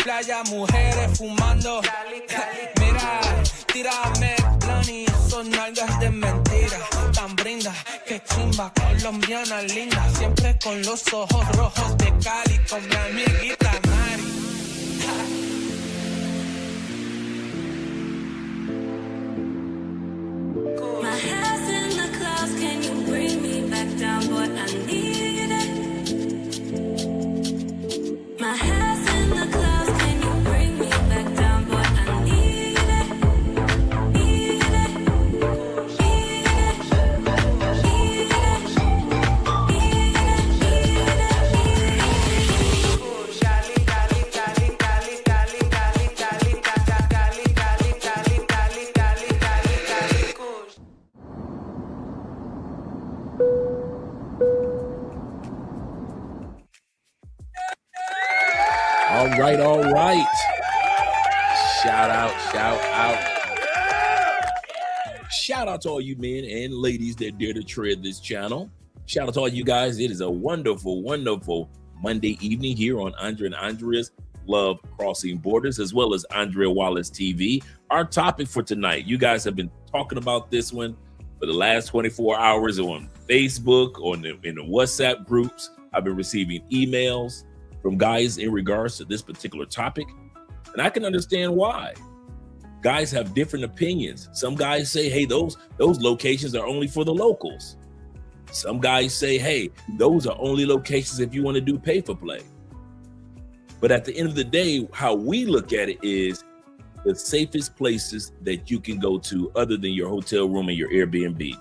Playa, mujeres fumando. Mira, tírame plan y esos nalgas de mentira. Tan brinda, que chimba, colombiana linda. Siempre con los ojos rojos de Cali, con mi amiguita Mari. My head's in the clouds, can you bring me back down, boy? I need it. My head's in the clouds, can you bring me back down, boy? I need it. Need it. Need it. Need it. All right. Shout out. Shout out to all you men and ladies that dare to tread this channel. Shout out to all you guys. It is a wonderful, wonderful Monday evening here on Andre and Andrea's Love Crossing Borders, as well as Andrea Wallace TV. Our topic for tonight, you guys have been talking about this one for the last 24 hours on Facebook, in the WhatsApp groups. I've been receiving emails from guys in regards to this particular topic, and I can understand why. Guys have different opinions. Some guys say, hey, those locations are only for the locals. Some guys say, hey, those are only locations if you want to do pay for play. But at the end of the day, how we look at it is the safest places that you can go to other than your hotel room and your Airbnb.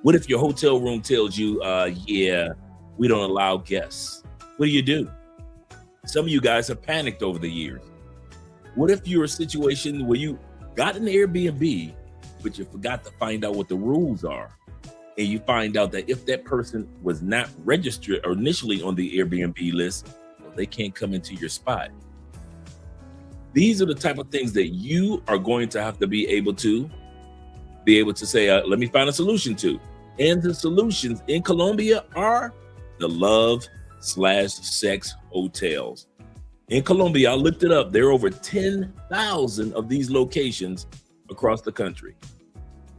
What if your hotel room tells you, yeah, we don't allow guests? What do? Some of you guys have panicked over the years. What if you're a situation where you got an Airbnb, but you forgot to find out what the rules are? And you find out that if that person was not registered or initially on the Airbnb list, well, they can't come into your spot. These are the type of things that you are going to have to be able to say, let me find a solution to. And the solutions in Colombia are the love/sex hotels. In Colombia, I looked it up. There are over 10,000 of these locations across the country.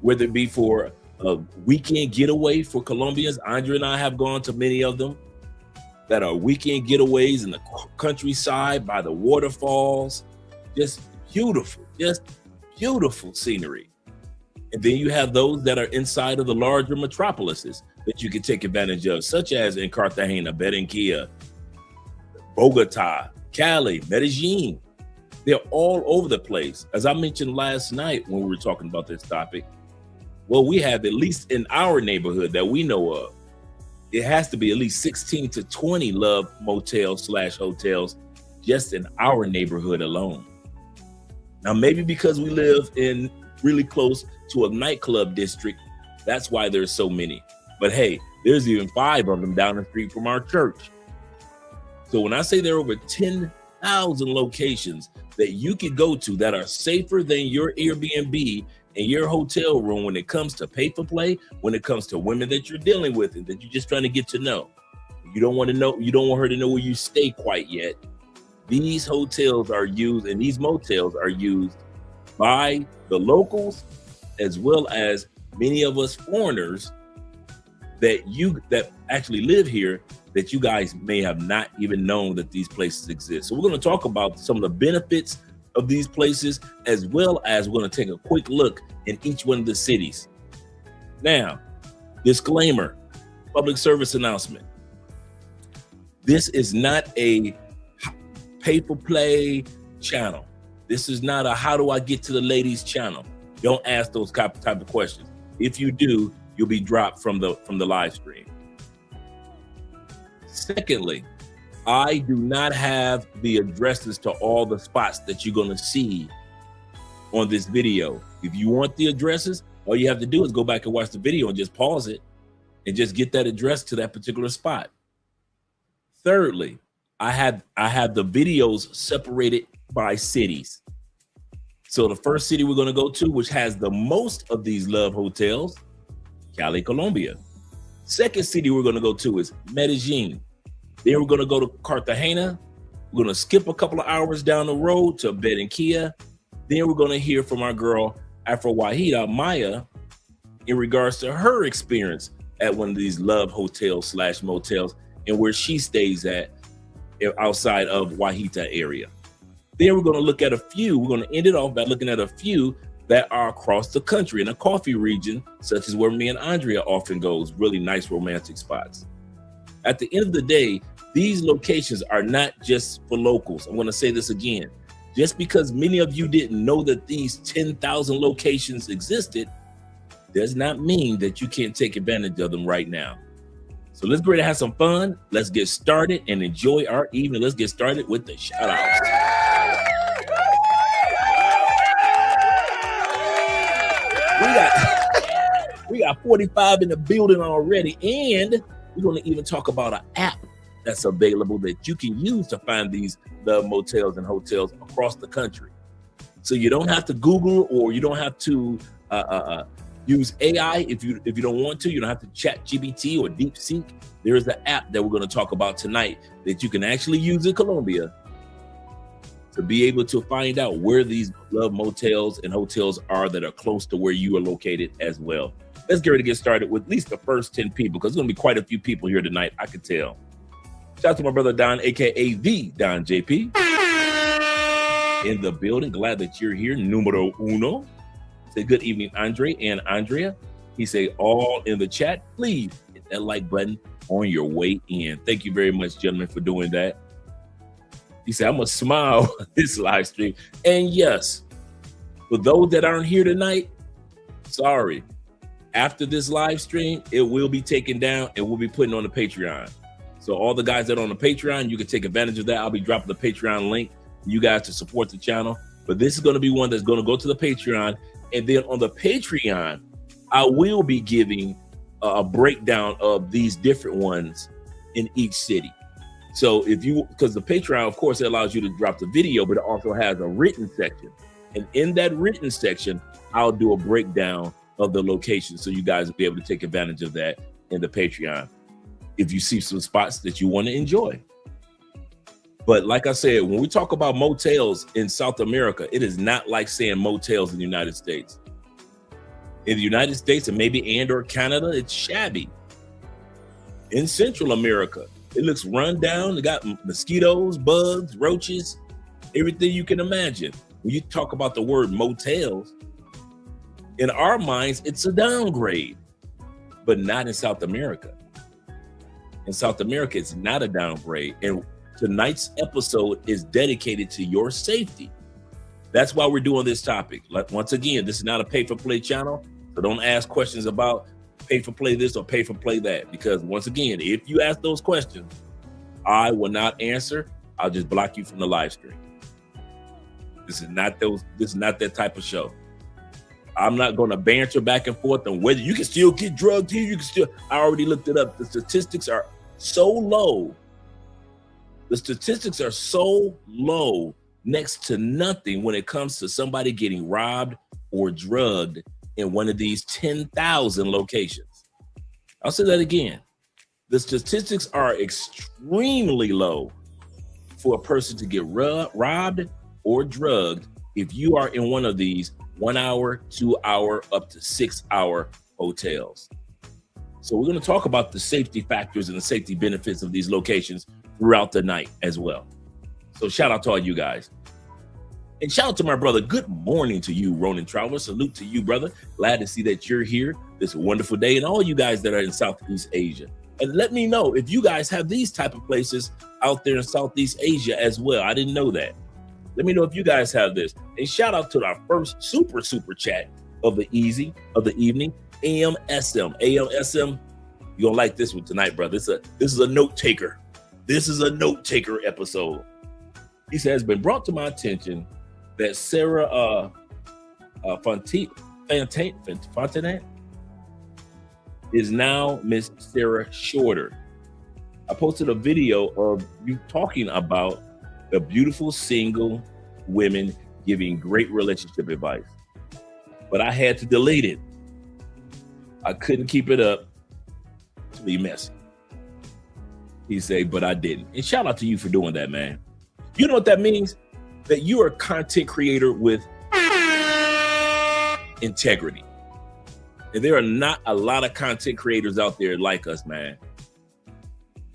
Whether it be for a weekend getaway for Colombians, Andrea and I have gone to many of them that are weekend getaways in the countryside by the waterfalls. Just beautiful scenery. And then you have those that are inside of the larger metropolises that you can take advantage of, such as in Cartagena, Barranquilla, Bogota, Cali, Medellin. They're all over the place. As I mentioned last night when we were talking about this topic, well, we have, at least in our neighborhood that we know of, it has to be at least 16 to 20 love motels/hotels just in our neighborhood alone. Now, maybe because we live in really close to a nightclub district, that's why there's so many. But hey, there's even 5 of them down the street from our church. So when I say there are over 10,000 locations that you could go to that are safer than your Airbnb and your hotel room when it comes to pay for play, when it comes to women that you're dealing with and that you're just trying to get to know. You don't want her to know where you stay quite yet. These hotels are used and these motels are used by the locals as well as many of us foreigners that actually live here that you guys may have not even known that these places exist. So we're going to talk about some of the benefits of these places, as well as we're going to take a quick look in each one of the cities. Now, disclaimer, public service announcement. This is not a pay-for-play channel. This is not a how do I get to the ladies channel. Don't ask those type of questions. If you do, you'll be dropped from the live stream. Secondly, I do not have the addresses to all the spots that you're going to see on this video. If you want the addresses, all you have to do is go back and watch the video and just pause it and just get that address to that particular spot. Thirdly, I have the videos separated by cities. So the first city we're going to go to, which has the most of these love hotels, Cali, Colombia. Second city we're going to go to is Medellin. Then we're going to go to Cartagena. We're going to skip a couple of hours down the road to Barranquilla. Then we're going to hear from our girl, Afro Wahida, Maya, in regards to her experience at one of these love hotels / motels and where she stays at outside of Wajita area. Then we're going to look at we're going to end it off by looking at a few that are across the country in a coffee region, such as where me and Andrea often goes, really nice romantic spots. At the end of the day, these locations are not just for locals. I'm going to say this again. Just because many of you didn't know that these 10,000 locations existed does not mean that you can't take advantage of them right now. So let's go ahead and have some fun. Let's get started and enjoy our evening. Let's get started with the shout outs. We got 45 in the building already, and we're going to even talk about an app that's available that you can use to find these love motels and hotels across the country. So you don't have to Google, or you don't have to use AI if you don't want to. You don't have to chat GPT or DeepSeek. There is an app that we're going to talk about tonight that you can actually use in Colombia to be able to find out where these love motels and hotels are that are close to where you are located as well. Let's get ready to get started with at least the first 10 people, because there's going to be quite a few people here tonight, I can tell. Shout out to my brother Don, aka the Don JP, in the building. Glad that you're here. Numero uno. Say good evening, Andre and Andrea. He say all in the chat. Please hit that like button on your way in. Thank you very much, gentlemen, for doing that. He said, I'm going to smile this live stream. And yes, for those that aren't here tonight, sorry. After this live stream, it will be taken down and we'll be putting on the Patreon. So all the guys that are on the Patreon, you can take advantage of that. I'll be dropping the Patreon link for you guys to support the channel. But this is going to be one that's going to go to the Patreon. And then on the Patreon, I will be giving a breakdown of these different ones in each city. So because the Patreon, of course, it allows you to drop the video, but it also has a written section. And in that written section, I'll do a breakdown of the location. So you guys will be able to take advantage of that in the Patreon if you see some spots that you want to enjoy. But like I said, when we talk about motels in South America, it is not like saying motels in the United States. In the United States and maybe or Canada, it's shabby. In Central America, it looks run down. They got mosquitoes, bugs, roaches, everything you can imagine. When you talk about the word motels, in our minds, it's a downgrade, but not in South America. In South America, it's not a downgrade. And tonight's episode is dedicated to your safety. That's why we're doing this topic. Like, once again, this is not a pay-for-play channel, so don't ask questions about pay-for-play this or pay-for-play that, because once again, if you ask those questions, I will not answer. I'll just block you from the live stream. This is not that type of show. I'm not going to banter back and forth on whether you can still get drugged here. I already looked it up. The statistics are so low. The statistics are so low, next to nothing, when it comes to somebody getting robbed or drugged in one of these 10,000 locations. I'll say that again. The statistics are extremely low for a person to get robbed or drugged if you are in one of these 1 hour, 2 hour, up to 6 hour hotels. So we're going to talk about the safety factors and the safety benefits of these locations throughout the night as well. So shout out to all you guys. And shout out to my brother. Good morning to you, Ronan Traveler. Salute to you, brother. Glad to see that you're here this wonderful day, and all you guys that are in Southeast Asia. And let me know if you guys have these type of places out there in Southeast Asia as well. I didn't know that. Let me know if you guys have this. And shout out to our first super chat of the evening, AMSM. AMSM, you're gonna like this one tonight, brother. This is a note taker. This is a note taker episode. He says, it's been brought to my attention that Sarah Fontanet is now Miss Sarah Shorter. I posted a video of you talking about the beautiful single women giving great relationship advice, but I had to delete it. I couldn't keep it up to be messy. He said, but I didn't. And shout out to you for doing that, man. You know what that means? That you are a content creator with integrity. And there are not a lot of content creators out there like us, man.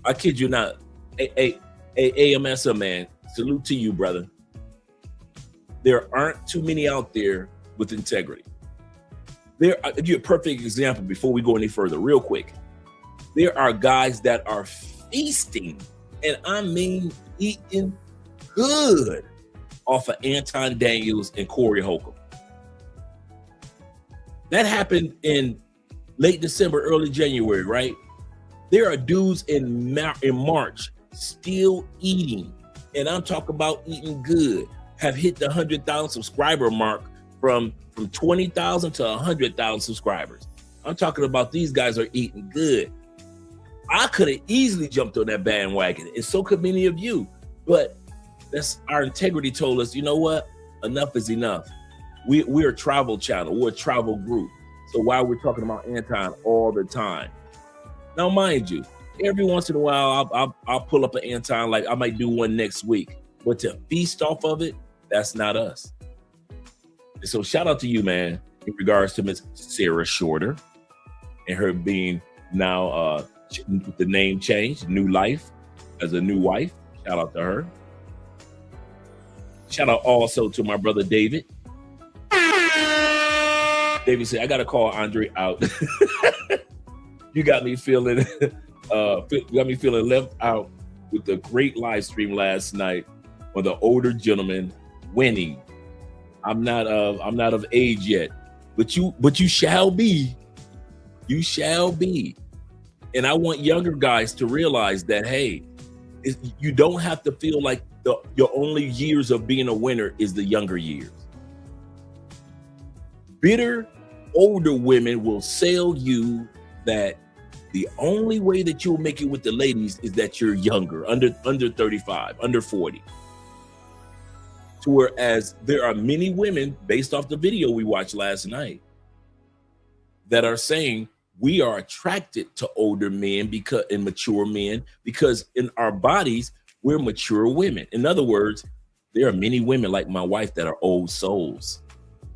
I kid you not. AMSA, man, salute to you, brother. There aren't too many out there with integrity. I'll give you a perfect example before we go any further, real quick. There are guys that are feasting, and I mean eating good, off of Anton Daniels and Corey Holcomb. That happened in late December, early January, right? There are dudes in March still eating, and I'm talking about eating good, have hit the 100,000 subscriber mark from 20,000 to 100,000 subscribers. I'm talking about these guys are eating good. I could have easily jumped on that bandwagon, and so could many of you, but that's our integrity told us, you know what? Enough is enough. We're a travel channel. We're a travel group. So why we're talking about Anton all the time? Now, mind you, every once in a while, I'll pull up an Anton, like I might do one next week. But to feast off of it, that's not us. And so shout out to you, man, in regards to Miss Sarah Shorter and her being now the name change, new life as a new wife. Shout out to her. Shout out also to my brother David. David said, I gotta call Andre out. You got me feeling left out with the great live stream last night on the older gentleman winning. I'm not of age yet, but you shall be. You shall be. And I want younger guys to realize that, hey, you don't have to feel like your only years of being a winner is the younger years. Bitter older women will sell you that the only way that you'll make it with the ladies is that you're younger, under 35, under 40. To whereas there are many women, based off the video we watched last night, that are saying we are attracted to older men and mature men because in our bodies, we're mature women. In other words, there are many women like my wife that are old souls.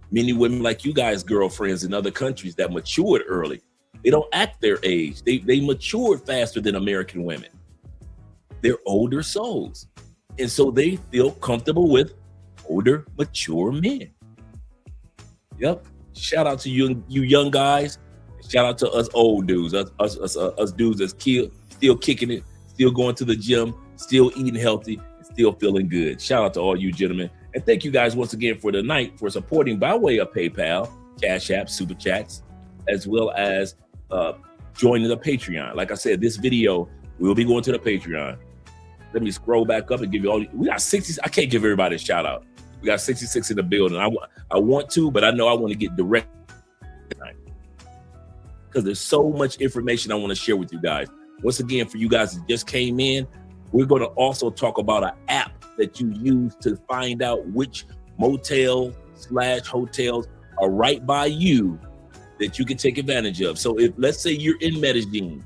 Many women like you guys, girlfriends in other countries that matured early. They don't act their age. They matured faster than American women. They're older souls. And so they feel comfortable with older, mature men. Yep. Shout out to you young guys. Shout out to us old dudes, us dudes that's still kicking it, still going to the gym, still eating healthy, and still feeling good. Shout out to all you gentlemen. And thank you guys once again for tonight for supporting by way of PayPal, Cash App, Super Chats, as well as joining the Patreon. Like I said, this video will be going to the Patreon. Let me scroll back up and give you all. We got 60. I can't give everybody a shout out. We got 66 in the building. I want to, but I know I want to get direct tonight because there's so much information I want to share with you guys. Once again, for you guys that just came in, We're going to also talk about an app that you use to find out which motel/hotels are right by you that you can take advantage of. So if, let's say you're in Medellin,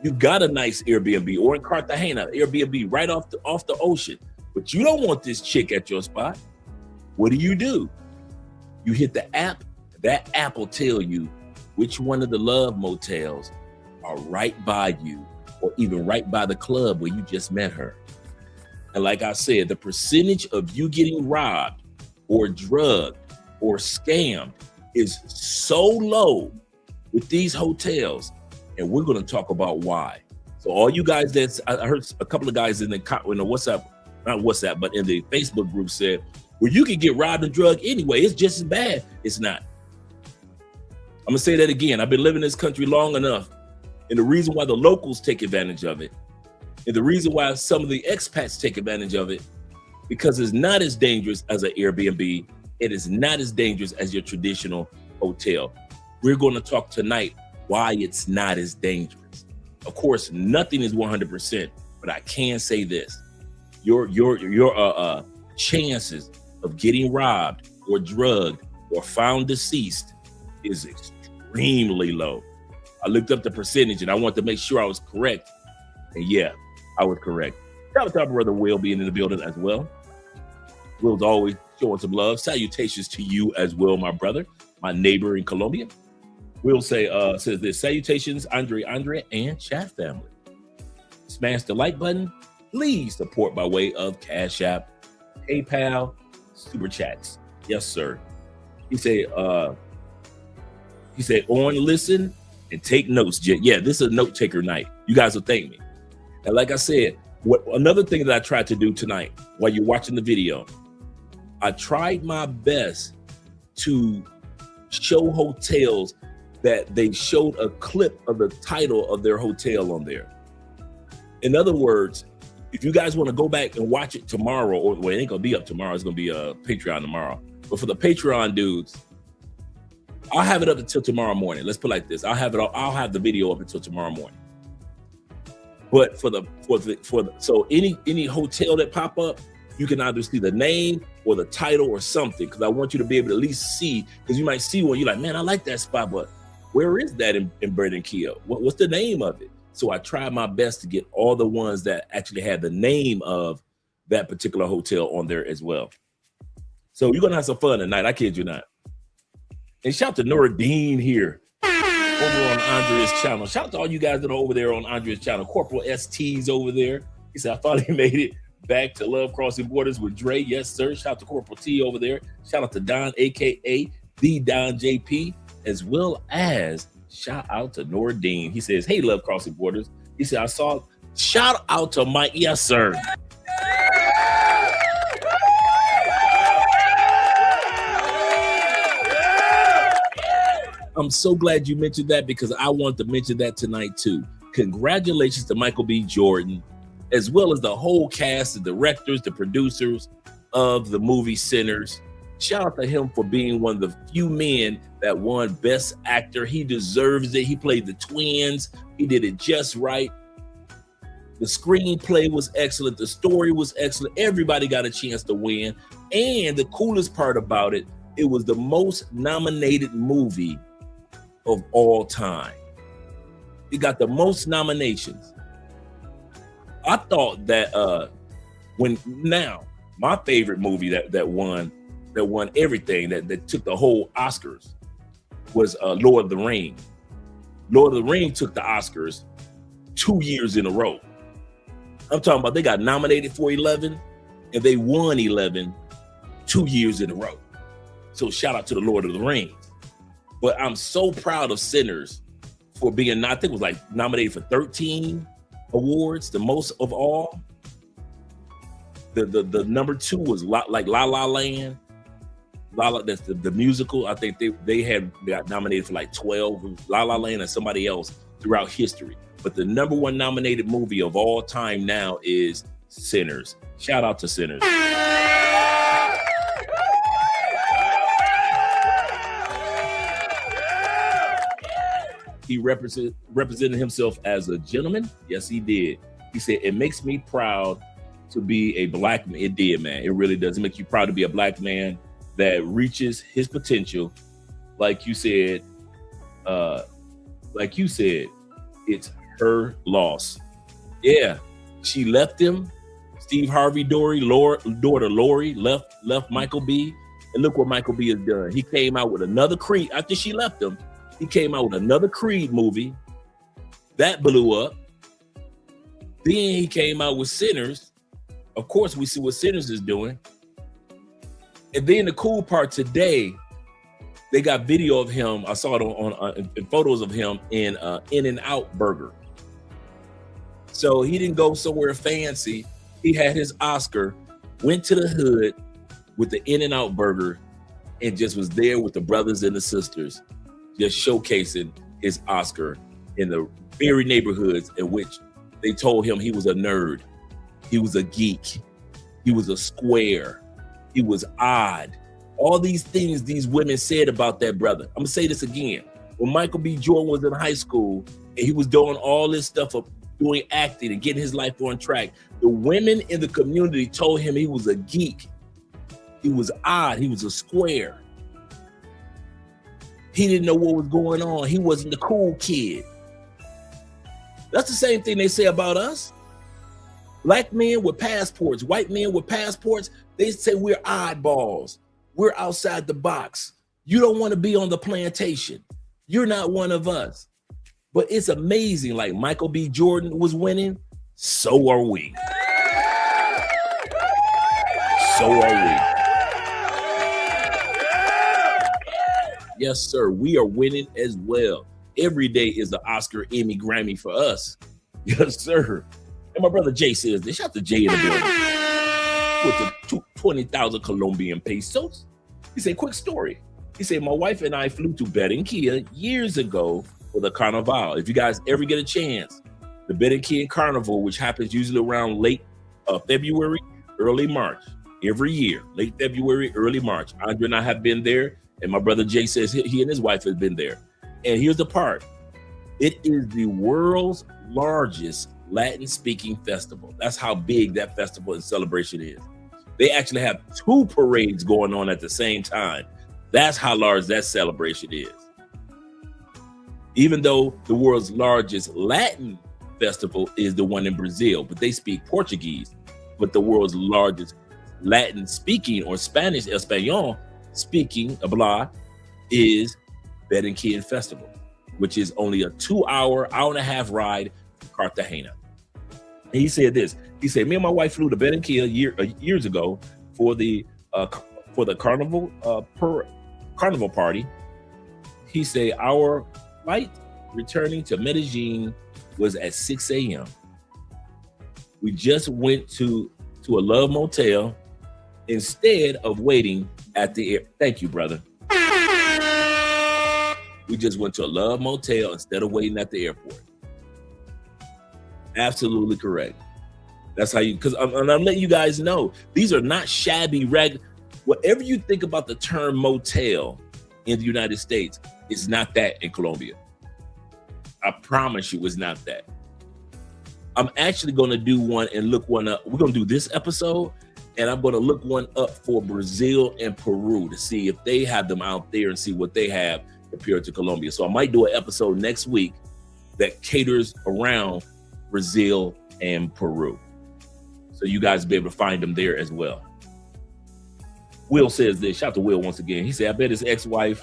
you got a nice Airbnb, or in Cartagena, Airbnb right off the ocean, but you don't want this chick at your spot. What do? You hit the app. That app will tell you which one of the love motels are right by you, or even right by the club where you just met her. And like I said, the percentage of you getting robbed or drugged or scammed is so low with these hotels, and we're going to talk about why. So all you guys I heard a couple of guys in the WhatsApp, not WhatsApp, but in the Facebook group said, well, you can get robbed and drugged anyway. It's just as bad. It's not. I'm going to say that again. I've been living in this country long enough, and the reason why the locals take advantage of it, and the reason why some of the expats take advantage of it, because it's not as dangerous as an Airbnb. It is not as dangerous as your traditional hotel. We're going to talk tonight why it's not as dangerous. Of course, nothing is 100%, but I can say this: your chances of getting robbed or drugged or found deceased is extremely low. I looked up the percentage and I want to make sure I was correct. And yeah, I was correct. Shout out to our brother Will being in the building as well. Will's always showing some love. Salutations to you as well, my brother, my neighbor in Colombia. Will says this: salutations, Andre, and chat family. Smash the like button. Please support by way of Cash App, PayPal, Super Chats. Yes, sir. He said, on listen and take notes. Yeah, this is a note taker night. You guys will thank me. And like I said, another thing that I tried to do tonight while you're watching the video, I tried my best to show hotels that they showed a clip of the title of their hotel on there. In other words, if you guys want to go back and watch it tomorrow, or well, it ain't gonna be up tomorrow, it's gonna be a Patreon tomorrow. But for the Patreon dudes, I'll have it up until tomorrow morning. Let's put it like this: I'll have the video up until tomorrow morning. But so any hotel that pop up, you can either see the name or the title or something, because I want you to be able to at least see, because you might see one, you're like, man, I like that spot, but where is that in Barranquilla? What's the name of it? So I tried my best to get all the ones that actually had the name of that particular hotel on there as well. So you're gonna have some fun tonight, I kid you not. And shout out to Noradine here over on Andrea's channel. Shout out to all you guys that are over there on Andrea's channel. Corporal ST's over there. He said, I finally made it back to Love Crossing Borders with Dre. Yes, sir. Shout out to Corporal T over there. Shout out to Don, aka the Don JP, as well as shout out to Noradine. He says, hey, Love Crossing Borders. He said, shout out to Mike. Yes, sir. I'm so glad you mentioned that, because I want to mention that tonight too. Congratulations to Michael B. Jordan, as well as the whole cast, the directors, the producers of the movie Sinners. Shout out to him for being one of the few men that won Best Actor. He deserves it. He played the twins. He did it just right. The screenplay was excellent. The story was excellent. Everybody got a chance to win. And the coolest part about it, it was the most nominated movie of all time. It got the most nominations. I thought that my favorite movie that won everything, that took the whole Oscars, was Lord of the Rings. Lord of the Rings took the Oscars 2 years in a row. I'm talking about they got nominated for 11 and they won 11 2 years in a row. So shout out to the Lord of the Rings. But I'm so proud of Sinners for being, I think it was like nominated for 13 awards, the most of all. The number 2 was La La Land. That's the musical. I think they got nominated for like 12. La La Land and somebody else throughout history. But the number 1 nominated movie of all time now is Sinners. Shout out to Sinners. He represented himself as a gentleman. Yes, he did. He said, it makes me proud to be a black man. It did, man. It really does. It make you proud to be a black man that reaches his potential. Like you said, it's her loss. Yeah, she left him. Steve Harvey daughter Lori left Michael B. And look what Michael B has done. He came out with another Creed. After she left him, he came out with another Creed movie. That blew up. Then he came out with Sinners. Of course, we see what Sinners is doing. And then the cool part today, they got video of him. I saw it on photos of him in In-N-Out Burger. So he didn't go somewhere fancy. He had his Oscar, went to the hood with the In-N-Out Burger, and just was there with the brothers and the sisters, just showcasing his Oscar in the very neighborhoods in which they told him he was a nerd, he was a geek, he was a square, he was odd. All these things these women said about that brother. I'm gonna say this again. When Michael B. Jordan was in high school and he was doing all this stuff of doing acting and getting his life on track, the women in the community told him he was a geek. He was odd. He was a square. He didn't know what was going on. He wasn't the cool kid. That's the same thing they say about us. Black men with passports, white men with passports, they say we're oddballs. We're outside the box. You don't want to be on the plantation. You're not one of us. But it's amazing, like Michael B. Jordan was winning, so are we. So are we. Yes, sir, we are winning as well. Every day is the Oscar, Emmy, Grammy for us. Yes, sir. And my brother Jay says this. Shout out to Jay in the building with the 20,000 Colombian pesos. He said, quick story. He said, my wife and I flew to Barranquilla years ago for the Carnival. If you guys ever get a chance, the Barranquilla Carnival, which happens usually around late February, early March, every year, late February, early March. Andre and I have been there, and my brother Jay says he and his wife have been there. And here's the part. It is the world's largest Latin-speaking festival. That's how big that festival and celebration is. They actually have 2 parades going on at the same time. That's how large that celebration is. Even though the world's largest Latin festival is the one in Brazil, but they speak Portuguese. But the world's largest Latin speaking or Spanish, Espanol speaking, is Barranquilla Festival, which is only a 2-hour, hour and a half ride from Cartagena. And he said this. He said, me and my wife flew to Barranquilla years ago for the carnival carnival party. He said our flight returning to Medellin was at 6 a.m. We just went to a Love Motel instead of waiting at the air. Thank you, brother. We just went to a Love Motel instead of waiting at the airport. Absolutely correct. That's how you, because I'm letting you guys know, these are not shabby whatever you think about the term motel in the United States, it's not that in Colombia. I promise you it's not that. I'm actually going to do one and look one up. We're going to do this episode, and I'm going to look one up for Brazil and Peru to see if they have them out there and see what they have compared to Colombia. So I might do an episode next week that caters around Brazil and Peru. So you guys will be able to find them there as well. Will says this. Shout out to Will once again. He said, I bet his ex-wife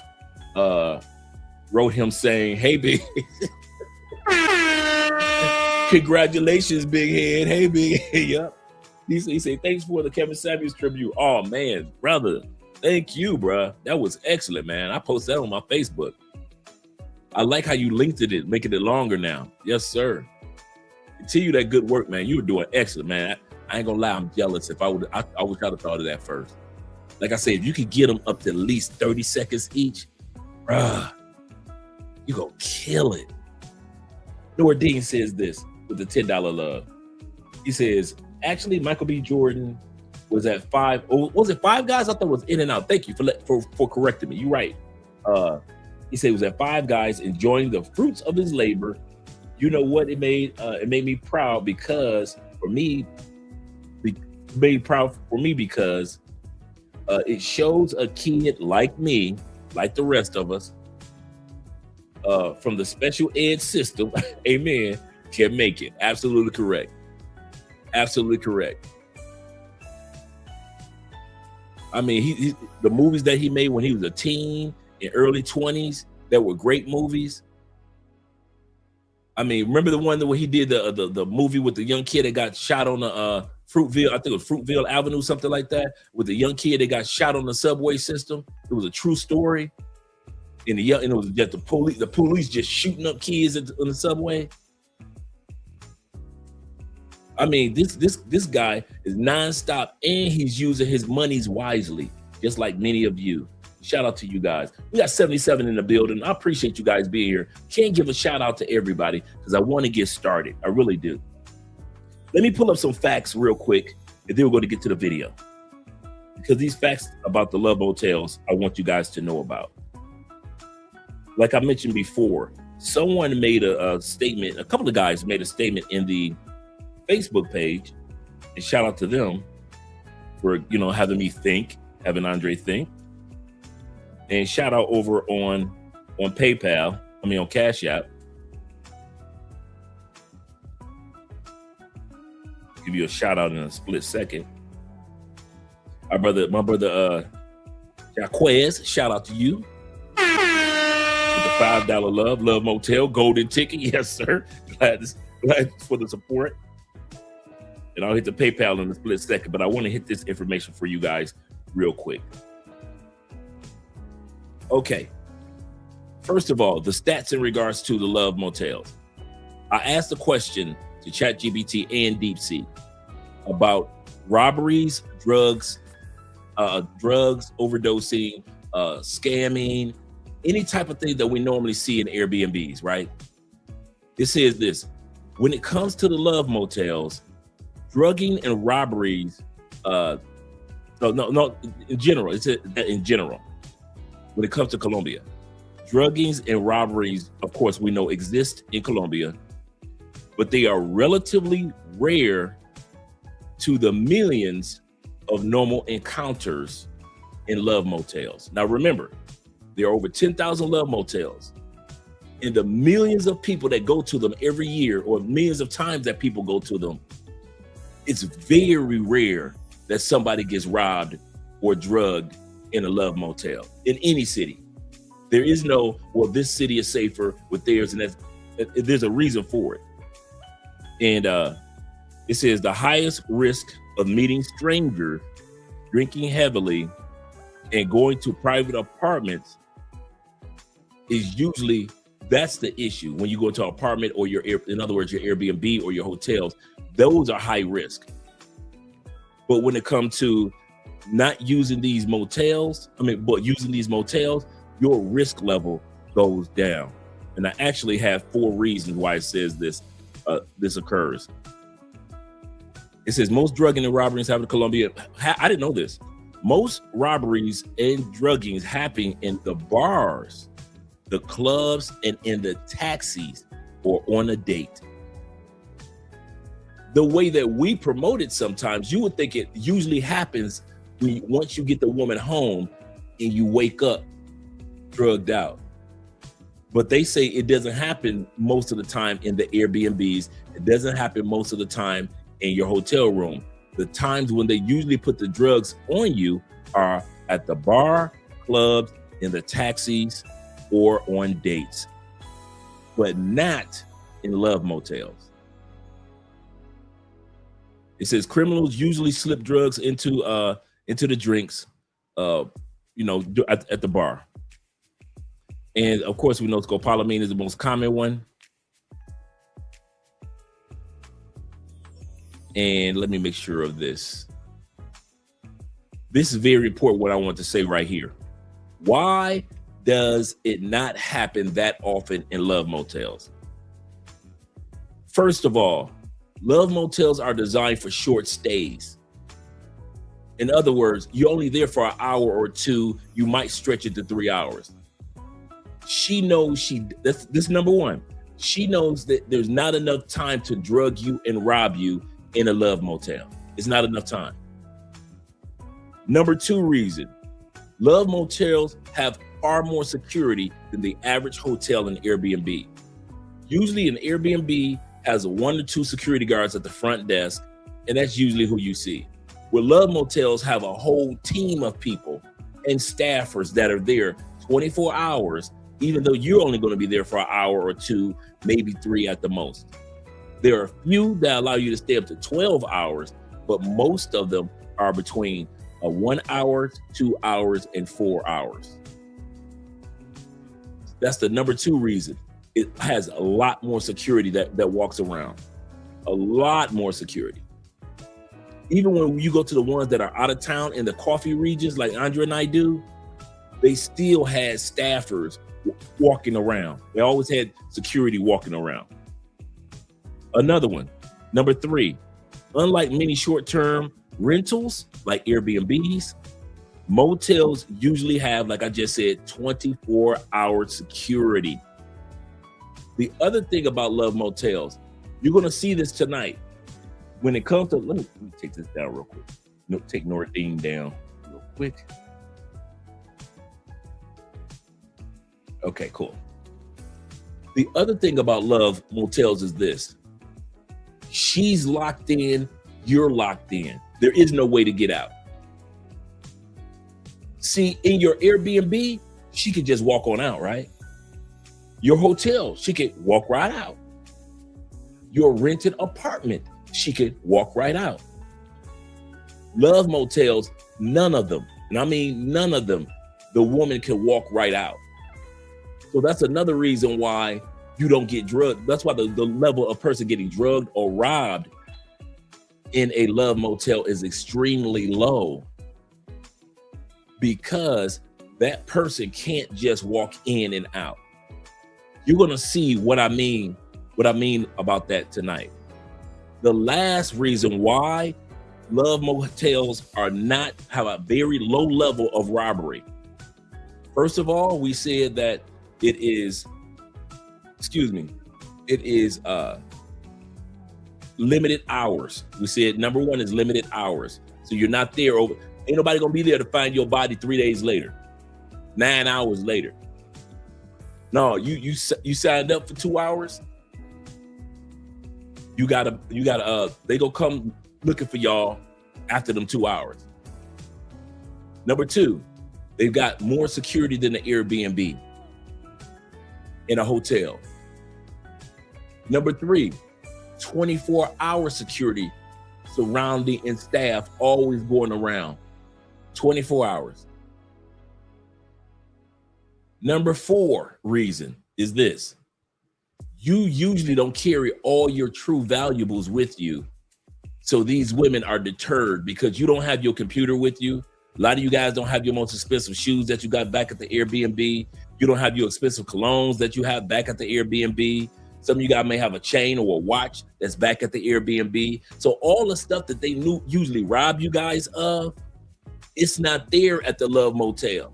wrote him saying, hey, big. Congratulations, big head. Hey, big head. Yep. He said, thanks for the Kevin Samuels tribute. Oh, man, brother. Thank you, bro. That was excellent, man. I posted that on my Facebook. I like how you linked it, making it longer now. Yes, sir. Continue that good work, man. You were doing excellent, man. I ain't gonna lie, I'm jealous. If I wish I'd have thought of that first. Like I said, if you could get them up to at least 30 seconds each, bruh, you gonna kill it. Nordine says this with the $10 love. He says, actually, Michael B. Jordan was at 5. Oh, was it 5 Guys? I thought it was In-N-Out. Thank you for correcting me. You're right. He said he was at 5 Guys enjoying the fruits of his labor You know what? It made me proud because for me, made proud for me because it shows a kid like me, like the rest of us, from the special ed system, amen, can make it. Absolutely correct. Absolutely correct. I mean, the movies that he made when he was a teen in early 20s that were great movies. I mean, remember the one that when he did the movie with the young kid that got shot on the Fruitville, I think it was Fruitville Avenue, something like that, with the young kid that got shot on the subway system. It was a true story. And it was just the police just shooting up kids on the subway. I mean, this guy is nonstop, and he's using his monies wisely, just like many of you. Shout out to you guys. We got 77 in the building. I appreciate you guys being here. Can't give a shout out to everybody because I want to get started. I really do. Let me pull up some facts real quick, and then we're going to get to the video. Because these facts about the love motels, I want you guys to know about. Like I mentioned before, someone made a statement, a couple of guys made a statement in the Facebook page, and shout out to them for, having Andre think. And shout out over on PayPal, on Cash App. Give you a shout out in a split second. My brother Jaquez, shout out to you. With the $5 Love Motel, golden ticket. Yes, sir. Glad for the support. And I'll hit the PayPal in a split second, but I want to hit this information for you guys real quick. Okay. First of all, the stats in regards to the love motels. I asked a question to ChatGPT and DeepSeek about robberies, drugs, overdosing, scamming, any type of thing that we normally see in Airbnbs, right? It says this: when it comes to the love motels, drugging and robberies, in general, in general, when it comes to Colombia, druggings and robberies, of course, we know exist in Colombia, but they are relatively rare to the millions of normal encounters in love motels. Now, remember, there are over 10,000 love motels, and the millions of people that go to them every year, or millions of times that people go to them, it's very rare that somebody gets robbed or drugged in a love motel in any city. There is no, well, this city is safer with theirs, and there's a reason for it. And it says the highest risk of meeting strangers, drinking heavily, and going to private apartments is usually, that's the issue. When you go to an apartment or in other words, your Airbnb or your hotels, those are high risk. But when it comes to not using these motels, but using these motels, your risk level goes down. And I actually have 4 reasons why it says this occurs. It says most drugging and robberies happen in Colombia. I didn't know this. Most robberies and druggings happen in the bars, the clubs, and in the taxis or on a date. The way that we promote it sometimes, you would think it usually happens once you get the woman home and you wake up drugged out. But they say it doesn't happen most of the time in the Airbnbs. It doesn't happen most of the time in your hotel room. The times when they usually put the drugs on you are at the bar, clubs, in the taxis, or on dates, but not in love motels. It says criminals usually slip drugs into the drinks, at the bar. And of course, we know scopolamine is the most common one. And let me make sure of this. This is very important, what I want to say right here. Why does it not happen that often in love motels? First of all, love motels are designed for short stays. In other words, you're only there for an hour or two. You might stretch it to 3 hours. She knows this number one. She knows that there's not enough time to drug you and rob you in a love motel. It's not enough time. Number 2 reason, love motels have far more security than the average hotel and Airbnb. Usually an Airbnb has 1 or 2 security guards at the front desk, and that's usually who you see. Where love motels have a whole team of people and staffers that are there 24 hours, even though you're only going to be there for an hour or 2, maybe 3 at the most. There are a few that allow you to stay up to 12 hours, but most of them are between 1 hour, 2 hours, and 4 hours. That's the number 2 reason. It has a lot more security that walks around. A lot more security. Even when you go to the ones that are out of town in the coffee regions like Andrea and I do, they still had staffers walking around. They always had security walking around. Another one, number 3, unlike many short-term rentals like Airbnbs, motels usually have, like I just said, 24-hour security. The other thing about love motels, you're going to see this tonight. When it comes to, let me take this down real quick. No, take Nordine down real quick. Okay, cool. The other thing about love motels is this. She's locked in, you're locked in. There is no way to get out. See, in your Airbnb, she could just walk on out, right? Your hotel, she could walk right out. Your rented apartment, she could walk right out. Love motels, none of them, and I mean none of them, the woman can walk right out. So that's another reason why you don't get drugged. That's why the level of person getting drugged or robbed in a love motel is extremely low, because that person can't just walk in and out. You're gonna see what I mean about that tonight. The last reason why love motels are not have a very low level of robbery. First of all, we said that it is limited hours. We said number 1 is limited hours. So you're not there ain't nobody gonna be there to find your body 3 days later, 9 hours later. No, you signed up for 2 hours. You gotta they gonna come looking for y'all after them 2 hours. Number 2, they've got more security than the Airbnb in a hotel. Number 3, 24-hour security surrounding and staff always going around 24 hours. Number 4 reason is this. You usually don't carry all your true valuables with you. So these women are deterred because you don't have your computer with you. A lot of you guys don't have your most expensive shoes that you got back at the Airbnb. You don't have your expensive colognes that you have back at the Airbnb. Some of you guys may have a chain or a watch that's back at the Airbnb. So all the stuff that they usually rob you guys of, it's not there at the love motel.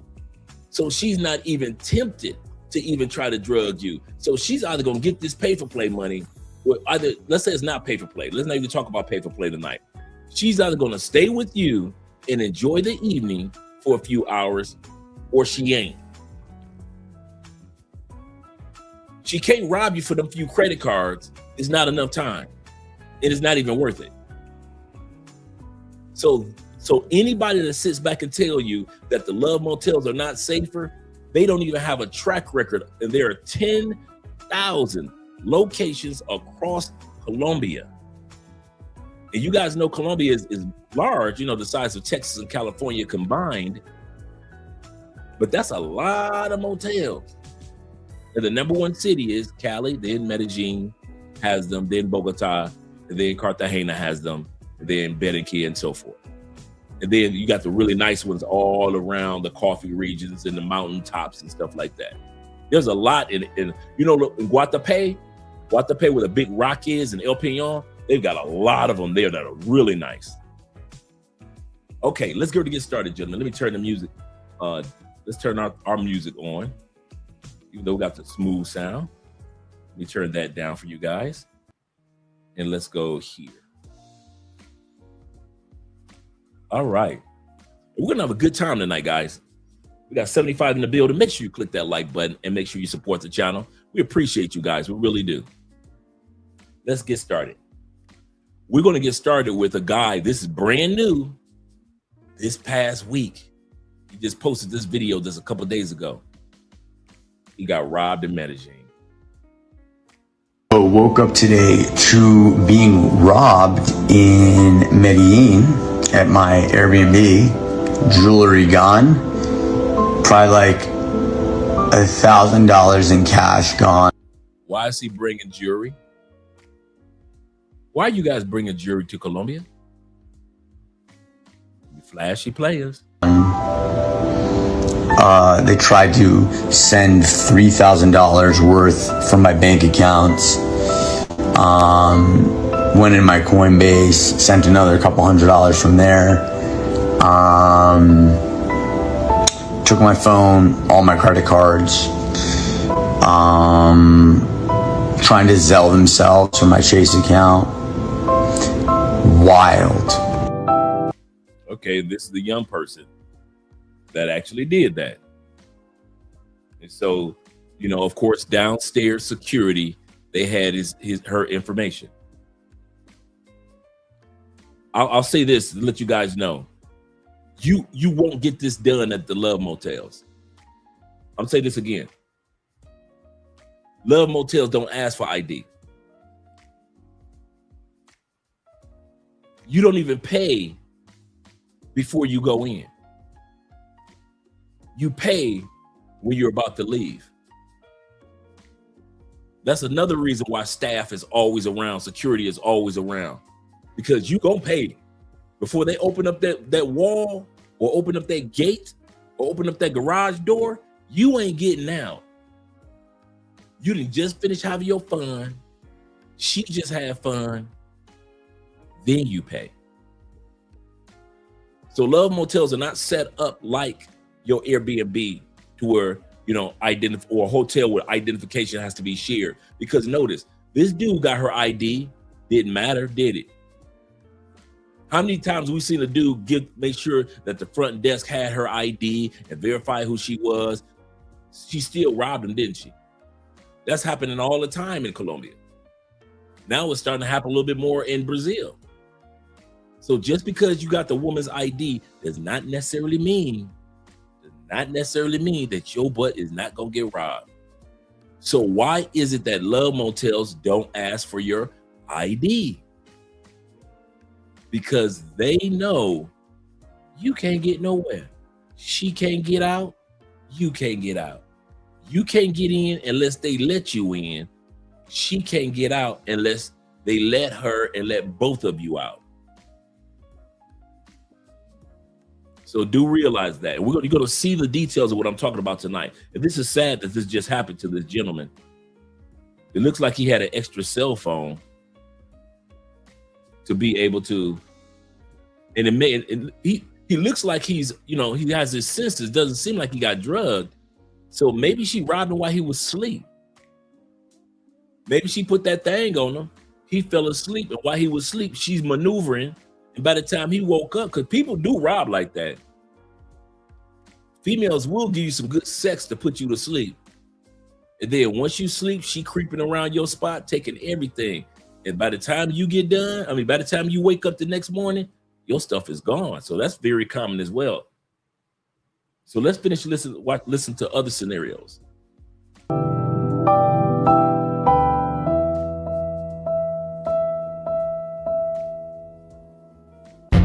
So she's not even tempted to even try to drug you. So she's either gonna get this pay for play money, or either, let's say it's not pay for play. Let's not even talk about pay for play tonight. She's either gonna stay with you and enjoy the evening for a few hours, or she ain't. She can't rob you for them few credit cards. It's not enough time. It is not even worth it. So anybody that sits back and tell you that the love motels are not safer, they don't even have a track record. And there are 10,000 locations across Colombia. And you guys know Colombia is large, you know, the size of Texas and California combined. But that's a lot of motels. And the number 1 city is Cali, then Medellin has them, then Bogota, and then Cartagena has them, and then Barranquilla and so forth. And then you got the really nice ones all around the coffee regions and the mountain tops and stuff like that. There's a lot in you know, in Guatapé where the big rock is, and El Peñon, they've got a lot of them there that are really nice. Okay, let's go to get started, gentlemen. Let me turn the music. Let's turn our music on, even though we got the smooth sound. Let me turn that down for you guys. And let's go here. All right. We're going to have a good time tonight, guys. We got 75 in the building. Make sure you click that like button and make sure you support the channel. We appreciate you guys. We really do. Let's get started. We're going to get started with a guy. This is brand new. This past week, he just posted this video just a couple days ago. He got robbed in Medellin. Woke up today to being robbed in Medellin at my Airbnb. Jewelry gone. Probably like $1,000 in cash gone. Why is he bringing jewelry? Why are you guys bringing jewelry to Colombia? You flashy players. They tried to send $3,000 worth from my bank accounts. Went in my Coinbase, sent another couple $100 from there. Took my phone, all my credit cards. Trying to Zelle themselves from my Chase account. Wild. Okay, this is the young person that actually did that. And so, you know, of course, downstairs security, they had her information. I'll say this to let you guys know. You won't get this done at the Love Motels. I'm saying this again. Love Motels don't ask for ID. You don't even pay before you go in. You pay when you're about to leave. That's another reason why staff is always around, security is always around, because you gonna pay before they open up that wall or open up that gate or open up that garage door. You ain't getting out. You didn't just finish having your fun. She just had fun. Then you pay. So Love Motels are not set up like your Airbnb to where, you know, or a hotel where identification has to be shared. Because notice, this dude got her ID. Didn't matter, did it? How many times we seen a dude make sure that the front desk had her ID and verify who she was? She still robbed him, didn't she? That's happening all the time in Colombia. Now it's starting to happen a little bit more in Brazil. So just because you got the woman's ID does not necessarily mean that your butt is not gonna get robbed. So why is it that Love Motels don't ask for your ID? Because they know you can't get nowhere. She can't get out. You can't get out. You can't get in unless they let you in. She can't get out unless they let her and let both of you out. So do realize that. You're going to see the details of what I'm talking about tonight. And this is sad that this just happened to this gentleman. It looks like he had an extra cell phone to be able to, and he looks like he's, you know, he has his senses. Doesn't seem like he got drugged. So maybe she robbed him while he was asleep. Maybe she put that thing on him. He fell asleep, and while he was asleep, she's maneuvering. And by the time he woke up, because people do rob like that. Females will give you some good sex to put you to sleep. And then once you sleep, she creeping around your spot, taking everything. And by the time you get done, by the time you wake up the next morning, your stuff is gone. So that's very common as well. So let's finish listen to other scenarios.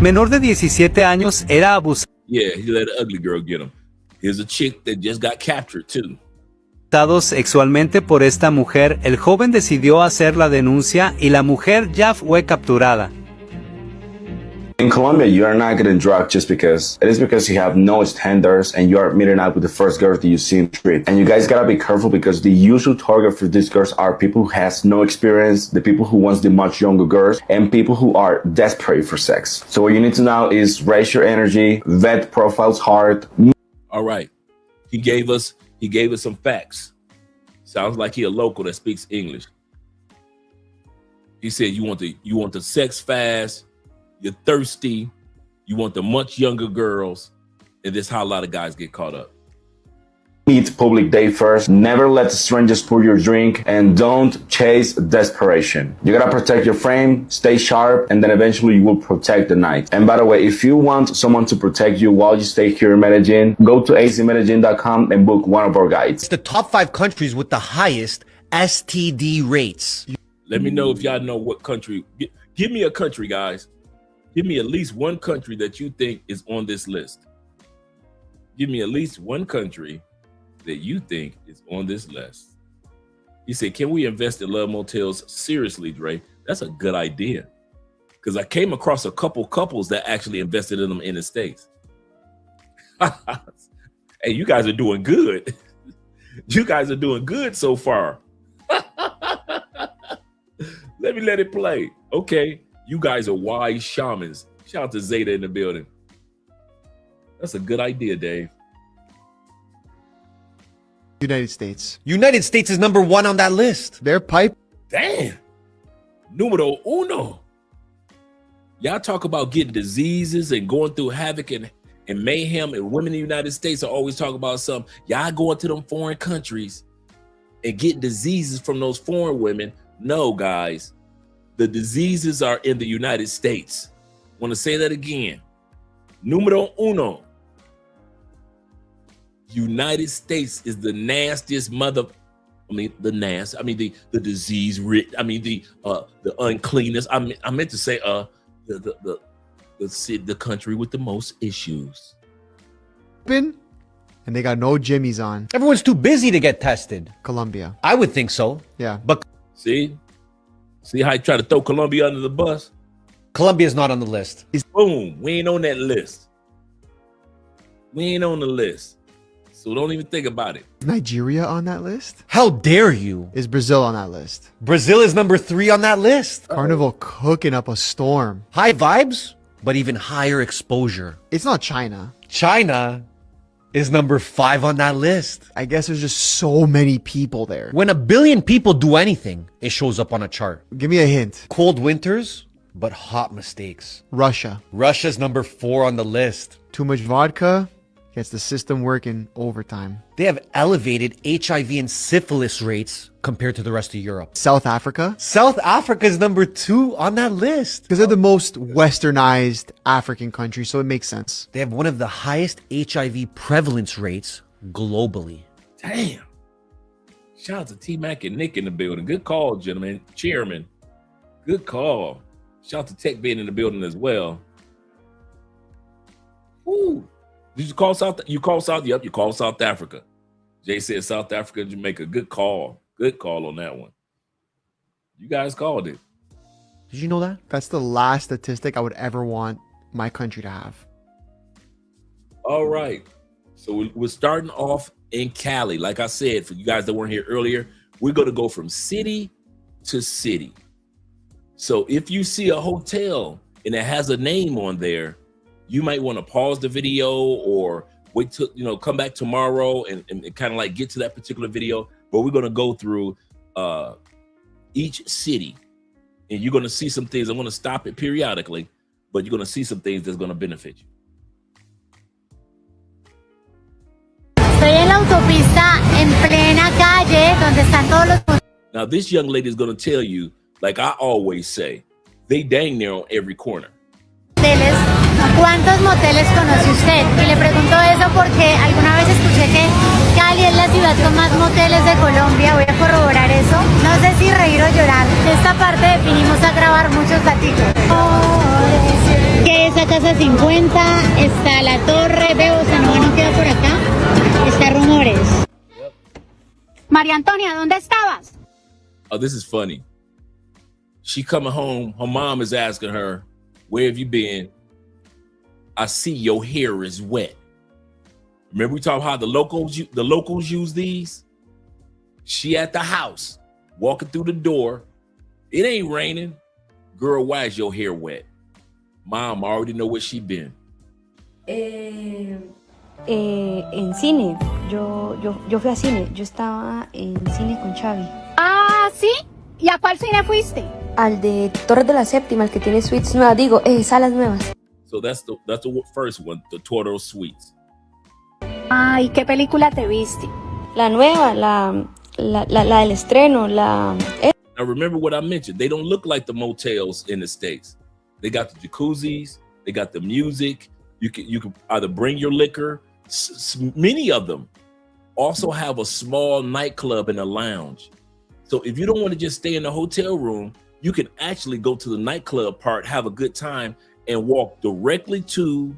Menor de 17 años era abusado Yeah, he let an ugly girl get him. Here's a chick that just got captured too. sexualmente por esta mujer. El joven decidió hacer la denuncia y la mujer ya fue capturada. In Colombia, you are not getting drugged just because. It is because you have no standards and you are meeting up with the first girls that you see in the street. And you guys gotta be careful because the usual target for these girls are people who has no experience, the people who wants the much younger girls, and people who are desperate for sex. So what you need to know is raise your energy, vet profiles hard. All right. He gave us some facts. Sounds like he a local that speaks English. He said you want the sex fast, you're thirsty, you want the much younger girls, and this is how a lot of guys get caught up. Meet public date first. Never let strangers pour your drink, and don't chase desperation. You gotta protect your frame, stay sharp, and then eventually you will protect the night. And by the way, if you want someone to protect you while you stay here in Medellin, go to azmedellin.com and book one of our guides. It's the top 5 countries with the highest STD rates. Let me know if y'all know what country. Give me a country, guys. Give me at least one country that you think is on this list. Give me at least one country that you think is on this list. He said, can we invest in love motels? Seriously, Dre, that's a good idea. Because I came across a couple couples that actually invested in them in the States. Hey, you guys are doing good. You guys are doing good so far. Let it play. Okay, you guys are wise shamans. Shout out to Zeta in the building. That's a good idea, Dave. United States. United States is number 1 on that list. Their pipe. Damn. Numero uno. Y'all talk about getting diseases and going through havoc and mayhem, and women in the United States are always talking about something. Y'all going to them foreign countries and getting diseases from those foreign women. No, guys. The diseases are in the United States. Want to say that again. Numero uno. United States is the nastiest the disease, the uncleanness. I meant to say the country with the most issues. And they got no jimmies on. Everyone's too busy to get tested. Colombia. I would think so. Yeah. But See how you try to throw Colombia under the bus? Colombia's not on the list. Boom, we ain't on that list. We ain't on the list. So don't even think about it. Is Nigeria on that list? How dare you? Is Brazil on that list? Brazil is number 3 on that list. Carnival cooking up a storm. High vibes, but even higher exposure. It's not China. China is number 5 on that list. I guess there's just so many people there. When 1 billion people do anything, it shows up on a chart. Give me a hint. Cold winters, but hot mistakes. Russia. Russia's number 4 on the list. Too much vodka gets the system working overtime. They have elevated HIV and syphilis rates compared to the rest of Europe. South Africa. South Africa is number 2 on that list. Because they're the most westernized African country, so it makes sense. They have one of the highest HIV prevalence rates globally. Damn. Shout out to T-Mac and Nick in the building. Good call, gentlemen. Chairman. Good call. Shout out to Tech being in the building as well. Ooh. Did you call South? You call South? Yep, you call South Africa. Jay said South Africa, Jamaica. Good call. Good call on that one. You guys called it. Did you know that? That's the last statistic I would ever want my country to have. All right. So we're starting off in Cali. Like I said, for you guys that weren't here earlier, we're going to go from city to city. So if you see a hotel and it has a name on there, you might want to pause the video or wait till, come back tomorrow and kind of like get to that particular video. But we're going to go through each city and you're going to see some things. I'm going to stop it periodically, but you're going to see some things that's going to benefit you. Estoy en la autopista en plena calle donde están todos los. Now, this young lady is going to tell you, like I always say, they dang near on every corner. ¿Cuántos moteles conoce usted? Y le pregunto eso porque alguna vez escuché que Cali es la ciudad con más moteles de Colombia. Voy a corroborar eso. No sé si reír o llorar. De esta parte vinimos a grabar muchos gatitos. ¿Qué es esa casa 50? Está la torre. Veo, Sanoa no queda por acá. Está Rumores. María Antonia, ¿dónde estabas? Oh, this is funny. She coming home. Her mom is asking her, where have you been? I see your hair is wet. Remember we talked how the locals use these? She at the house, walking through the door. It ain't raining. Girl, why is your hair wet? Mom, I already know where she been. En cine. Yo fui a cine. Yo estaba en cine con Xavi. Ah, ¿sí? ¿Y a cuál cine fuiste? Al de Torres de la Séptima, el que tiene suites nuevas. Digo, salas nuevas. So that's the first one, the Toro Suites. Ay, ¿qué película te viste? La nueva, la del estreno, Now remember what I mentioned. They don't look like the motels in the States. They got the jacuzzis, they got the music. You can either bring your liquor. Many of them also have a small nightclub and a lounge. So if you don't want to just stay in the hotel room, you can actually go to the nightclub part, have a good time, and walk directly to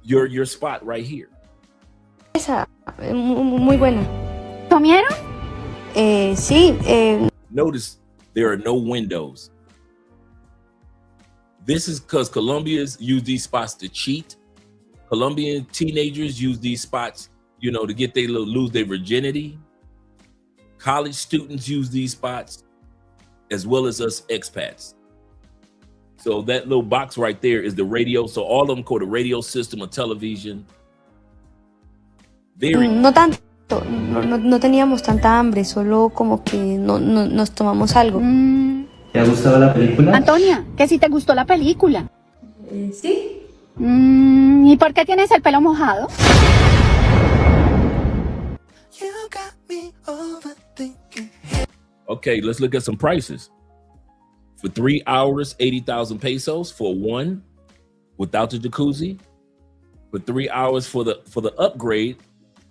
your spot right here. Esa, muy buena. ¿Comieron? Sí. Notice there are no windows. This is because Colombians use these spots to cheat. Colombian teenagers use these spots, to get lose their virginity. College students use these spots, as well as us expats. So that little box right there is the radio. So all of them call the radio system or television. No tanto. No teníamos tanta hambre, solo como que nos tomamos algo. ¿Te ha gustado la película? Antonia, que si te gustó la película. Sí. ¿Y por qué tienes el pelo mojado? Okay, let's look at some prices. For 3 hours, 80,000 pesos for one without the jacuzzi. For 3 hours for the upgrade,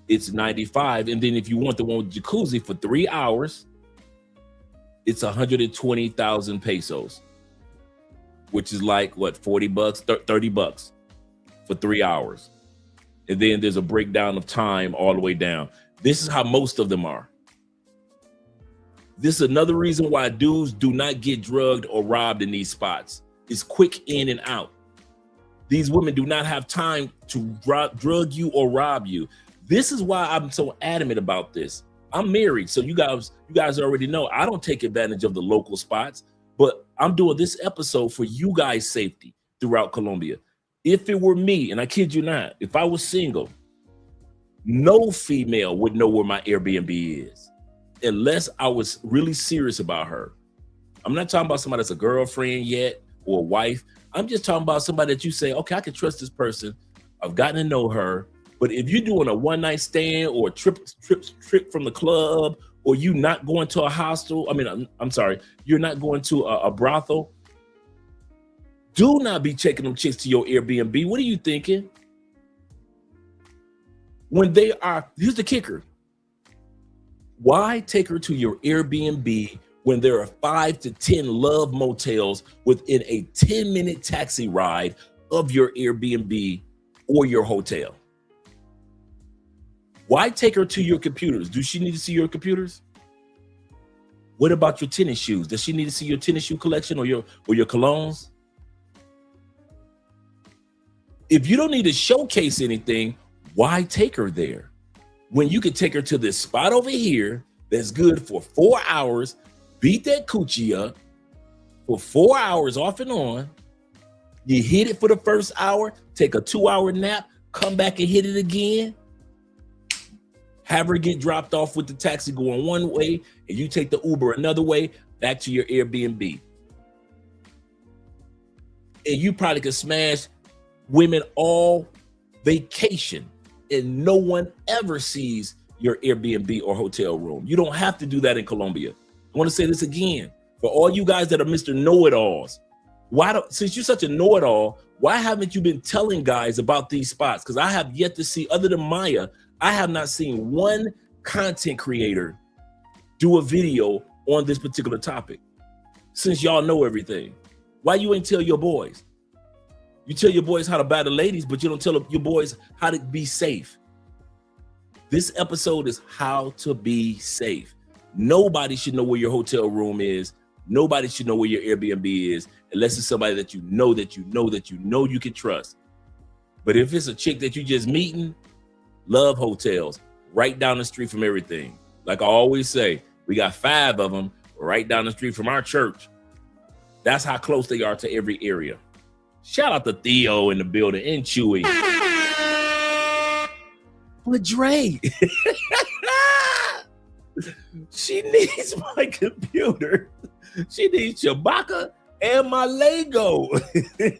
it's 95. And then if you want the one with jacuzzi for 3 hours, it's 120,000 pesos, which is like what, 40 bucks, 30 bucks for 3 hours. And then there's a breakdown of time all the way down. This is how most of them are. This is another reason why dudes do not get drugged or robbed in these spots. It's quick in and out. These women do not have time to drug you or rob you. This is why I'm so adamant about this. I'm married, so you guys already know I don't take advantage of the local spots, but I'm doing this episode for you guys' safety throughout Colombia. If it were me, and I kid you not, if I was single, no female would know where my Airbnb is unless I was really serious about her. I'm not talking about somebody that's a girlfriend yet or a wife. I'm just talking about somebody that you say, okay, I can trust this person. I've gotten to know her. But if you're doing a one-night stand or a trip from the club, or you not going to a hostel, I'm sorry, you're not going to a brothel, do not be taking them chicks to your Airbnb. What are you thinking? Here's the kicker. Why take her to your Airbnb when there are 5 to 10 love motels within a 10-minute taxi ride of your Airbnb or your hotel? Why take her to your computers? Do she need to see your computers? What about your tennis shoes? Does she need to see your tennis shoe collection or your colognes? If you don't need to showcase anything, why take her there? When you can take her to this spot over here that's good for 4 hours, beat that coochie up for 4 hours off and on. You hit it for the first hour, take a 2-hour nap, come back and hit it again. Have her get dropped off with the taxi going one way, and you take the Uber another way back to your Airbnb. And you probably could smash women all vacation, and no one ever sees your Airbnb or hotel room. You don't have to do that in Colombia. I want to say this again. For all you guys that are Mr. Know-it-alls, since you're such a know-it-all, why haven't you been telling guys about these spots? Because I have yet to see, other than Maya, I have not seen one content creator do a video on this particular topic. Since y'all know everything, why you ain't tell your boys? You tell your boys how to buy the ladies, but you don't tell your boys how to be safe. This episode is how to be safe. Nobody should know where your hotel room is. Nobody should know where your Airbnb is, unless it's somebody that you know you can trust. But if it's a chick that you just meeting, love hotels right down the street from everything. Like I always say, we got 5 of them right down the street from our church. That's how close they are to every area. Shout out to Theo in the building and Chewy. But Dre, she needs my computer. She needs Chewbacca and my Lego. You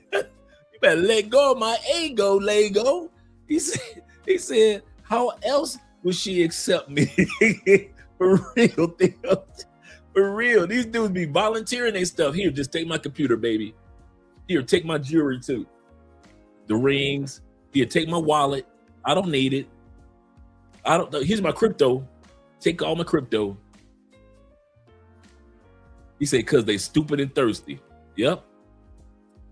better let go of my ego, Lego. He said, how else would she accept me? For real, Theo. For real. These dudes be volunteering their stuff. Here, just take my computer, baby. Here, take my jewelry too. The rings. Here, take my wallet. I don't need it. I don't know. Here's my crypto. Take all my crypto. He said, because they stupid and thirsty. Yep.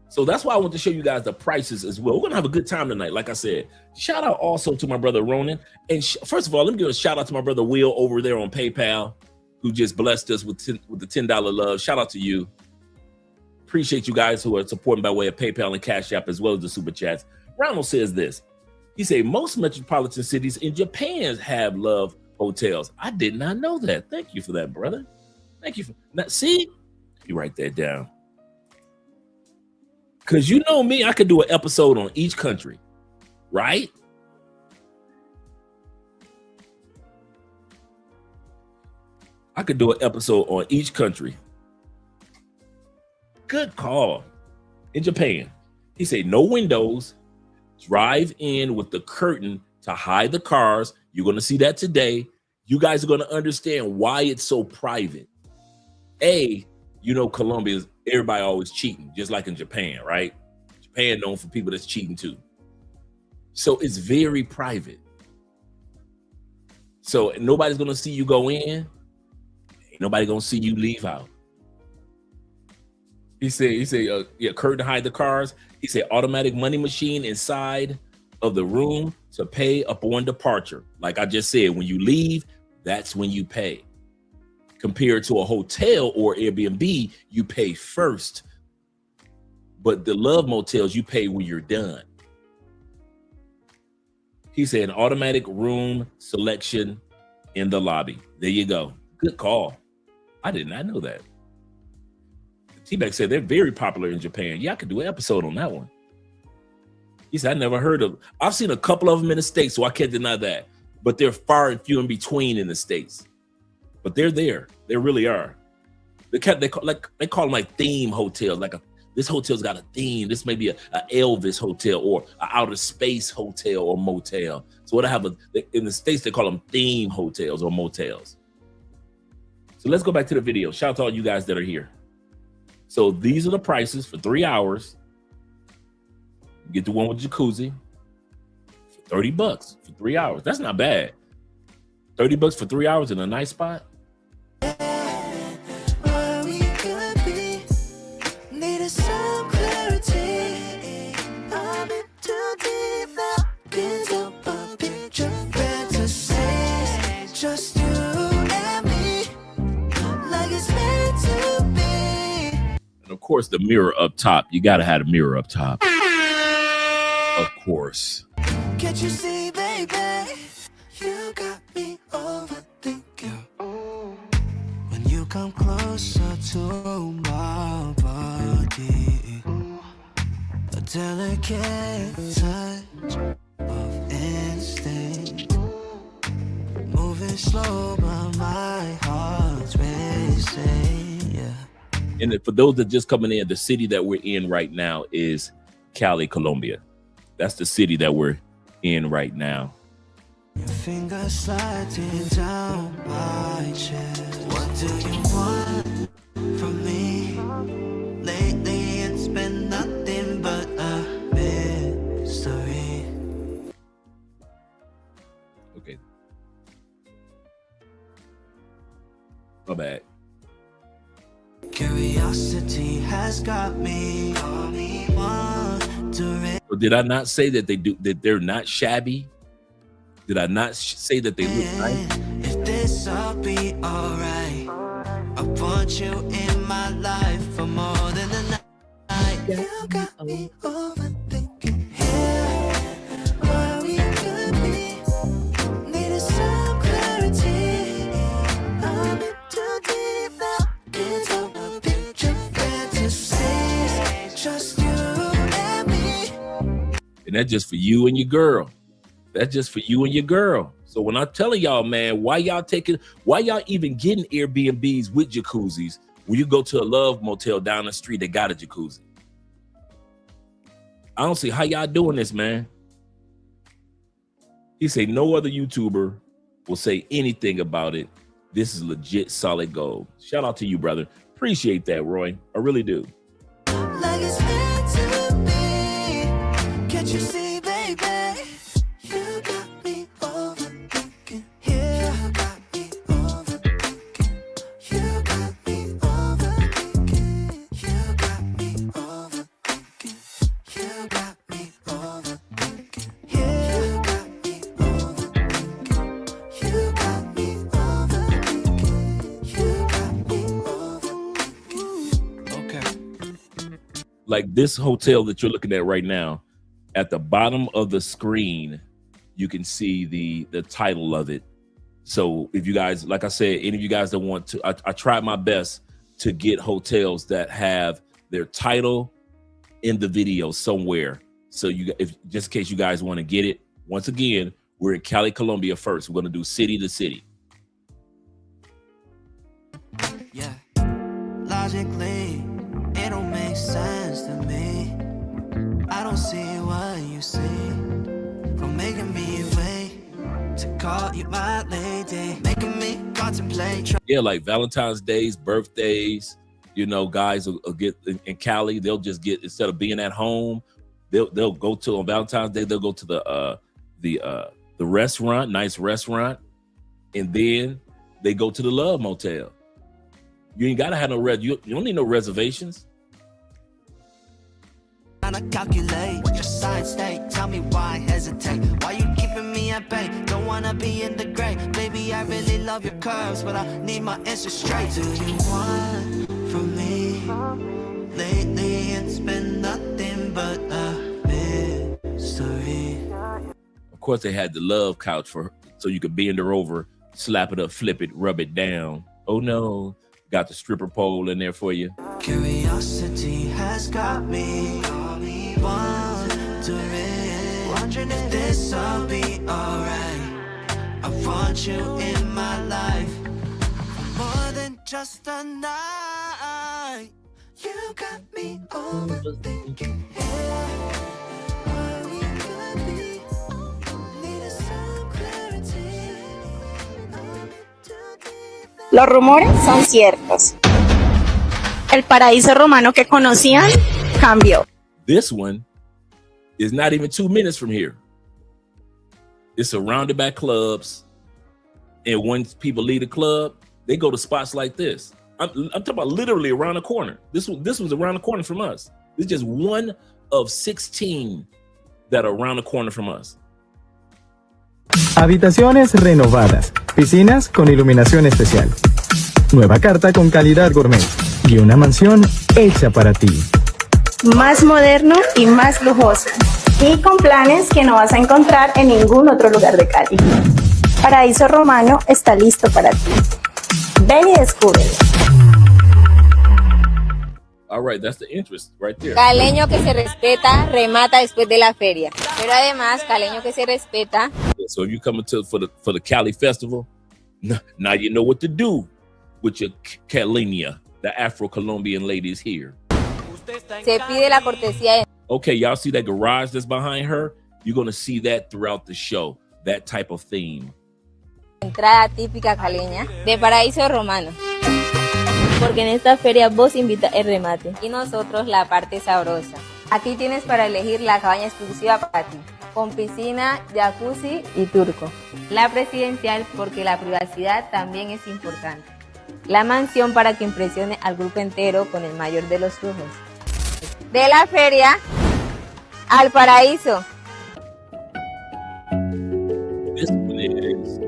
So that's why I want to show you guys the prices as well. We're going to have a good time tonight. Like I said, shout out also to my brother Ronan. And first of all, let me give a shout out to my brother Will over there on PayPal, who just blessed us with the $10 love. Shout out to you. Appreciate you guys who are supporting by way of PayPal and Cash App, as well as the Super Chats. Ronald says this. He said, most metropolitan cities in Japan have love hotels. I did not know that. Thank you for that, brother. Thank you for that. See, you write that down. Because you know me, I could do an episode on each country, right? I could do an episode on each country. Good call. In Japan, he said no windows, drive in with the curtain to hide the cars. You're going to see that today. You guys are going to understand why it's so private. You know, Colombians, everybody always cheating, just like in Japan, right? Japan known for people that's cheating too. So it's very private. So nobody's going to see you go in. Ain't nobody going to see you leave out. He said, yeah, curtain to hide the cars. He said, automatic money machine inside of the room to pay upon departure. Like I just said, when you leave, that's when you pay. Compared to a hotel or Airbnb, you pay first. But the love motels, you pay when you're done. He said, an automatic room selection in the lobby. There you go. Good call. I did not know that. T-Bag said they're very popular in Japan. Yeah, I could do an episode on that one. He said, I never heard of. I've seen a couple of them in the States, so I can't deny that. But they're far and few in between in the States. But they're there. They really are. They call them like theme hotels. Like this hotel's got a theme. This may be a Elvis hotel or an outer space hotel or motel. So what I have in the States, they call them theme hotels or motels. So let's go back to the video. Shout out to all you guys that are here. So these are the prices for 3 hours. You get the one with jacuzzi for $30 for 3 hours. That's not bad. $30 for 3 hours in a nice spot. Of course, the mirror up top. You gotta have a mirror up top. Of course. Can't you see, baby? You got me overthinking. When you come closer to my body, a delicate touch of instinct, moving slow, but my heart's racing. Yeah. And for those that just coming in, the city that we're in right now is Cali, Colombia. That's the city that we're in right now. Your fingers sliding down my chest. What do you want from me? Lately it's been nothing but a mystery. Okay. My bad. Curiosity has got me wondering. So did I not say that they're not shabby? Did I not say that they look nice? If this'll be alright, I want you in my life for more than a night. You got me overthinking here, where we could be. Needed some clarity. I'm in too deep now. Into a picture fantasies. Just you and me. And that's just for you and your girl. That's just for you and your girl. So when I'm telling y'all, man, why y'all even getting Airbnbs with jacuzzis when you go to a love motel down the street that got a jacuzzi? I don't see how y'all doing this, man. He say no other YouTuber will say anything about it. This is legit solid gold. Shout out to you, brother. Appreciate that, Roy. I really do. Like it's meant to be. Can't you see, baby? You got me overthinking. Yeah. You got me overthinking. You got me overthinking. You got me overthinking. You got me overthinking. Yeah. You got me overthinking. You got me overthinking. You got me overthinking. Okay. Like this hotel that you're looking at right now, at the bottom of the screen, you can see the title of it. So if you guys, like I said, any of you guys that want to, I tried my best to get hotels that have their title in the video somewhere. So if just in case you guys want to get it, once again, we're in Cali, Colombia first. We're going to do city to city. Yeah, logically, it don't make sense to me. I don't see what you see from making me wait to call you my lady, making me contemplate. Yeah, like Valentine's Days, birthdays, you know, guys will get in Cali, they'll just get, instead of being at home, they'll go to, on Valentine's Day, they'll go to the restaurant, nice restaurant, and then they go to the love motel. You ain't gotta have no you don't need no reservations. Trying to calculate what your side state. Tell me why hesitate. Why you keeping me at bay? Don't wanna be in the gray. Baby, I really love your curves, but I need my answers straight. Do you want from me? Lately it's been nothing but a mystery. Of course, they had the love couch so you could bend her over, slap it up, flip it, rub it down. Oh no, got the stripper pole in there for you. Curiosity has got me wondering if this'll be alright. I want you in my life more than just a night. You got me overthinking. Yeah, where we could be. Needed some clarity. Los rumores son ciertos. El paraíso romano que conocían cambió. This one is not even 2 minutes from here. It's surrounded by clubs, and when people leave the club, they go to spots like this. I'm talking about literally around the corner. This was around the corner from us. It's just one of 16 that are around the corner from us. Habitaciones renovadas, piscinas con iluminación especial, nueva carta con calidad gourmet y una mansión hecha para ti. Más moderno y más lujoso. Y con planes que no vas a encontrar en ningún otro lugar de Cali. Paraíso Romano está listo para ti. Ven y descúbrelo. All right, that's the interest right there. Caleño que se respeta, remata después de la feria. Pero además, caleño que se respeta. So if you coming for the Cali festival, now you know what to do with your Caleña, the Afro-Colombian ladies here. Se pide la cortesía. Okay, y'all see that garage that's behind her? You're going to see that throughout the show, that type of theme. Entrada típica caleña de Paraíso Romano. Porque en esta feria vos invitas el remate y nosotros la parte sabrosa. Aquí tienes para elegir la cabaña exclusiva para ti, con piscina, jacuzzi y turco. La presidencial porque la privacidad también es importante. La mansión para que impresione al grupo entero con el mayor de los lujos. De la feria al paraíso. This one is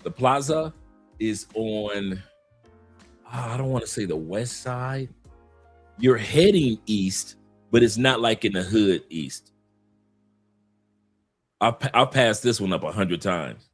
the plaza is on, I don't want to say the west side. You're heading east, but it's not like in the hood east. I'll pass this one up 100 times.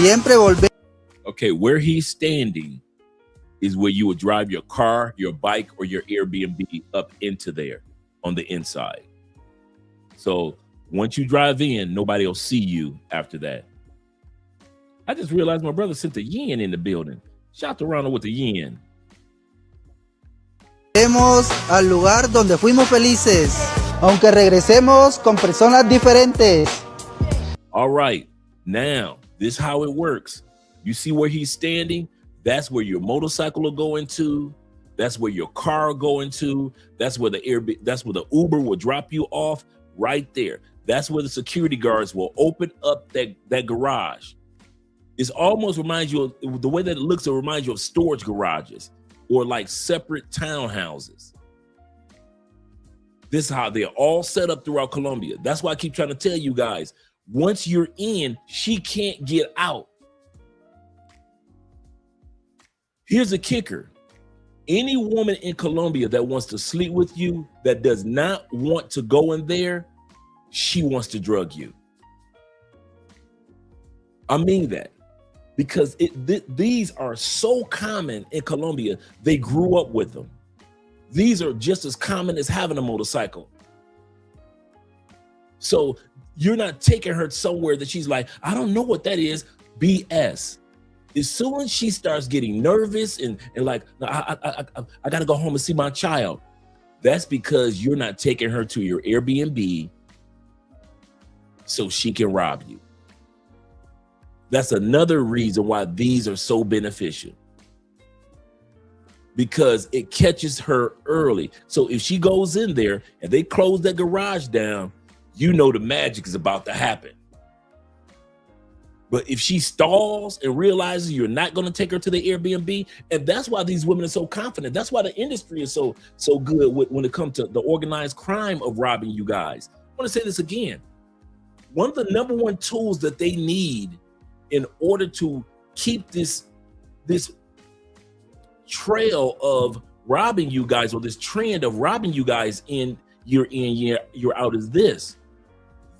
siempre volver. Okay, where he's standing is where you would drive your car, your bike, or your Airbnb up into there on the inside. So once you drive in, nobody will see you after that. I just realized my brother sent a yen in the building. Shout to Ronald with the yen. Volvemos al lugar donde fuimos felices, aunque regresemos con personas diferentes. All right, now this is how it works. You see where he's standing? That's where your motorcycle will go into. That's where your car will go into. That's where the Uber will drop you off right there. That's where the security guards will open up that garage. It almost reminds you of the way that it looks. It reminds you of storage garages or like separate townhouses. This is how they're all set up throughout Colombia. That's why I keep trying to tell you guys, once you're in, she can't get out. Here's a kicker. Any woman in Colombia that wants to sleep with you, that does not want to go in there, she wants to drug you. I mean that. Because these are so common in Colombia, they grew up with them. These are just as common as having a motorcycle. So you're not taking her somewhere that she's like, I don't know what that is. BS. As soon as she starts getting nervous and like, I got to go home and see my child, that's because you're not taking her to your Airbnb so she can rob you. That's another reason why these are so beneficial, because it catches her early. So if she goes in there and they close that garage down, you know the magic is about to happen. But if she stalls and realizes you're not going to take her to the Airbnb, and that's why these women are so confident. That's why the industry is so good when it comes to the organized crime of robbing you guys. I want to say this again. One of the number one tools that they need in order to keep this trail of robbing you guys, or this trend of robbing you guys in, year out, is this.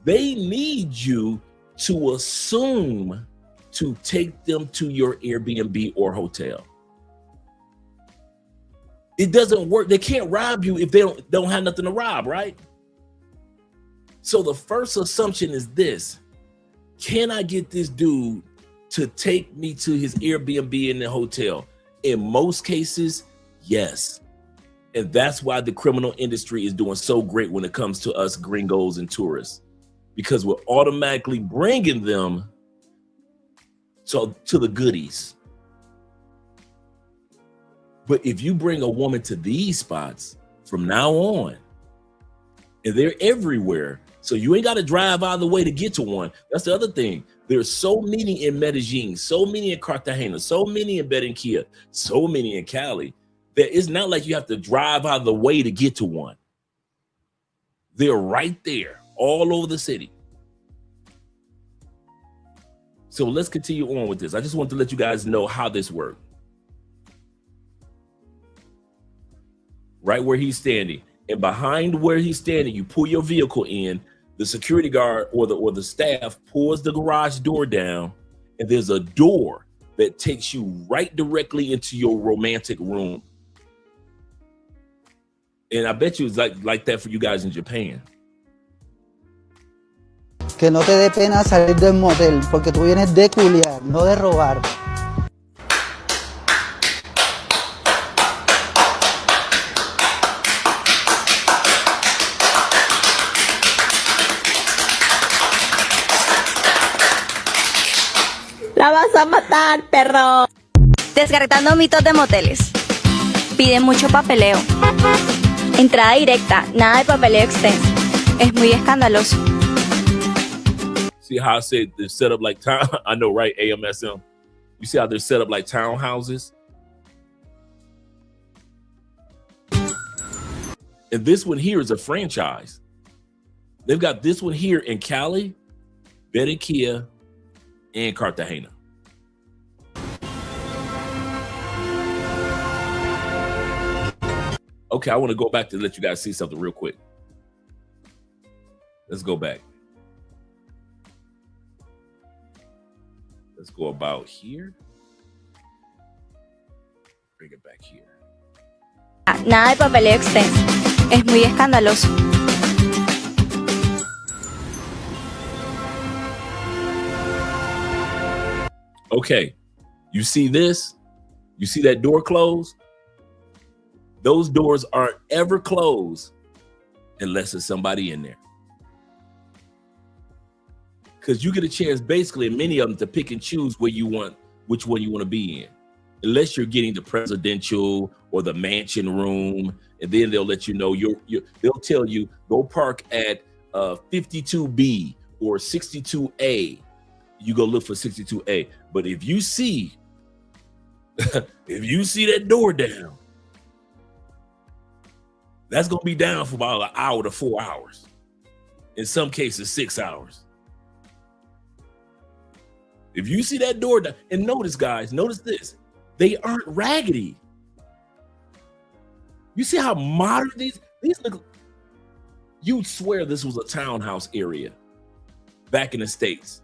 They need you to assume to take them to your Airbnb or hotel. It doesn't work. They can't rob you if they don't have nothing to rob, right? So the first assumption is this: can I get this dude to take me to his Airbnb in the hotel? In most cases, yes. And that's why the criminal industry is doing so great when it comes to us gringos and tourists, because we're automatically bringing them to the goodies. But if you bring a woman to these spots from now on, and they're everywhere, so you ain't got to drive out of the way to get to one. That's the other thing. There's so many in Medellin, so many in Cartagena, so many in Barranquilla, so many in Cali, that it's not like you have to drive out of the way to get to one. They're right there, all over the city. So let's continue on with this. I just want to let you guys know how this works. Right where he's standing, and behind where he's standing, you pull your vehicle in. The security guard or the staff pulls the garage door down, and there's a door that takes you right directly into your romantic room. And I bet you it's like that for you guys in Japan. Que no te dé pena salir del motel, porque tú vienes de culiar, no de robar. La vas a matar, perro. Descartando mitos de moteles. Pide mucho papeleo. Entrada directa, nada de papeleo extenso. Es muy escandaloso. See how I said they're set up like town? I know, right? AMSM. You see how they're set up like townhouses? And this one here is a franchise. They've got this one here in Cali, Barranquilla, and Cartagena. Okay, I want to go back to let you guys see something real quick. Let's go back. Let's go about here. Bring it back here. Nada de papeleo extenso. Es muy escandaloso. Okay, you see this? You see that door closed? Those doors aren't ever closed unless there's somebody in there. Because you get a chance, basically, in many of them, to pick and choose which one you want to be in. Unless you're getting the presidential or the mansion room, and then they'll let you know, they'll tell you, go park at 52B or 62A. You go look for 62A. But if you see, that door down, that's gonna be down for about an hour to 4 hours. In some cases, 6 hours. If you see that door down, and notice, guys, notice this, they aren't raggedy. You see how modern these look? You'd swear this was a townhouse area back in the States.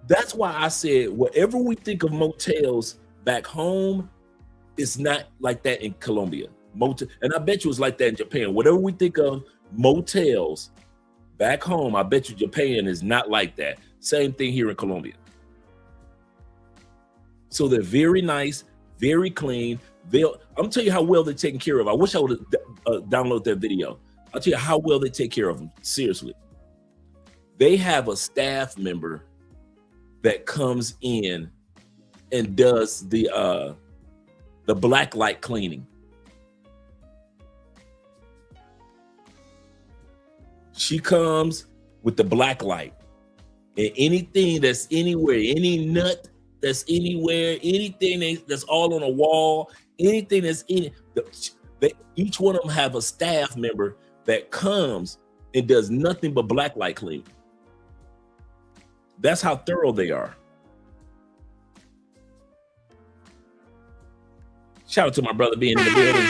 That's why I said, whatever we think of motels back home, it's not like that in Colombia. And I bet you it's like that in Japan. Whatever we think of motels back home, I bet you Japan is not like that. Same thing here in Colombia. So they're very nice, very clean. I'm telling you how well they're taken care of. I wish I would have downloaded that video. I'll tell you how well they take care of them. Seriously. They have a staff member that comes in and does the black light cleaning. She comes with the black light, and anything that's anywhere, any nut that's anywhere, anything that's all on a wall, anything that's each one of them have a staff member that comes and does nothing but black light cleaning. That's how thorough they are. Shout out to my brother being in the building.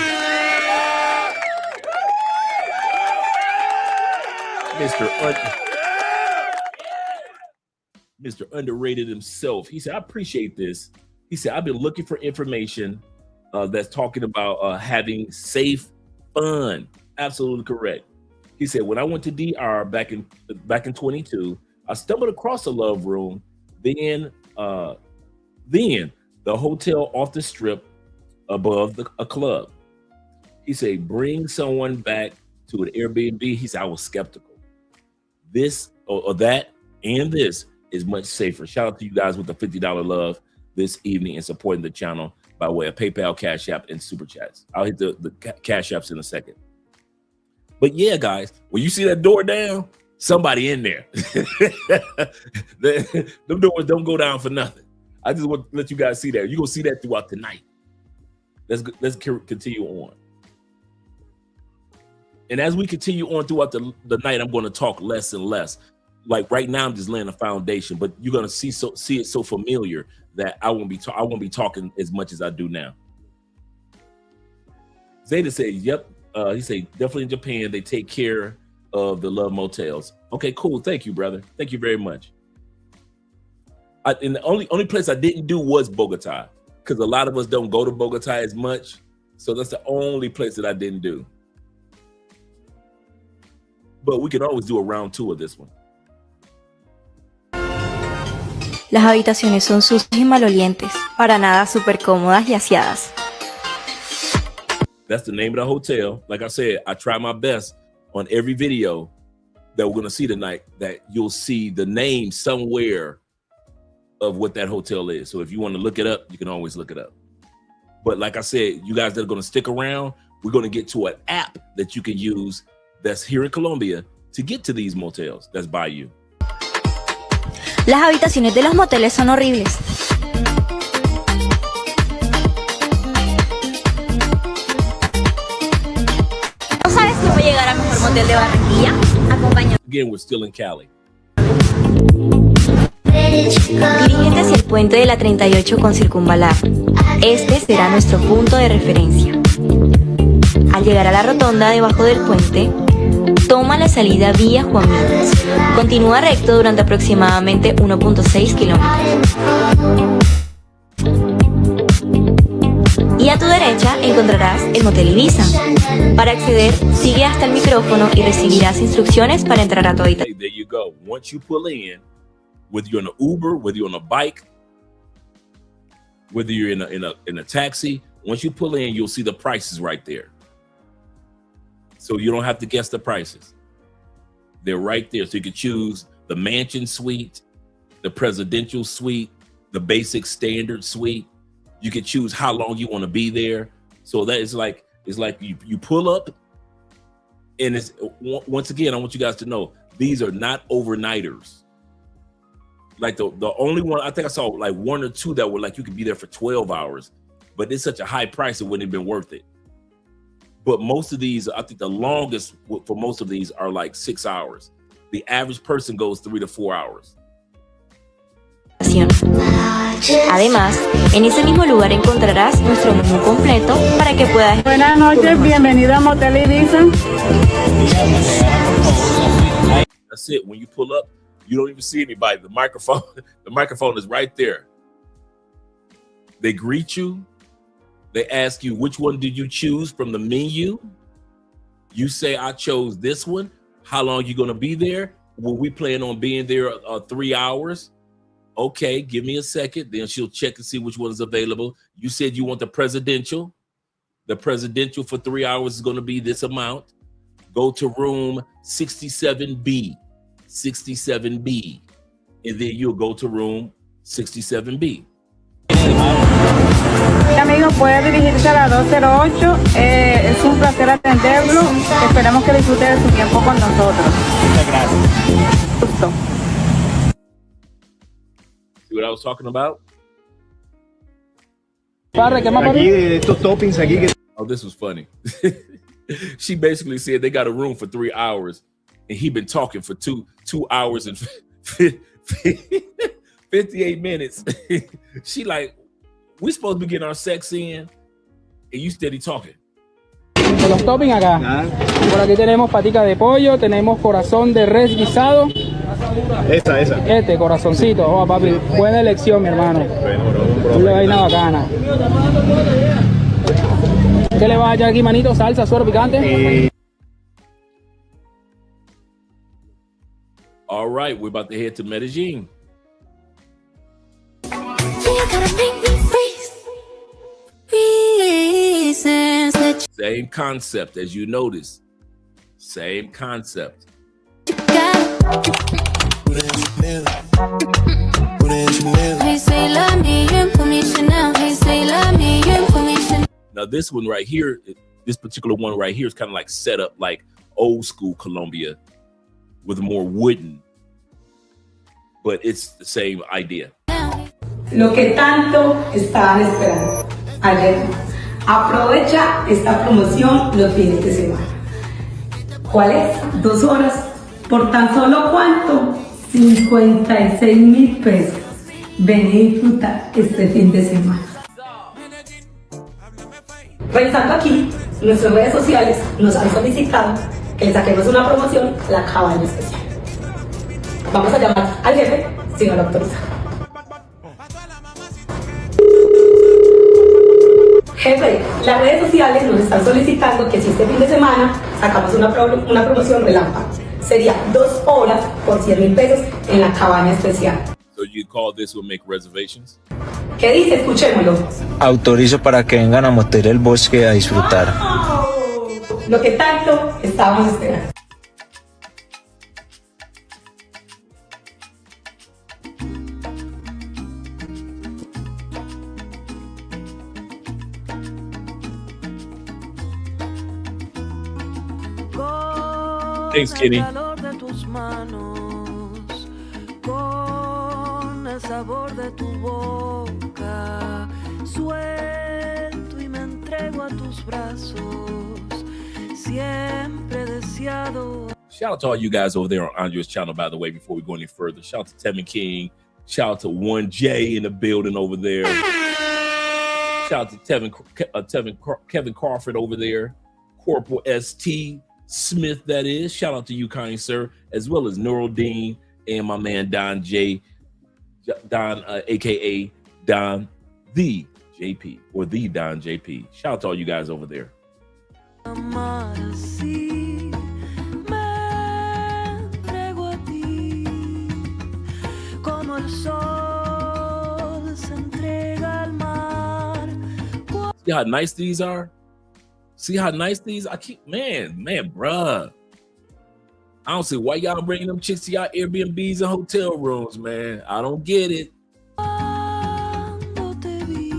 Mr. Underrated himself. He said, I appreciate this. He said, I've been looking for information that's talking about having safe fun. Absolutely correct. He said, when I went to DR back in 22, I stumbled across a love room. Then the hotel off the strip above a club. He said, bring someone back to an Airbnb. He said, I was skeptical. This or that and this is much safer. Shout out to you guys with the $50 love this evening and supporting the channel by way of PayPal, Cash App, and Super Chats. I'll hit the Cash Apps in a second. But yeah, guys, when you see that door down, somebody in there. Them doors don't go down for nothing. I just want to let you guys see that. You're going to see that throughout the night. Let's continue on. And as we continue on throughout the night, I'm going to talk less and less. Like right now, I'm just laying a foundation, but you're going to see it so familiar that I won't be talking as much as I do now. Zeta said, yep. He said, definitely in Japan, they take care of the love motels. Okay, cool. Thank you, brother. Thank you very much. And the only place I didn't do was Bogota, because a lot of us don't go to Bogota as much. So that's the only place that I didn't do. But we can always do a round 2 of this one. Las habitaciones son sucias y malolientes, para nada súper cómodas y aseadas. That's the name of the hotel. Like I said, I try my best on every video that we're going to see tonight that you'll see the name somewhere of what that hotel is. So if you want to look it up, you can always look it up. But like I said, you guys that are going to stick around, we're going to get to an app that you can use that's here in Colombia to get to these motels that's by you. Las habitaciones de los moteles son horribles. ¿No sabes cómo llegar al mejor motel de Barranquilla? Acompáñame. Again, we're still in Cali. Dirígete hacia el puente de la 38 con circunvalar. Este será nuestro punto de referencia. Al llegar a la rotonda debajo del puente, toma la salida vía Juan Minas. Continúa recto durante aproximadamente 1.6 kilómetros. Y a tu derecha encontrarás el Motel Ibiza. Para acceder, sigue hasta el micrófono y recibirás instrucciones para entrar a tu habitación. There you go. Once you pull in, whether you're in an Uber, whether you're on a bike, whether you're in a taxi, once you pull in, you'll see the prices right there. So you don't have to guess the prices. They're right there. So you can choose the mansion suite, the presidential suite, the basic standard suite. You can choose how long you want to be there. So that is like, it's like you pull up, and it's, once again, I want you guys to know, these are not overnighters. Like the only one, I think I saw like one or two that were like, you could be there for 12 hours, but it's such a high price, it wouldn't have been worth it. But most of these, I think the longest for most of these are like 6 hours. The average person goes 3 to 4 hours. Además, en ese mismo lugar encontrarás nuestro menú completo para que puedas... Buenas noches, bienvenido a Motel Ibiza. That's it. When you pull up, you don't even see anybody. The microphone is right there. They greet you. They ask you, which one did you choose from the menu? You say, I chose this one. How long you gonna be there? Well, we plan on being there 3 hours. Okay, give me a second. Then she'll check and see which one is available. You said you want the presidential. The presidential for 3 hours is gonna be this amount. Go to room 67B, 67B. And then you'll go to room 67B. Amigo, puede dirigirse a la 208. Es un placer atenderlo. Esperamos que disfrute de su tiempo con nosotros. Muchas gracias. Gusto. See what I was talking about? Aquí estos toppings aquí que... Oh, this was funny. She basically said they got a room for 3 hours, and he been talking for two hours and 58 minutes. She like, we supposed to be getting our sex in, and you steady talking. Los toppings acá. Por aquí tenemos patica de pollo, tenemos corazón de res guisado. Esa. Este corazoncito, oh papi, buena elección, mi hermano. Una vaina bacana. ¿Qué le va a echar aquí, manito? Salsa, suero picante. All right, we're about to head to Medellin. Same concept, as you notice. Same concept. Now this one right here, this particular one right here is kind of like set up like old school Colombia with more wooden, but it's the same idea. Lo que tanto estaban esperando. Ayer. Aprovecha esta promoción los fines de semana. ¿Cuál es? 2 horas. ¿Por tan solo cuánto? 56,000 pesos. Ven y disfruta este fin de semana. Revisando aquí, nuestras redes sociales nos han solicitado que le saquemos una promoción, la cabaña especial. Vamos a llamar al jefe si no lo autoriza. Jefe, las redes sociales nos están solicitando que si este fin de semana sacamos una promoción relámpago. Sería 2 horas por 100,000 pesos en la cabaña especial. So you call this will make reservations? ¿Qué dice? Escuchémoslo. Autorizo para que vengan a Motel El Bosque a disfrutar. Lo que tanto estábamos esperando. Thanks, Kenny. Con el sabor de tu boca, suelto y me entrego a tus brazos, siempre deseado. Shout out to all you guys over there on Andrea's channel, by the way, before we go any further. Shout out to Tevin King. Shout out to 1J in the building over there. Shout out to Kevin Crawford over there. Corporal ST, Smith, that is. Shout out to you, kind sir, as well as Neural Dean and my man Don J. Don, aka Don the JP, or the Don JP. Shout out to all you guys over there. Amar así, me entrego a ti, como el sol se entrega al mar. See how nice these are? See how nice these? I keep, man, bruh. I don't see why y'all bringing them chicks to y'all Airbnbs and hotel rooms, man. I don't get it. Cuando te vi,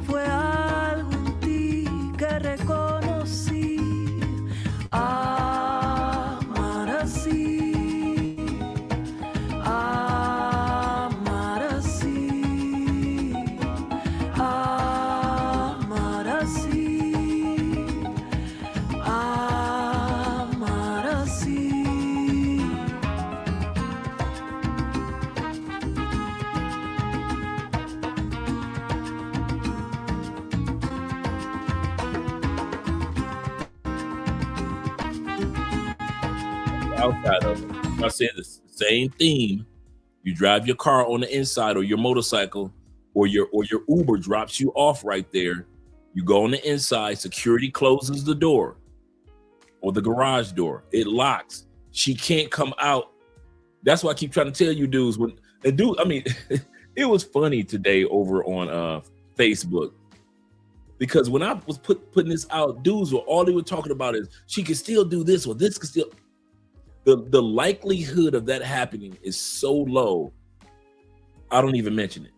fue algo en ti que reconocí. Amar así, amar así, amar así, amar así. Outside of it, I said the same theme. You drive your car on the inside, or your motorcycle, or your Uber drops you off right there. You go on the inside, security closes the door or the garage door. It locks. She can't come out. That's why I keep trying to tell you dudes, when they do, I mean, it was funny today over on Facebook, because when I was putting this out, dudes were, all they were talking about is she can still do this, or this can still. The likelihood of that happening is so low, I don't even mention it.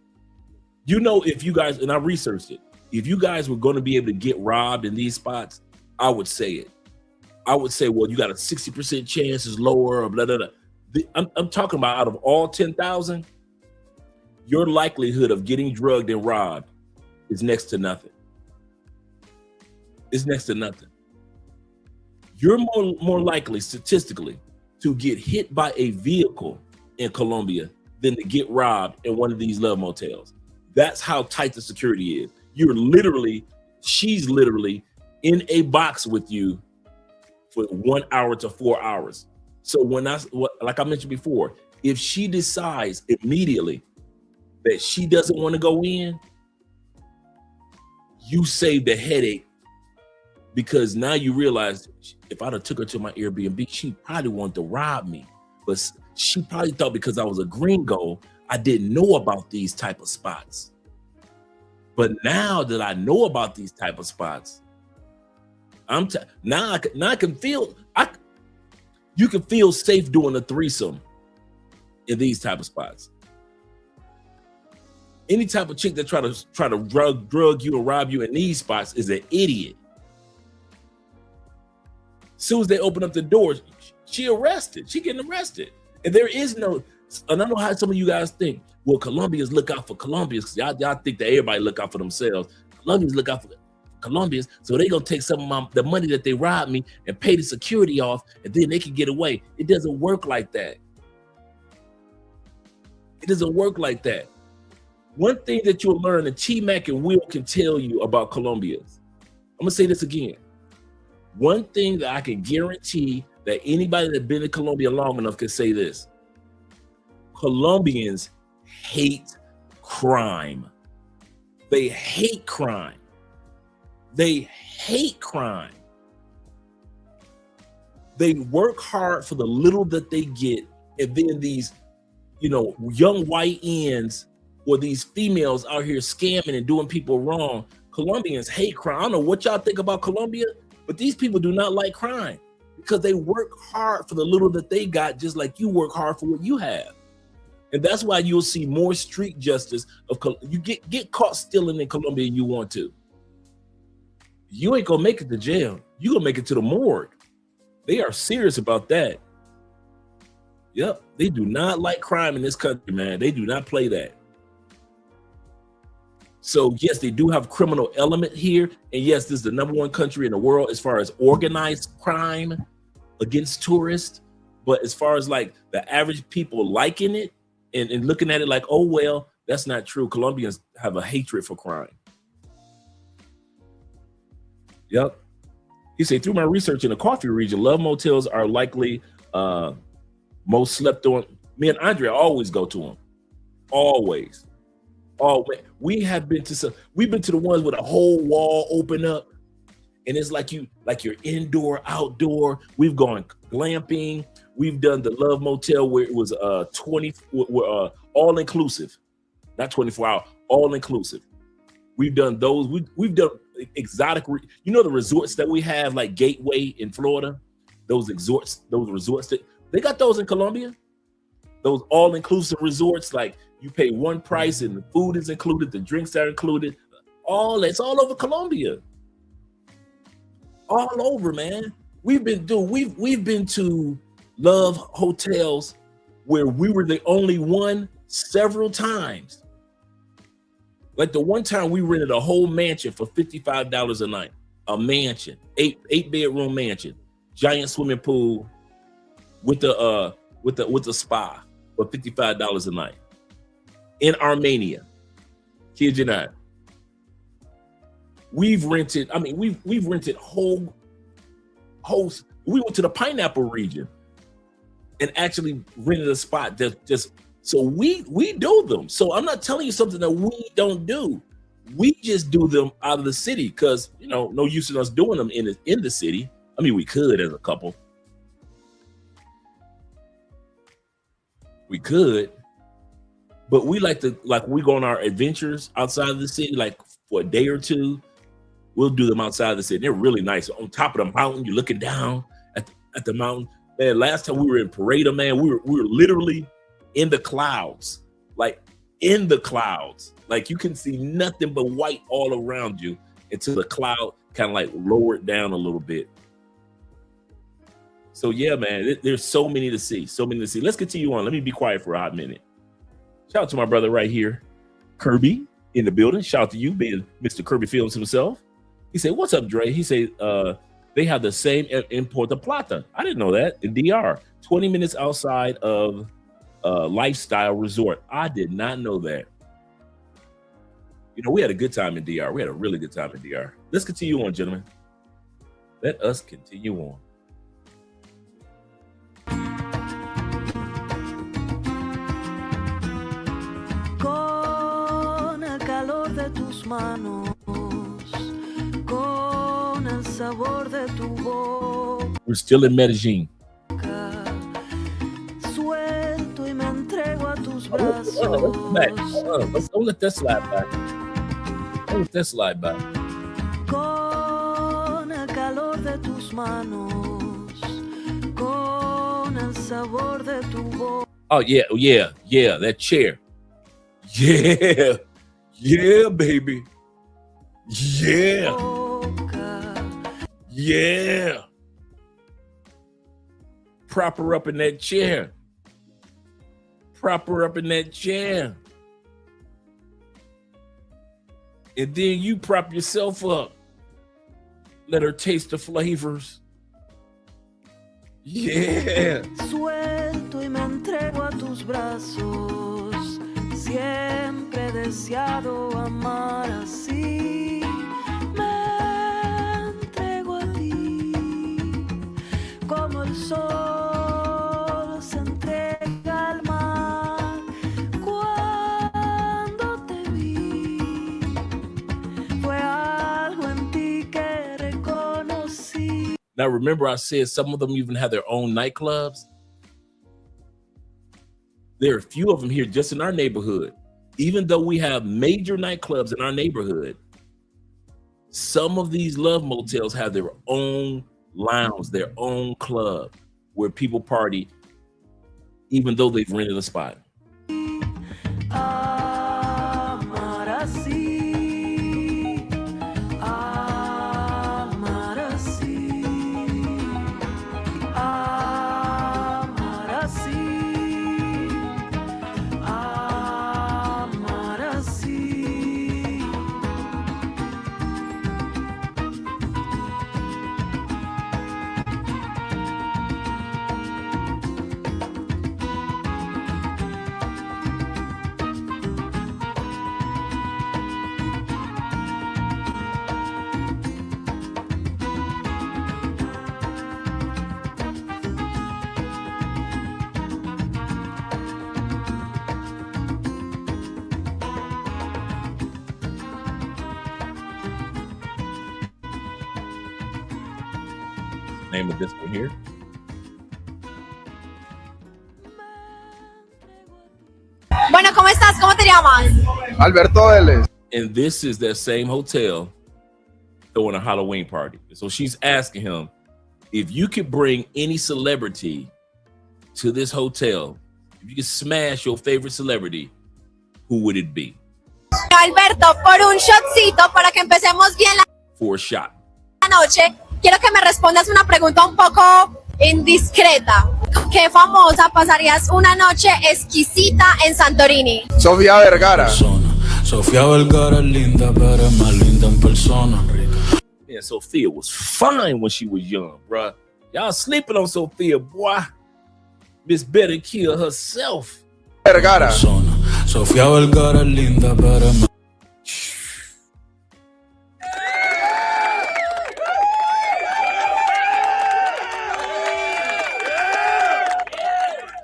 You know, if you guys, and I researched it, if you guys were going to be able to get robbed in these spots, I would say it. I would say, well, you got a 60% chance is lower, or blah, blah, blah. I'm talking about out of all 10,000, your likelihood of getting drugged and robbed is next to nothing. It's next to nothing. You're more likely statistically to get hit by a vehicle in Colombia than to get robbed in one of these love motels. That's how tight the security is. She's literally in a box with you for 1 hour to 4 hours. So like I mentioned before, if she decides immediately that she doesn't want to go in, you save the headache, because now you realize, if I'd have took her to my Airbnb, she probably wanted to rob me. But she probably thought because I was a gringo, I didn't know about these type of spots. But now that I know about these type of spots, now I can feel, you can feel safe doing a threesome in these type of spots. Any type of chick that try to drug you or rob you in these spots is an idiot. As soon as they open up the doors, she getting arrested. And there is no, and I know how some of you guys think, well, Colombians look out for Colombians, because y'all think that everybody look out for themselves. Colombians look out for Colombians, so they gonna take some of the money that they robbed me and pay the security off, and then they can get away. It doesn't work like that. It doesn't work like that. One thing that you'll learn, and T-Mac and Will can tell you about Colombians. I'm gonna say this again. One thing that I can guarantee that anybody that's been in Colombia long enough can say this: Colombians hate crime. They hate crime. They hate crime. They work hard for the little that they get, and then these, young white ends or these females out here scamming and doing people wrong. Colombians hate crime. I don't know what y'all think about Colombia, but these people do not like crime because they work hard for the little that they got, just like you work hard for what you have. And that's why you'll see more street justice. You get caught stealing in Colombia, you want to. You ain't gonna make it to jail. You gonna make it to the morgue. They are serious about that. Yep, they do not like crime in this country, man. They do not play that. So yes, they do have criminal element here. And yes, this is the #1 country in the world as far as organized crime against tourists. But as far as like the average people liking it and looking at it like, oh, well, that's not true. Colombians have a hatred for crime. Yep. He said, through my research in the coffee region, love motels are likely most slept on. Me and Andrea always go to them. Always. We've been to the ones with a whole wall open up, and it's like you're indoor, outdoor. We've gone glamping. We've done the Love Motel where it was all inclusive, not 24 hour, all inclusive. We've done those. We've done exotic. The resorts that we have, like Gateway in Florida. Those resorts that they got those in Colombia. Those all inclusive resorts, like you pay one price and the food is included, the drinks are included. It's all over Colombia. All over, man. We've been to Love hotels where we were the only one several times. Like the one time we rented a whole mansion for $55 a night. A mansion, eight bedroom mansion, giant swimming pool with the spa for $55 a night in Armenia. Kid you not. We've rented whole. We went to the Pineapple region and actually rented a spot that just, so we do them. So I'm not telling you something that we don't do. We just do them out of the city because, no use in us doing them in the city. I mean, we could as a couple. We could, but we we go on our adventures outside of the city, like for a day or two. We'll do them outside of the city. They're really nice. On top of the mountain, you're looking down at the mountain. Man, last time we were in Parada, man, we were literally in the clouds, like in the clouds. Like you can see nothing but white all around you until the cloud kind of like lowered down a little bit. So yeah, man, there's so many to see, Let's continue on. Let me be quiet for a hot minute. Shout out to my brother right here, Kirby, in the building. Shout out to you, being Mr. Kirby Films himself. He said, "What's up, Dre?" He said, "They have the same in Puerto Plata." I didn't know that. In DR, 20 minutes outside of Lifestyle Resort. I did not know that. We had a good time in DR. We had a really good time in DR. Let's continue on, gentlemen. Let us continue on. Con el calor de tus manos, con el sabor de tu boca. We're still in Medellin. Suelto y me entrego a tus brazos. Don't let that slide by. Don't let that slide by. Con el calor de tus manos, con el sabor de tu boca. Oh yeah, that chair. Yeah, baby. Yeah. Prop her up in that chair. And then you prop yourself up. Let her taste the flavors. Yeah. Suelto y me entrego a tus brazos. Siempre he deseado amar así. Me entrego a ti como el sol se entrega al mar. Cuando te vi, fue algo en ti que reconocí. Now remember, I said some of them even have their own nightclubs. There are a few of them here just in our neighborhood. Even though we have major nightclubs in our neighborhood, some of these love motels have their own lounge, their own club where people party, even though they've rented a spot. Amar así, amar así, amar así. name of this one here. Bueno, ¿cómo estás? ¿Cómo te llamas? Alberto Vélez. And this is that same hotel throwing a Halloween party. So she's asking him, if you could bring any celebrity to this hotel, if you could smash your favorite celebrity, who would it be? Alberto, por un shotcito para que empecemos bien For a shot. la noche, quiero que me respondas una pregunta un poco indiscreta. ¿Qué famosa pasarías una noche exquisita en Santorini? Sofía Vergara. Sofía Vergara es linda, pero es más linda en persona. Yeah, Sophia was fine when she was young, bruh. Y'all sleeping on Sophia, boy. Miss Betty killed herself. Vergara. Sofía Vergara es linda, pero es más.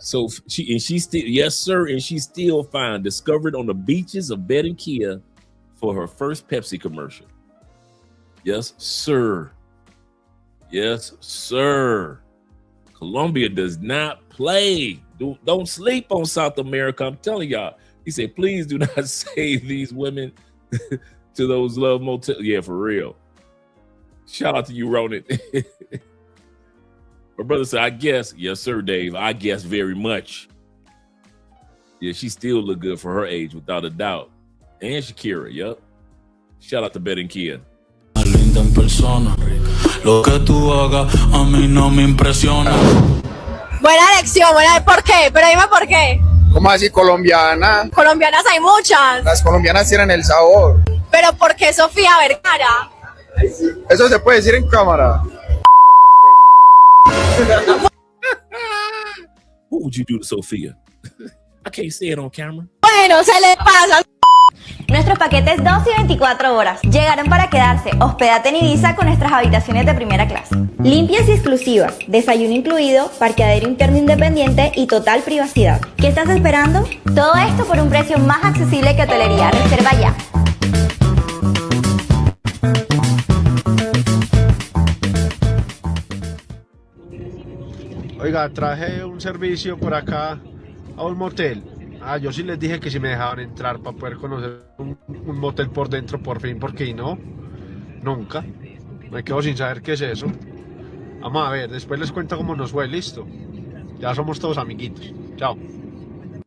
So she still, yes sir, and she's still fine. Discovered on the beaches of Barranquilla for her first Pepsi commercial. Yes sir. Yes sir. Colombia does not play. Don't sleep on South America. I'm telling y'all. He said, please do not save these women to those love motels. Yeah, for real. Shout out to you, Ronan. My brother said, I guess. Yes, sir, Dave. I guess very much. Yeah, she still look good for her age, without a doubt. And Shakira, yep. Shout out to Barranquilla. Linda en persona. Lo que tú hagas a mí no me impresiona. Buena lección, buena. ¿Por qué? Pero dime por qué. ¿Cómo así colombiana? Colombianas hay muchas. Las colombianas tienen el sabor. Pero ¿por qué Sofía Vergara? Eso se puede decir en cámara. What would you do to Sophia? I can't say it on camera. Bueno, se le pasa. Nuestros paquetes 2 y 24 horas llegaron para quedarse. Hospédate en Ibiza con nuestras habitaciones de primera clase. Limpias y exclusivas, desayuno incluido, parqueadero interno independiente y total privacidad. ¿Qué estás esperando? Todo esto por un precio más accesible que hotelería. Reserva ya. Oiga, traje un servicio por acá a un motel. Yo sí les dije que si me dejaban entrar para poder conocer un motel por dentro por fin, porque no, nunca. Me quedo sin saber qué es eso. Vamos a ver, después les cuento cómo nos fue, listo. Ya somos todos amiguitos. Chao.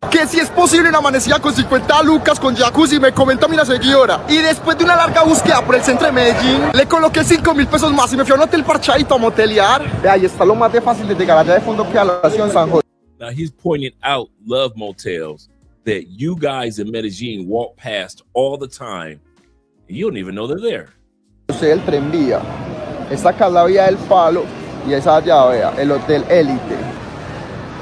Que si es posible una amanecida con 50 lucas con jacuzzi, me comenta mi seguidora. Y después de una larga búsqueda por el centro de Medellín, le coloqué 5.000 pesos más y me fui a un hotel parchadito a motelear. Ahí está lo más de fácil de llegar allá de fondo que a la estación San José. Now he's pointing out love motels that you guys in Medellin walk past all the time and you don't even know they're there. El Tranvía. Está acá la vía del Palo y esa allá, vea, el Hotel Élite.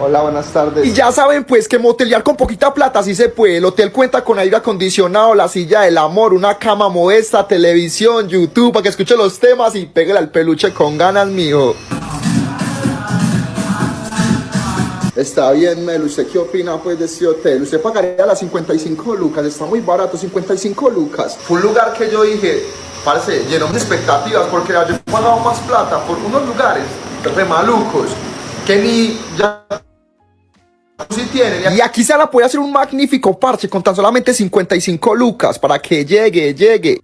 Hola, buenas tardes. Y ya saben pues que motelear con poquita plata sí se puede. El hotel cuenta con aire acondicionado, la silla del amor, una cama modesta, televisión, YouTube, para que escuche los temas y pégale al peluche con ganas, mijo. Está bien, Mel. ¿Usted qué opina pues de este hotel? Usted pagaría las 55 lucas, está muy barato, 55 lucas. Fue un lugar que yo dije, parce, llenó de expectativas porque yo he pagado más plata por unos lugares re malucos que ni ya sí tienen. Y aquí se la puede hacer un magnífico parche con tan solamente 55 lucas para que llegue.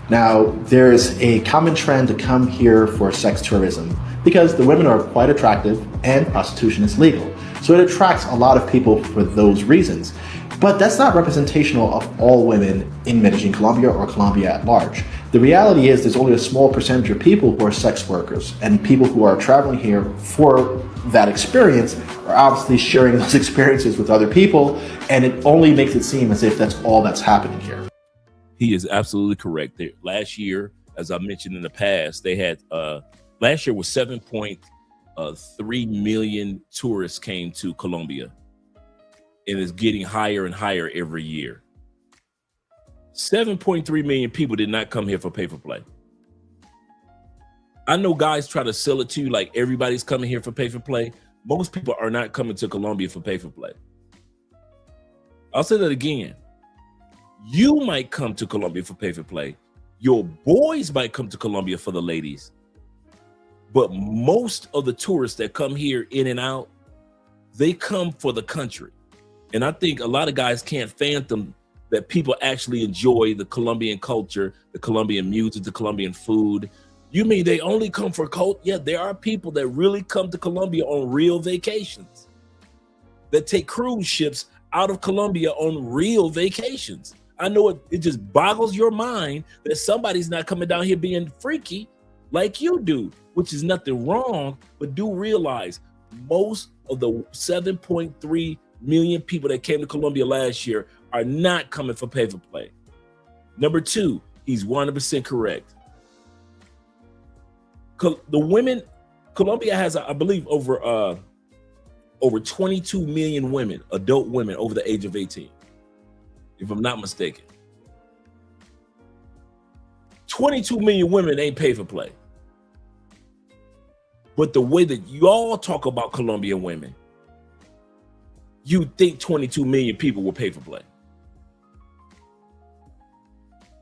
Now, there's a common trend to come here for sex tourism because the women are quite attractive and prostitution is legal. So it attracts a lot of people for those reasons. But that's not representational of all women in Medellin, Colombia, or Colombia at large. The reality is there's only a small percentage of people who are sex workers, and people who are traveling here for that experience are obviously sharing those experiences with other people, and it only makes it seem as if that's all that's happening here. He is absolutely correct. Last year, as I mentioned in the past, they had last year was 7.3 million tourists came to Colombia, and it's getting higher and higher every year. 7.3 million people did not come here for pay-for-play. I know guys try to sell it to you like everybody's coming here for pay-for-play. Most people are not coming to Colombia for pay-for-play. I'll say that again. You might come to Colombia for pay-for-play. Your boys might come to Colombia for the ladies. But most of the tourists that come here in and out, they come for the country. And I think a lot of guys can't fathom that people actually enjoy the Colombian culture, the Colombian music, the Colombian food. You mean they only come for cult? Yeah, there are people that really come to Colombia on real vacations, that take cruise ships out of Colombia on real vacations. I know it just boggles your mind that somebody's not coming down here being freaky like you do, which is nothing wrong, but do realize most of the 7.3 million people that came to Colombia last year are not coming for pay for play. Number two, he's 100% correct. The women, Colombia has, I believe, over 22 million women, adult women over the age of 18, if I'm not mistaken. 22 million women ain't pay for play. But the way that you all talk about Colombian women, you think 22 million people will pay for play.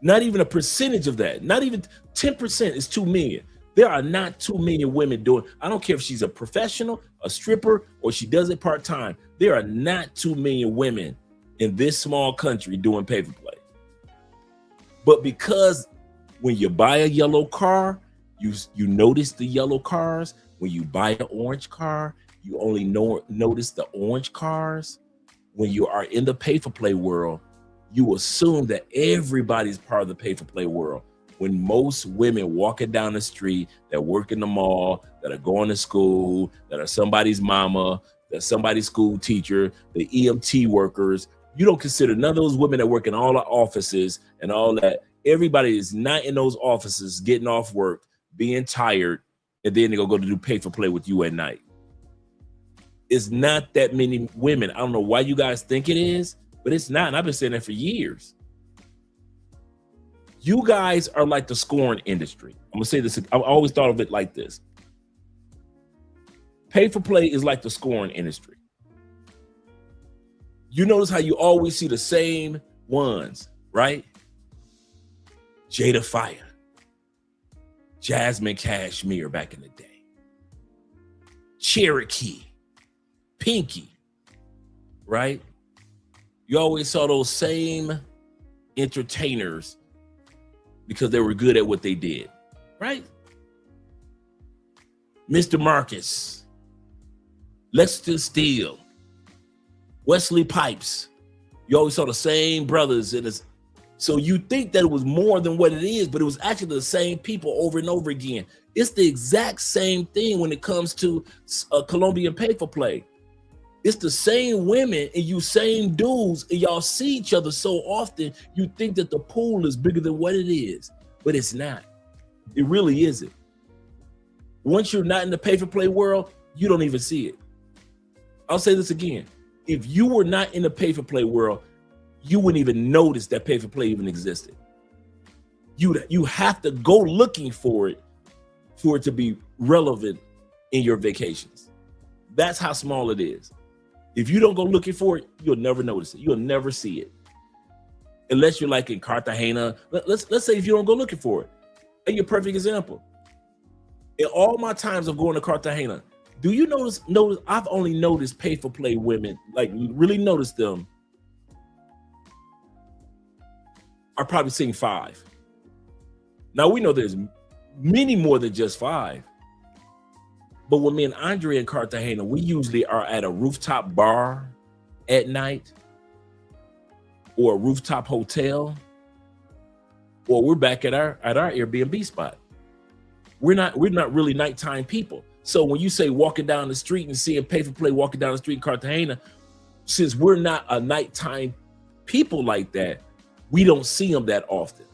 Not even a percentage of that, not even 10% is 2 million. There are not 2 million women doing, I don't care if she's a professional, a stripper, or she does it part-time. There are not 2 million women in this small country doing pay for play. But because when you buy a yellow car, you notice the yellow cars. When you buy an orange car, you only notice the orange cars. When you are in the pay for play world, you assume that everybody's part of the pay for play world. When most women walking down the street that work in the mall, that are going to school, that are somebody's mama, that somebody's school teacher, the EMT workers, you don't consider none of those women that work in all the offices and all that. Everybody is not in those offices getting off work, being tired, and then they go to do pay for play with you at night. It's not that many women. I don't know why you guys think it is, but it's not. And I've been saying that for years. You guys are like the scoring industry. I'm gonna say this. I've always thought of it like this. Pay for play is like the scoring industry. You notice how you always see the same ones, right? Jada Fire, Jasmine Cashmere back in the day, Cherokee, Pinky, right? You always saw those same entertainers because they were good at what they did, right? Mr. Marcus, Lexington Steele, Wesley Pipes. You always saw the same brothers in this. So you think that it was more than what it is, but it was actually the same people over and over again. It's the exact same thing when it comes to Colombian pay for play. It's the same women and you same dudes, and y'all see each other so often, you think that the pool is bigger than what it is, but it's not. It really isn't. Once you're not in the pay for play world, you don't even see it. I'll say this again. If you were not in the pay for play world, you wouldn't even notice that pay for play even existed. You have to go looking for it to be relevant in your vacations. That's how small it is. If you don't go looking for it, you'll never notice it. You'll never see it. Unless you're like in Cartagena. Let's say if you don't go looking for it. I'll give you a perfect example. In all my times of going to Cartagena, do you notice I've only noticed pay for play women, like really notice them, are probably seeing 5. Now we know there's many more than just 5. But when me and Andre in Cartagena, we usually are at a rooftop bar at night or a rooftop hotel, or we're back at our Airbnb spot. We're not really nighttime people. So when you say walking down the street and seeing pay for play walking down the street in Cartagena, since we're not a nighttime people like that, we don't see them that often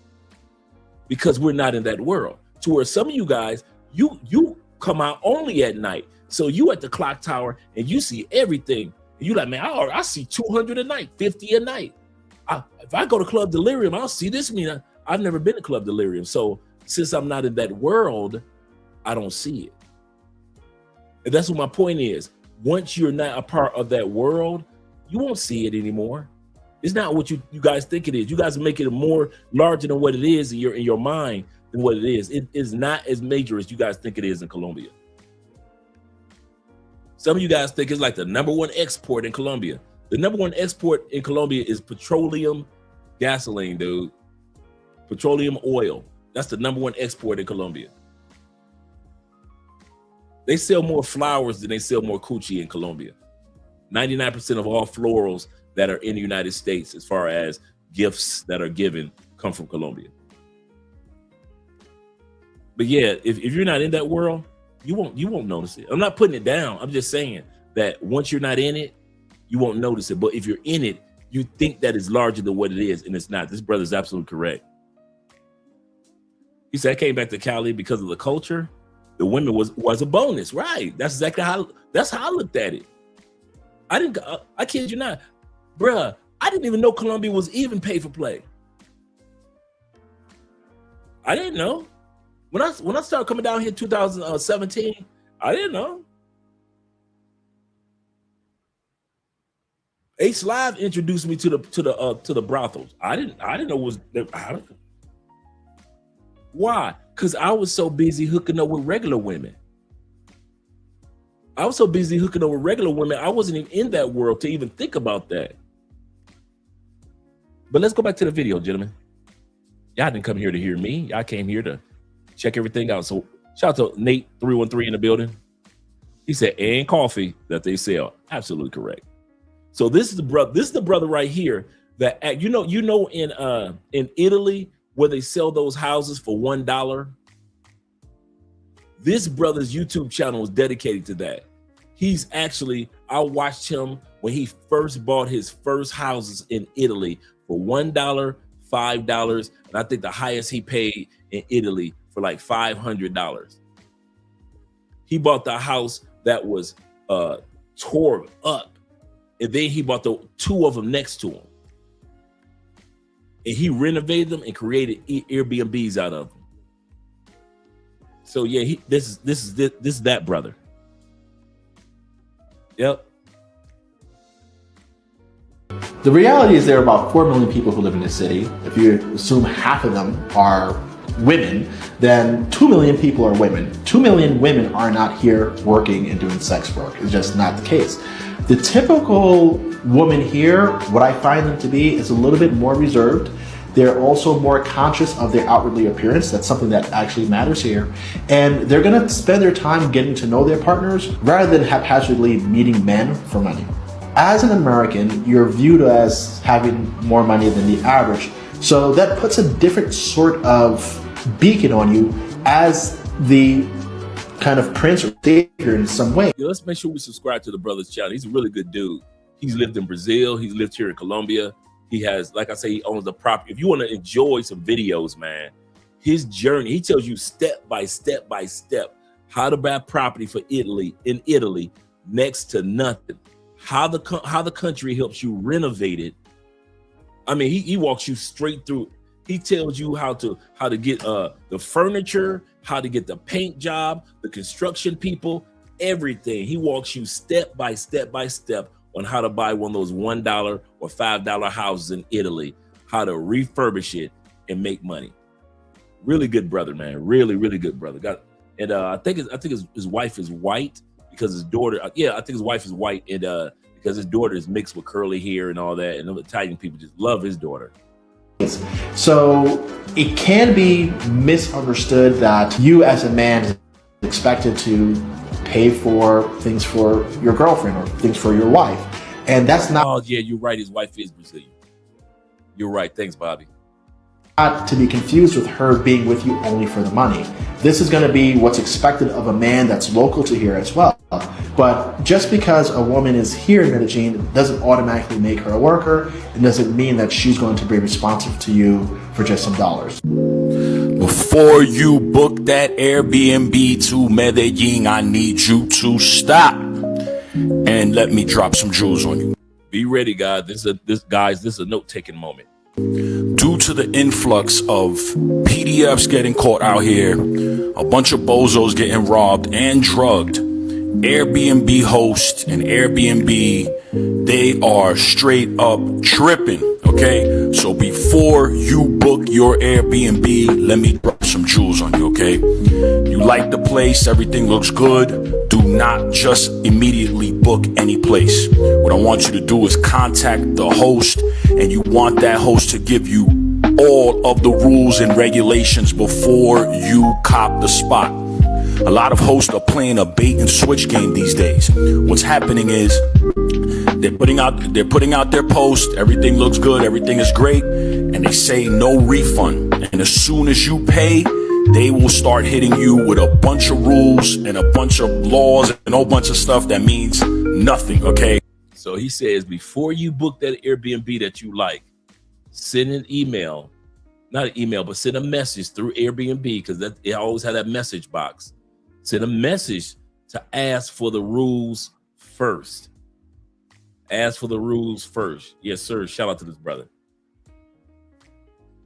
because we're not in that world. To where some of you guys, you come out only at night. So you at the clock tower and you see everything. And you like, man, I see 200 a night, 50 a night. If I go to Club Delirium, I'll see this. I've never been to Club Delirium. So since I'm not in that world, I don't see it. And that's what my point is. Once you're not a part of that world, you won't see it anymore. It's not what you guys think it is. You guys make it more larger than what it is in your mind. than what it is. It is not as major as you guys think it is in Colombia. Some of you guys think it's like the #1 export in Colombia. The #1 export in Colombia is petroleum gasoline, dude. Petroleum oil. That's the #1 export in Colombia. They sell more flowers than they sell more coochie in Colombia. 99% of all florals that are in the United States, as far as gifts that are given, come from Colombia. But yeah, if you're not in that world, you won't notice it. I'm not putting it down. I'm just saying that once you're not in it, you won't notice it. But if you're in it, you think that it's larger than what it is, and it's not. This brother's absolutely correct. He said, I came back to Cali because of the culture. The women was a bonus, right? That's exactly how I looked at it. I kid you not, bruh. I didn't even know Colombia was even pay for play. I didn't know. When I started coming down here in 2017, I didn't know. Ace Live introduced me to the brothels. I didn't know was why? Because I was so busy hooking up with regular women. I wasn't even in that world to even think about that. But let's go back to the video, gentlemen. Y'all didn't come here to hear me. Y'all came here to check everything out. So shout out to Nate 313 in the building. He said, and coffee that they sell. Absolutely correct. So this is the brother right here that you know in Italy where they sell those houses for $1. This brother's YouTube channel is dedicated to that. He's actually, I watched him when he first bought his first houses in Italy for $1, $5, and I think the highest he paid in Italy for like $500. He bought the house that was tore up, and then he bought the two of them next to him, and he renovated them and created Airbnbs out of them. So yeah, this is that brother. Yep. The reality is there are about 4 million people who live in this city. If you assume half of them are women, then 2 million people are women. 2 million women are not here working and doing sex work. It's just not the case. The typical woman here, what I find them to be is a little bit more reserved. They're also more conscious of their outwardly appearance. That's something that actually matters here. And they're gonna spend their time getting to know their partners rather than haphazardly meeting men for money. As an American, you're viewed as having more money than the average. So that puts a different sort of beacon on you as the kind of prince or savior in some way. Yeah, let's make sure we subscribe to the brother's channel. He's a really good dude. He's lived in Brazil. He's lived here in Colombia. He has, like I say, he owns the property. If you want to enjoy some videos, man, his journey, he tells you step by step by step how to buy property for Italy, in Italy, next to nothing. How the country helps you renovate it. I mean, he walks you straight through. He tells you how to get the furniture, how to get the paint job, the construction people, everything. He walks you step by step by step on how to buy one of those $1 or $5 houses in Italy, how to refurbish it and make money. Really good brother, man. Really, really good brother. I think his wife is white because his daughter. Yeah, I think his wife is white, and because his daughter is mixed with curly hair and all that, and the Italian people just love his daughter. So it can be misunderstood that you as a man is expected to pay for things for your girlfriend or things for your wife. And that's not— Oh yeah, you're right. His wife is Brazilian. You're right. Thanks, Bobby. Not to be confused with her being with you only for the money. This is going to be what's expected of a man that's local to here as well. But just because a woman is here in Medellin doesn't automatically make her a worker. It doesn't mean that she's going to be responsive to you for just some dollars. Before you book that Airbnb to Medellin, I need you to stop and let me drop some jewels on you. Be ready, guys. This is a note-taking moment. Due to the influx of PDFs getting caught out here, a bunch of bozos getting robbed and drugged, Airbnb hosts and Airbnb, they are straight up tripping, okay? So before you book your Airbnb, let me drop some jewels on you, okay? You like the place, everything looks good. Do not just immediately book any place. What I want you to do is contact the host, and you want that host to give you all of the rules and regulations before you cop the spot. A lot of hosts are playing a bait and switch game these days. What's happening is they're putting out their post, everything looks good, everything is great, and they say no refund. And as soon as you pay, they will start hitting you with a bunch of rules and a bunch of laws and a whole bunch of stuff that means nothing, okay? So he says, before you book that Airbnb that you like, send an email, not an email, but send a message through Airbnb, because that it always has that message box. Send a message to ask for the rules first. Ask for the rules first. Yes, sir. Shout out to this brother.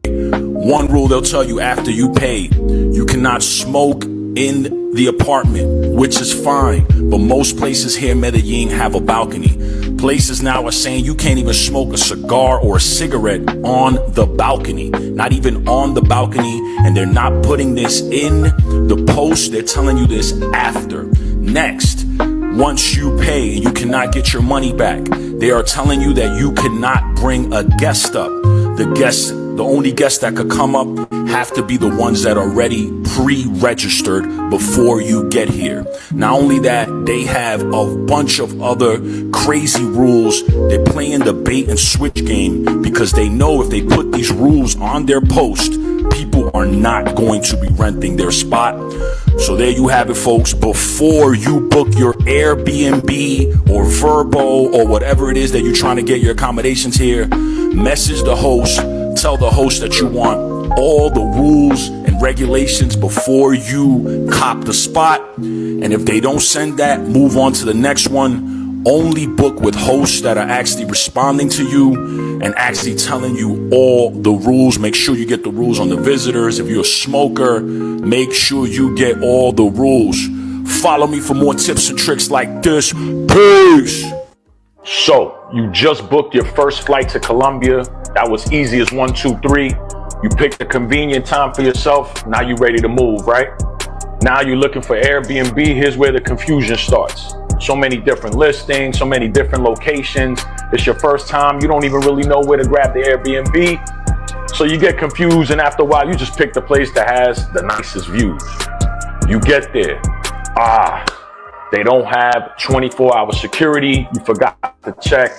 One rule they'll tell you after you pay, you cannot smoke in the apartment, which is fine. But most places here in Medellin have a balcony. Places now are saying you can't even smoke a cigar or a cigarette on the balcony, not even on the balcony. And they're not putting this in the post. They're telling you this after. Next, once you pay and you cannot get your money back, they are telling you that you cannot bring a guest up. The only guests that could come up have to be the ones that are already pre-registered before you get here. Not only that, they have a bunch of other crazy rules. They're playing the bait and switch game because they know if they put these rules on their post, people are not going to be renting their spot. So there you have it, folks. Before you book your Airbnb or Verbo or whatever it is that you're trying to get your accommodations here, message the host. Tell the host that you want all the rules and regulations before you cop the spot. And if they don't send that, move on to the next one. Only book with hosts that are actually responding to you and actually telling you all the rules. Make sure you get the rules on the visitors. If you're a smoker, make sure you get all the rules. Follow me for more tips and tricks like this. Peace. So you just booked your first flight to Colombia. That was easy as 1, 2, 3. You picked a convenient time for yourself. Now you're ready to move, right? Now you're looking for Airbnb. Here's where the confusion starts. So many different listings, so many different locations. It's your first time. You don't even really know where to grab the Airbnb. So you get confused, and after a while, you just pick the place that has the nicest views. You get there. They don't have 24-hour security. You forgot to check.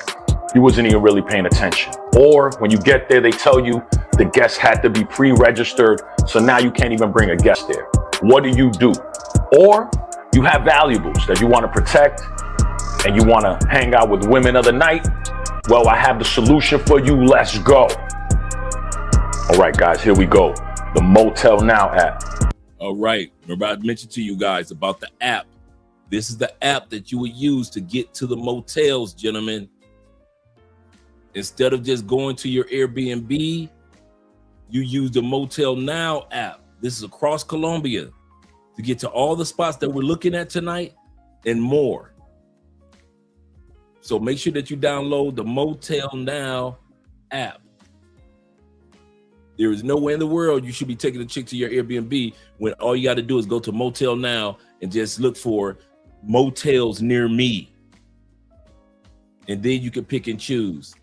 You wasn't even really paying attention. Or when you get there, they tell you the guest had to be pre-registered. So now you can't even bring a guest there. What do? Or you have valuables that you want to protect and you want to hang out with women of the night. Well, I have the solution for you. Let's go. All right, guys, here we go. The Motel Now app. All right. Remember I mentioned to you guys about the app. This is the app that you would use to get to the motels, gentlemen. Instead of just going to your Airbnb, you use the Motel Now app. This is across Colombia to get to all the spots that we're looking at tonight and more. So make sure that you download the Motel Now app. There is no way in the world you should be taking a chick to your Airbnb when all you got to do is go to Motel Now and just look for motels near me. And then you can pick and choose.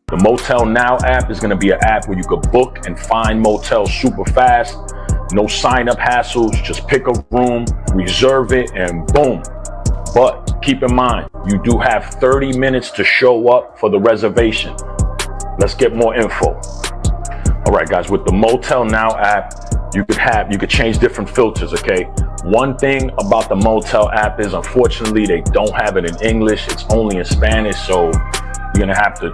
The Motel Now app is going to be an app where you could book and find motels super fast. No sign-up hassles. Just pick a room, reserve it, and boom. But keep in mind, you do have 30 minutes to show up for the reservation. Let's get more info. All right, guys, with the Motel Now app, you could change different filters, okay? One thing about the Motel app is, unfortunately, they don't have it in English. It's only in Spanish, so you're gonna have to,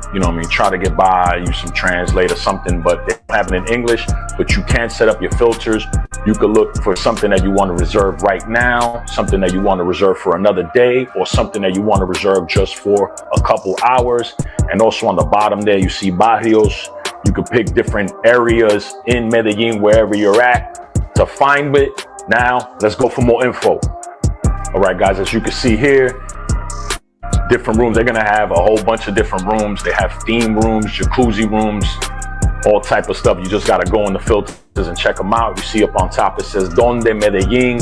try to get by, use some translate or something, but they don't have it in English. But you can set up your filters. You could look for something that you want to reserve right now, something that you want to reserve for another day, or something that you want to reserve just for a couple hours. And also on the bottom there, you see barrios. You could pick different areas in Medellin, wherever you're at, to find it. Now, let's go for more info. All right, guys, as you can see here, different rooms. They're going to have a whole bunch of different rooms. They have theme rooms, jacuzzi rooms, all type of stuff. You just got to go in the filter and check them out. You see up on top it says Donde Medellin,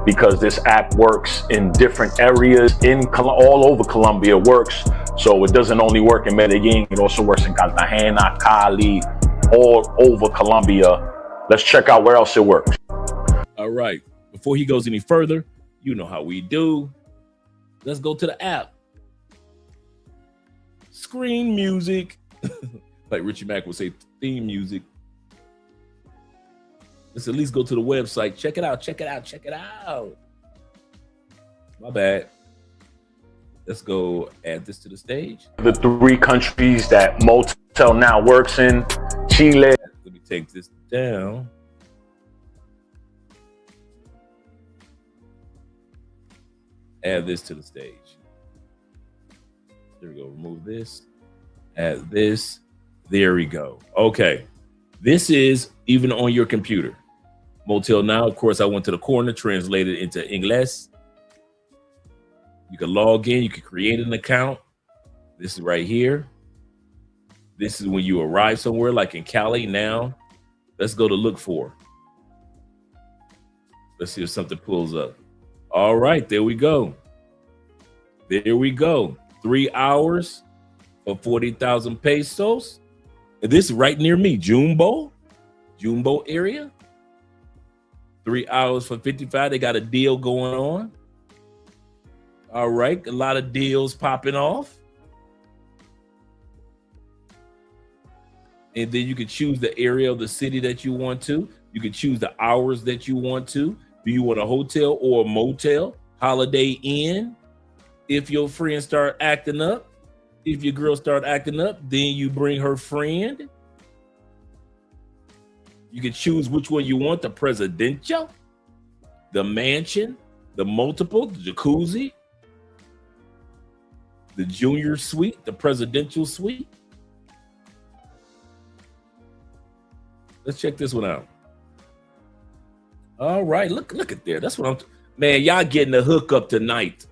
because this app works in different areas all over Colombia. It works, so it doesn't only work in Medellin, it also works in Cartagena, Cali, all over Colombia. Let's check out where else it works. All right, before he goes any further, you know how we do. Let's go to the app. Screen music. Like Richie Mack would say, theme music. Let's at least go to the website. Check it out, check it out, check it out. My bad. Let's go add this to the stage. The 3 countries that Motel Now works in: Chile. Let me take this down. Add this to the stage. There we go. Remove this. Add this. There we go. Okay. This is even on your computer. Motel Now, of course, I went to the corner, translated into English. You can log in. You can create an account. This is right here. This is when you arrive somewhere, like in Cali now. Let's go to look for. Let's see if something pulls up. All right, there we go. There we go. 3 hours for 40,000 pesos. And this is right near me, Jumbo area. 3 hours for 55. They got a deal going on. All right, a lot of deals popping off. And then you can choose the area of the city that you want to. You can choose the hours that you want to. Do you want a hotel or a motel? Holiday Inn. If your friends start acting up, if your girl start acting up, then you bring her friend. You can choose which one you want, the presidential, the mansion, the multiple, the jacuzzi, the junior suite, the presidential suite. Let's check this one out. All right, look at there. That's what man, y'all getting a hookup tonight.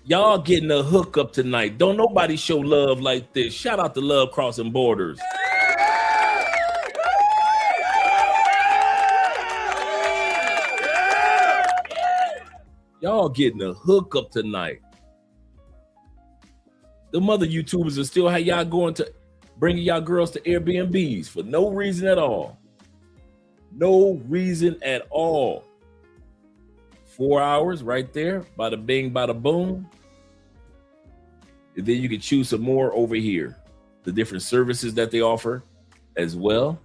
Y'all getting a hookup tonight. Don't nobody show love like this. Shout out to Love Crossing Borders. Y'all getting a hookup tonight. The mother YouTubers are still how y'all going to bringing y'all girls to Airbnbs for no reason at all. No reason at all. 4 hours right there. Bada bing, bada boom. And then you can choose some more over here. The different services that they offer as well.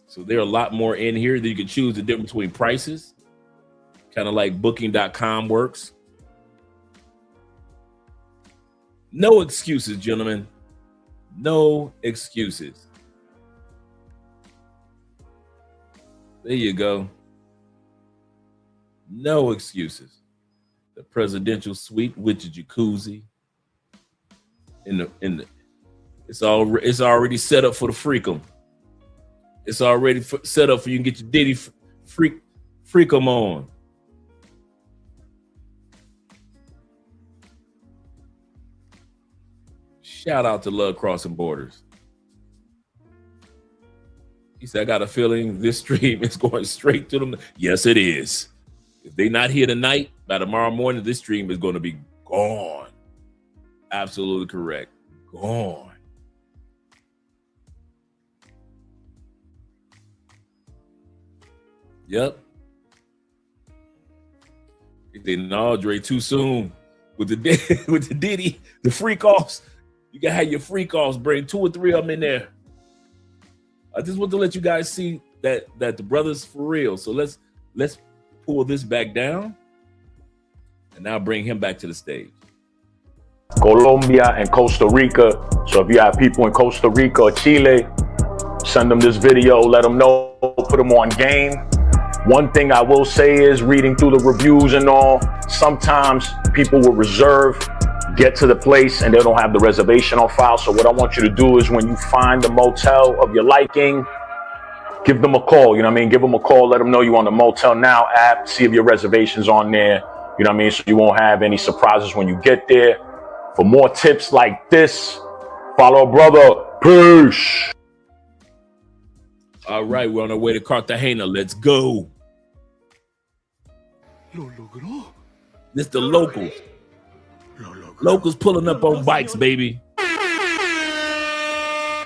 So there are a lot more in here that you can choose the difference between prices. Kind of like booking.com works. No excuses, gentlemen. No excuses. There you go. No excuses. The presidential suite with the jacuzzi. It's already set up for the freakum. It's already set up for you to get your ditty freakum on. Shout out to Love Crossing Borders. He said, I got a feeling this stream is going straight to them. Yes, it is. If they're not here tonight, by tomorrow morning, this stream is going to be gone. Absolutely correct. Gone. Yep. He said, no, Dre, too soon. With the ditty, the freak offs. You can have your freak offs, bring 2 or 3 of them in there. I just want to let you guys see that the brother's for real. So let's pull this back down and now bring him back to the stage. Colombia and Costa Rica. So if you have people in Costa Rica or Chile, send them this video, let them know, put them on game. One thing I will say is, reading through the reviews and all, sometimes people will reserve, get to the place, and they don't have the reservation on file. So what I want you to do is, when you find the motel of your liking, give them a call. You know what I mean? Give them a call. Let them know you're on the Motel Now app. See if your reservation's on there. You know what I mean? So you won't have any surprises when you get there. For more tips like this, follow brother. Peace. All right, we're on our way to Cartagena. Let's go. This the locals. Locals pulling up on bikes, baby.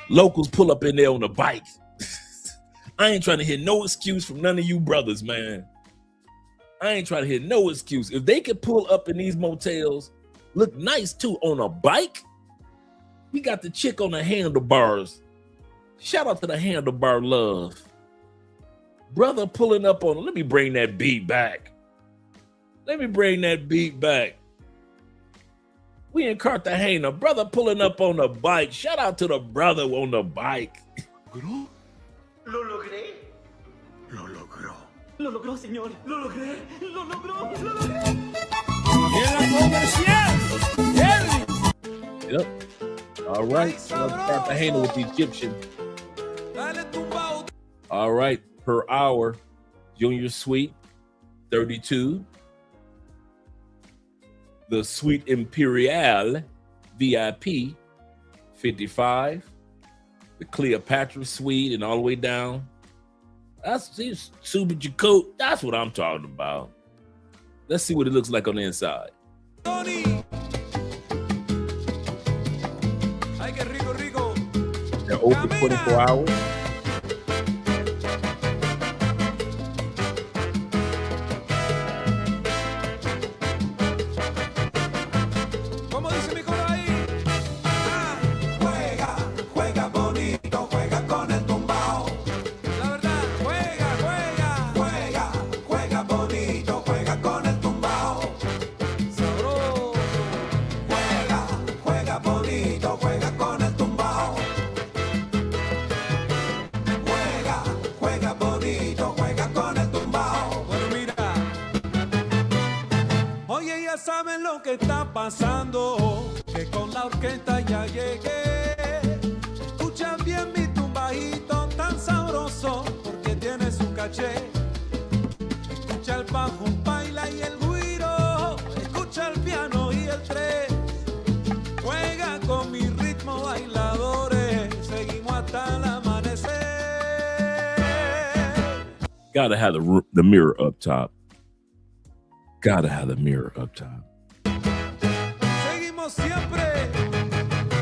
Locals pull up in there on the bikes. I ain't trying to hear no excuse from none of you brothers, man. I ain't trying to hear no excuse. If they could pull up in these motels, look nice too on a bike. We got the chick on the handlebars. Shout out to the handlebar love. Brother pulling up on, let me bring that beat back. Let me bring that beat back. We in Cartagena, brother pulling up on the bike. Shout out to the brother on the bike. Lo logré. Lo logró. Lo logró, señor. Lo logré. Lo logró. Lo logré. Y en la comercial. Yep. All right. Cartagena with the Egyptian. All right. Per hour. Junior Suite, 32. The Suite Imperial VIP, 55. The Cleopatra Suite and all the way down. That's Super Jacob. That's what I'm talking about. Let's see what it looks like on the inside. They're open 24 hours. Saben lo que está pasando, que con la orquesta ya llegué. Escucha bien mi tumbajito tan sabroso, porque tiene su caché. Escucha el bajo, baila y el güiro. Escucha el piano y el tres. Juega con mi ritmo, bailadores. Seguimos hasta el amanecer. Gotta have the mirror up top. Gotta have the mirror up top. Seguimos siempre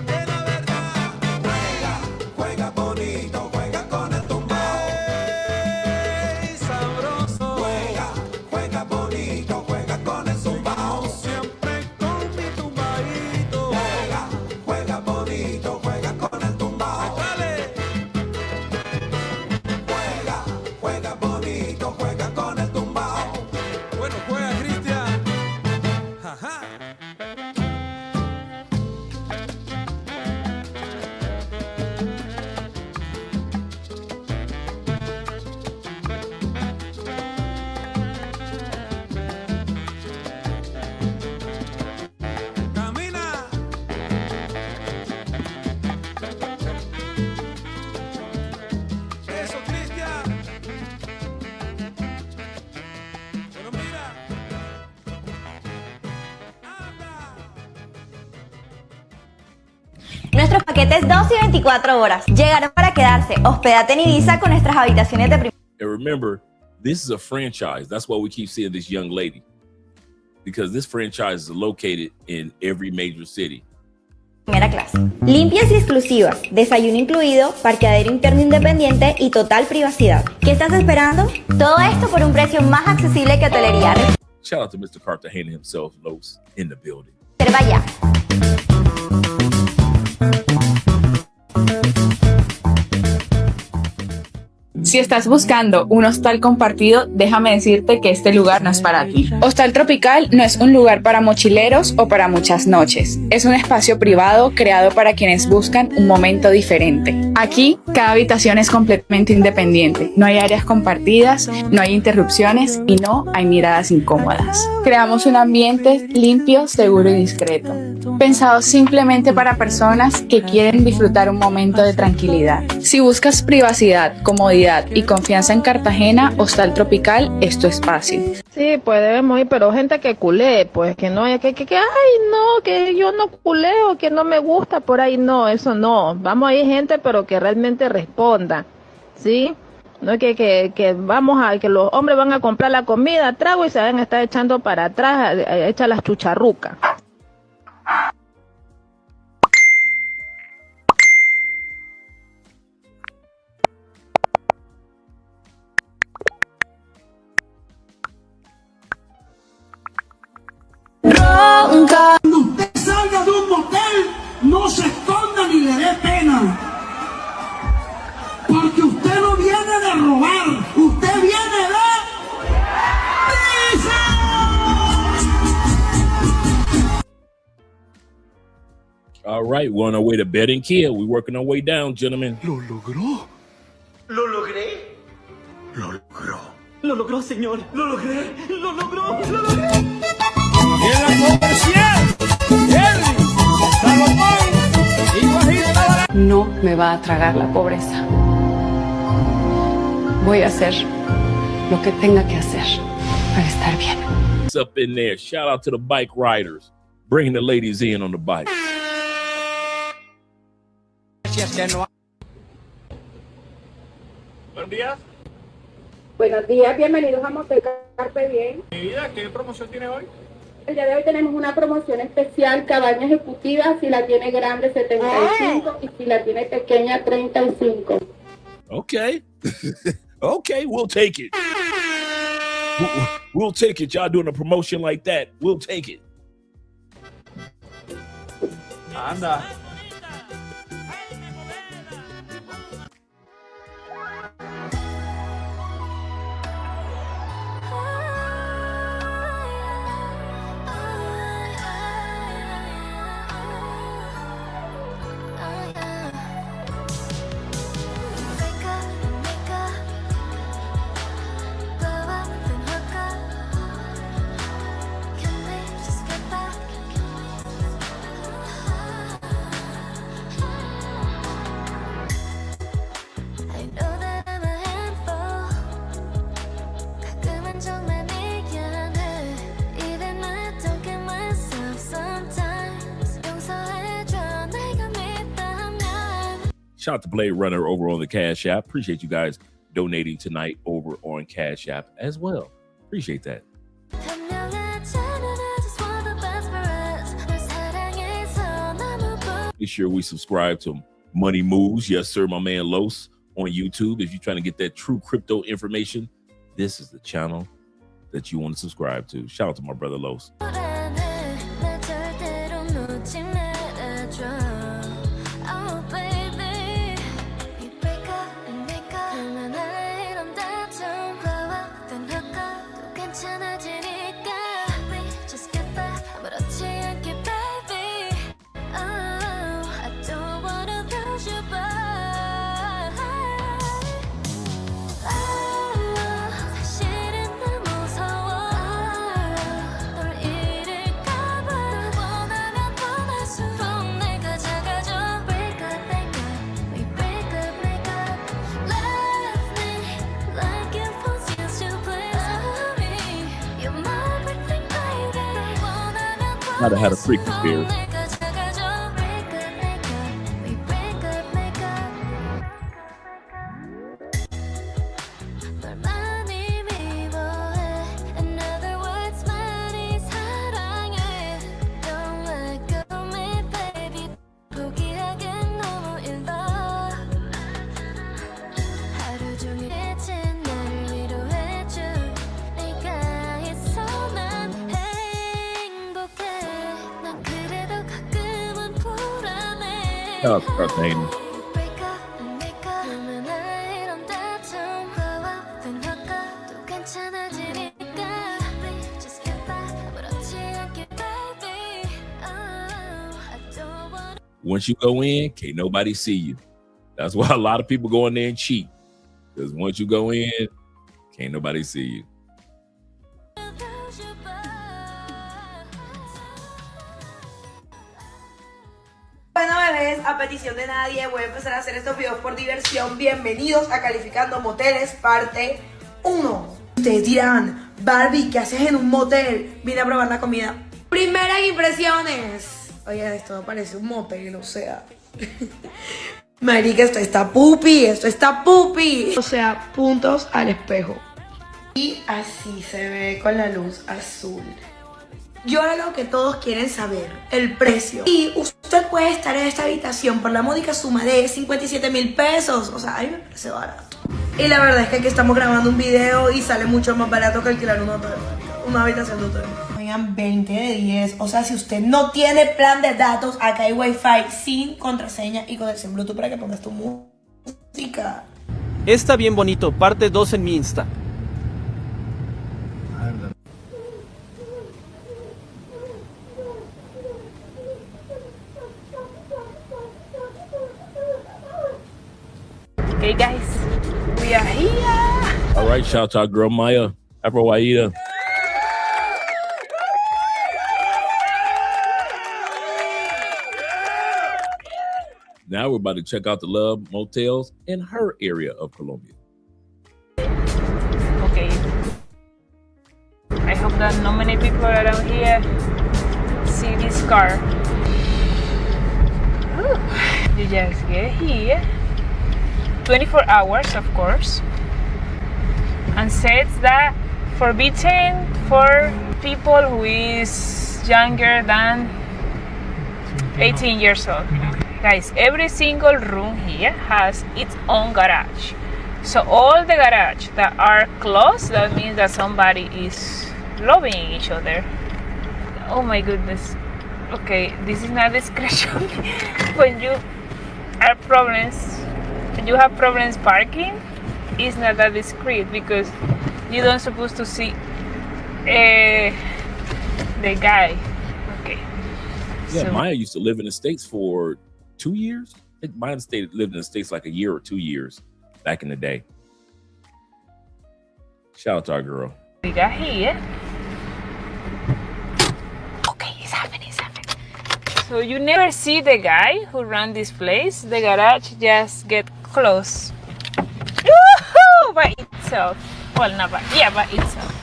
de la verdad. Juega, juega bonito, juega con el tumbao. Ey, sabroso. Juega, juega bonito, juega con el tumbao. Siempre con mi tumbadito. Juega, juega bonito, juega con el tumbao. Dale. Juega, juega bonito, juega con el tumbao. Bueno, juega Cristian. Ajá. Camina. Eso, Cristian. Pero mira. Nuestros paquetes 2 y 24 horas llegaron para quedarse. Hospédate en Ibiza con nuestras habitaciones de And remember, this is a franchise. That's why we keep seeing this young lady. Because this franchise is located in every major city. primera clase. Limpias y exclusivas, desayuno incluido, parqueadero interno independiente y total privacidad. ¿Qué estás esperando? Todo esto por un precio más accesible que hotelería. Shout out to Mr. Cartagena himself, Los, in the building. Reserva ya. Si estás buscando un hostal compartido, déjame decirte que este lugar no es para ti. Hostal Tropical no es un lugar para mochileros o para muchas noches. Es un espacio privado creado para quienes buscan un momento diferente. Aquí, cada habitación es completamente independiente. No hay áreas compartidas, no hay interrupciones y no hay miradas incómodas. Creamos un ambiente limpio, seguro y discreto. Pensado simplemente para personas que quieren disfrutar un momento de tranquilidad. Si buscas privacidad, comodidad y confianza en Cartagena, Hostal Tropical es tu espacio. Sí, pues debemos ir, pero gente que culé, pues que no haya ay, no, que yo no culeo, que no me gusta, por ahí no, eso no. Vamos a ir gente, pero que realmente responda, ¿sí? No es que vamos a, que los hombres van a comprar la comida, trago y se van a estar echando para atrás, echa las chucharrucas. Cuando usted salga de un motel, no se esconda ni le dé pena. Porque usted no viene de robar, usted viene de... All right, we're on our way to bed and kill. We're working our way down, gentlemen. ¿Lo logró? ¿Lo logré? Lo logró. Lo logró, señor. Lo logré. Lo logró. Lo logré. Y en la comercial, no me va a tragar la pobreza. Voy a hacer lo que tenga que hacer para estar bien. What's up in there? Shout out to the bike riders, bringing the ladies in on the bike. Buenos días. Buenos días, bienvenidos a Motel Carpe Diem. Mi vida, ¿qué promoción tiene hoy? El día de hoy tenemos una promoción especial, cabaña ejecutiva, si la tiene grande 75 y si la tiene pequeña 35. Okay. Okay, we'll take it. We'll take it. Y'all doing a promotion like that. We'll take it. Anda. Shout out to Blade Runner over on the Cash App. Appreciate you guys donating tonight over on Cash App as well. Appreciate that. Be sure we subscribe to Money Moves. Yes, sir, my man Los on YouTube. If you're trying to get that true crypto information, this is the channel that you want to subscribe to. Shout out to my brother Los. Might have had a freaking beer. Shout out to Cartagena. Once you go in, can't nobody see you. That's why a lot of people go in there and cheat. Because once you go in, can't nobody see you. Bueno, primera vez, a petición de nadie, voy a empezar a hacer estos videos por diversión. Bienvenidos a Calificando Moteles, parte 1. Ustedes dirán, Barbie, ¿qué haces en un motel? Vine a probar la comida. Primeras impresiones. Oye, esto no parece un motel, o sea. Marica, esto está pupi, O sea, puntos al espejo. Y así se ve con la luz azul. Y ahora lo que todos quieren saber, el precio. Y usted puede estar en esta habitación por la módica suma de 57.000 pesos. O sea, a mí me parece barato. Y la verdad es que aquí estamos grabando un video y sale mucho más barato que alquilar un hotel, una habitación de hotel. Oigan, 20 de 10. O sea, si usted no tiene plan de datos, acá hay wifi sin contraseña y conexión Bluetooth para que pongas tu música. Está bien bonito, parte 2 en mi Insta. Okay, guys, we are here. All right, shout out to our girl Maya, Afro Waida. Now we're about to check out the Love Motels in her area of Colombia. Okay. I hope that not many people around here see this car. Ooh, you just get here. 24 hours, of course. And says that forbidden for people who is younger than 18 years old. Guys, every single room here has its own garage. So all the garage that are closed, that means that somebody is loving each other. Oh my goodness. Okay, this is not discretion. When you have problems parking, it's not that discreet because you don't supposed to see the guy. Okay. Yeah, So, Maya used to live in the States for 2 years. I think Maya lived in the States like a year or 2 years back in the day. Shout out to our girl. we got here. Okay, it's happening. So you never see the guy who ran this place. The garage just get closed. Woohoo! By itself. Well, not by, yeah, by itself.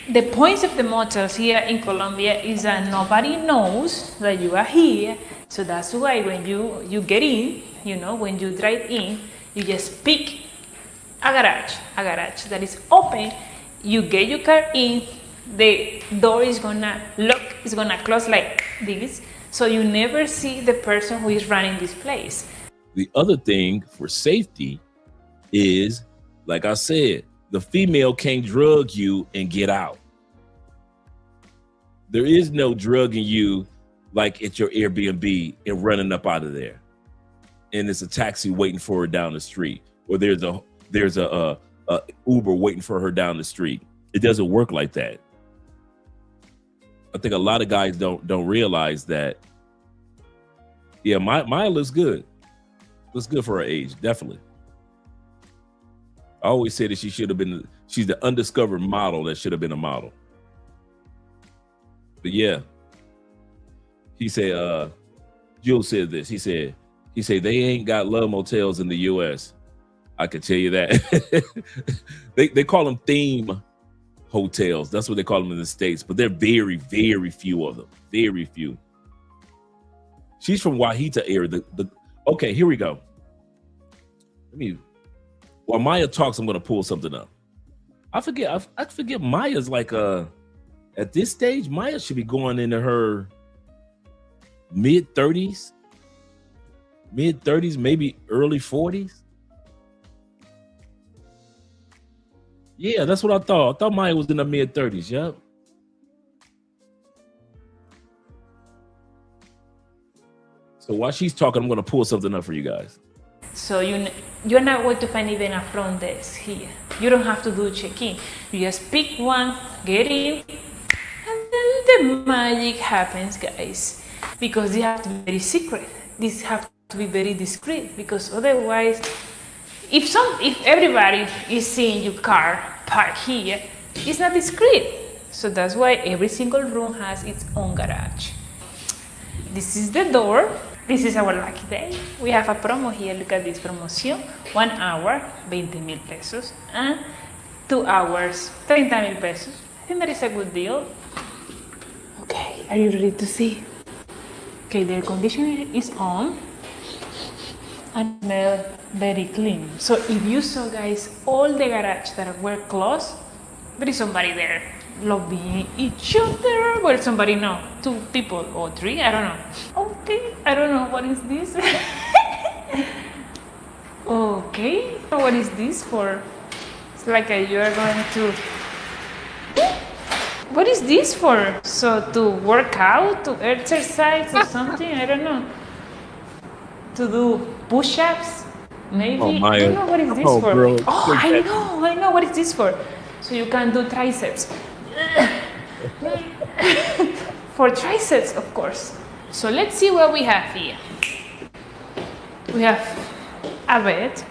The point of the motels here in Colombia is that nobody knows that you are here. So that's why when you get in, when you drive in, you just pick a garage that is open. You get your car in, the door is gonna lock, it's gonna close like this. So you never see the person who is running this place. The other thing for safety is, like I said, the female can't drug you and get out. There is no drugging you like at your Airbnb and running up out of there. And it's a taxi waiting for her down the street, or there's a Uber waiting for her down the street. It doesn't work like that. I think a lot of guys don't realize that. Yeah, Maya looks good. Looks good for her age, definitely. I always say that she's the undiscovered model that should have been a model. But yeah, he said, Jules said this. He said they ain't got love motels in the US. I can tell you that. they call them theme hotels. That's what they call them in the States, but they're very, very few of them. Very few. She's from Wajita area. Okay, here we go. While Maya talks, I'm gonna pull something up. I forget Maya's like at this stage, Maya should be going into her mid-30s, maybe early 40s. Yeah, that's what I thought. I thought Maya was in her mid-30s, yep. So while she's talking, I'm going to pull something up for you guys. So you're not going to find even a front desk here. You don't have to do check-in. You just pick one, get in, and then the magic happens, guys. Because they have to be very secret. These have to be very discreet, because otherwise, if everybody is seeing your car parked here, it's not discreet. So that's why every single room has its own garage. This is the door. This is our lucky day. We have a promo here. Look at this promoción. 1 hour, 20,000 pesos. And 2 hours, 30,000 pesos. I think that is a good deal. Okay, are you ready to see? Okay, the air conditioner is on. And smell very clean. So if you saw, guys, all the garage that were closed, there is somebody there lobbying each other. Well, somebody, no, 2 people or 3, I don't know. Okay, I don't know what is this. Okay, what is this for? It's like you are going to. What is this for? So to work out, to exercise or something? I don't know. To do push-ups, maybe. Oh, I don't know what is this for. Bro. Oh, I know what is this for. So you can do triceps. For triceps, of course. So let's see what we have here. We have a bed,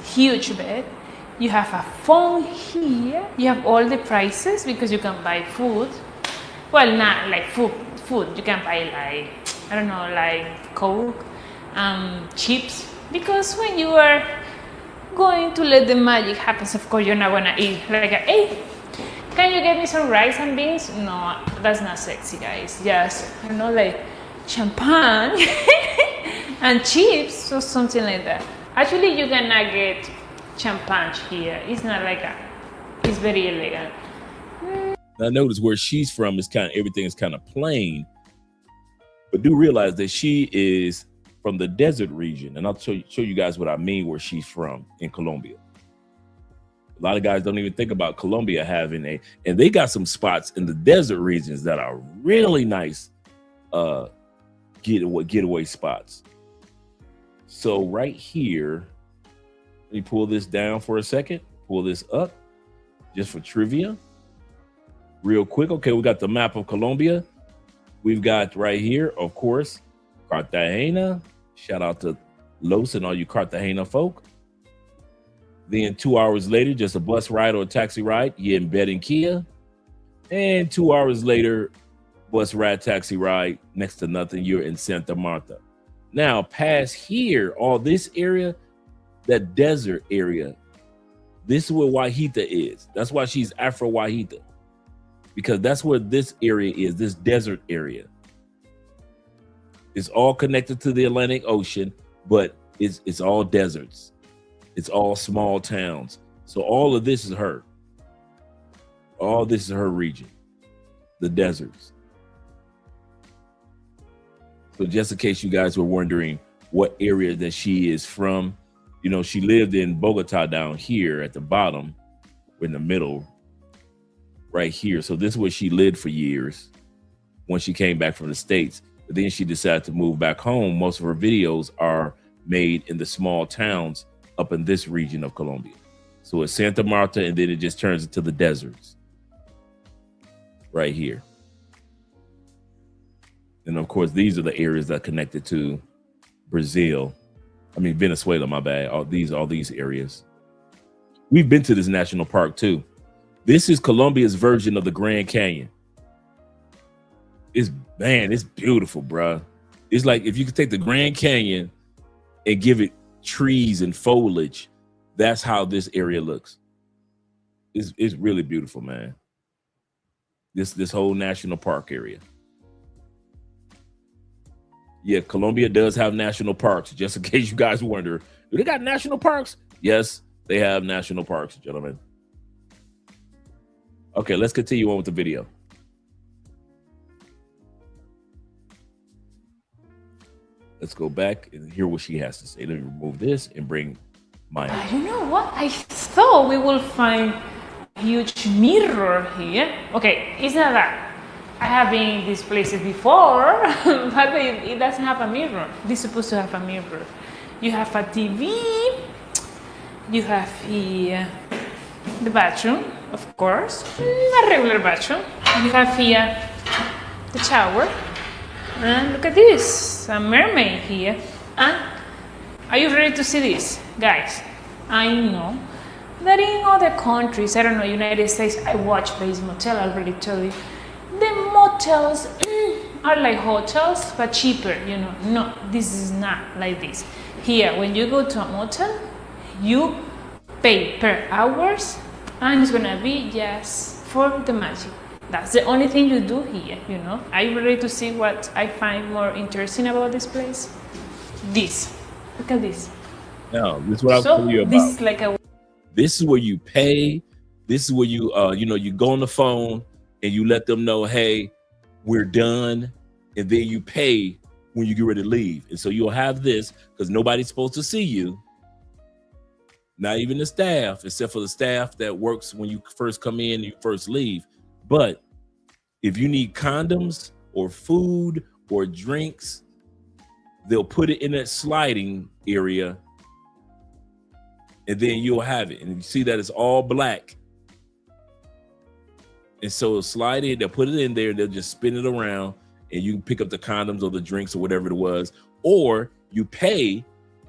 huge bed. You have a phone here. You have all the prices because you can buy food. Well, not like food. You can buy like, I don't know, like Coke, chips. Because when you are going to let the magic happen, of course, you're not gonna eat like, hey, can you get me some rice and beans? No, that's not sexy, guys. Just, I don't know, like champagne and chips or something like that. Actually, you cannot get champagne here. It's not like that. It's very elegant. Now notice where she's from is everything is kind of plain, but do realize that she is from the desert region, and I'll show you guys what I mean where she's from in Colombia. A lot of guys don't even think about Colombia having and they got some spots in the desert regions that are really nice getaway spots. So right here, let me pull this down for a second, pull this up just for trivia real quick. Okay, we got the map of Colombia. We've got right here, of course, Cartagena. Shout out to Los and all you Cartagena folk. Then 2 hours later, just a bus ride or a taxi ride, you're in Barranquilla. And 2 hours later, bus ride, taxi ride, next to nothing, you're in Santa Marta. Now, past here, all this area, that desert area, this is where Guajita is. That's why she's Afro Guajita, because that's where this area is, this desert area. It's all connected to the Atlantic Ocean, but it's all deserts. It's all small towns. So all of this is her. All this is her region, the deserts. So just in case you guys were wondering what area that she is from, you know, she lived in Bogota down here at the bottom, in the middle, right here. So this is where she lived for years when she came back from the States. But then she decided to move back home. Most of her videos are made in the small towns up in this region of Colombia. So it's Santa Marta, and then it just turns into the deserts right here. And of course, these are the areas that are connected to Venezuela, my bad. All these areas. We've been to this national park too. This is Colombia's version of the Grand Canyon. It's beautiful, bruh. It's like if you could take the Grand Canyon and give it trees and foliage, that's how this area looks. It's really beautiful, man. This whole national park area. Yeah, Colombia does have national parks, just in case you guys wonder. Do they got national parks? Yes, they have national parks, gentlemen. Okay, let's continue on with the video. Let's go back and hear what she has to say. Let me remove this and bring mine. You know what? I thought we will find a huge mirror here. Okay, it's not that. I have been in these places before, but it doesn't have a mirror. This is supposed to have a mirror. You have a TV. You have here the bathroom, of course. A regular bathroom. You have here the shower. And look at this, a mermaid here. And are you ready to see this? Guys, I know that in other countries, I don't know, United States, I watch Base Motel, I already told you. The motels are like hotels, but cheaper, you know. No, this is not like this. Here, when you go to a motel, you pay per hours, and it's gonna be just for the magic. That's the only thing you do here, you know. Are you ready to see what I find more interesting about this place? This. Look at this. Now, this is what I'll tell you about. This is like a. This is where you pay. This is where you, you go on the phone and you let them know, hey, we're done. And then you pay when you get ready to leave. And so you'll have this because nobody's supposed to see you. Not even the staff, except for the staff that works when you first come in and you first leave. But if you need condoms or food or drinks, they'll put it in that sliding area, and then you'll have it. And you see that it's all black. And so it'll slide in, they'll put it in there, they'll just spin it around, and you can pick up the condoms or the drinks or whatever it was. Or you pay,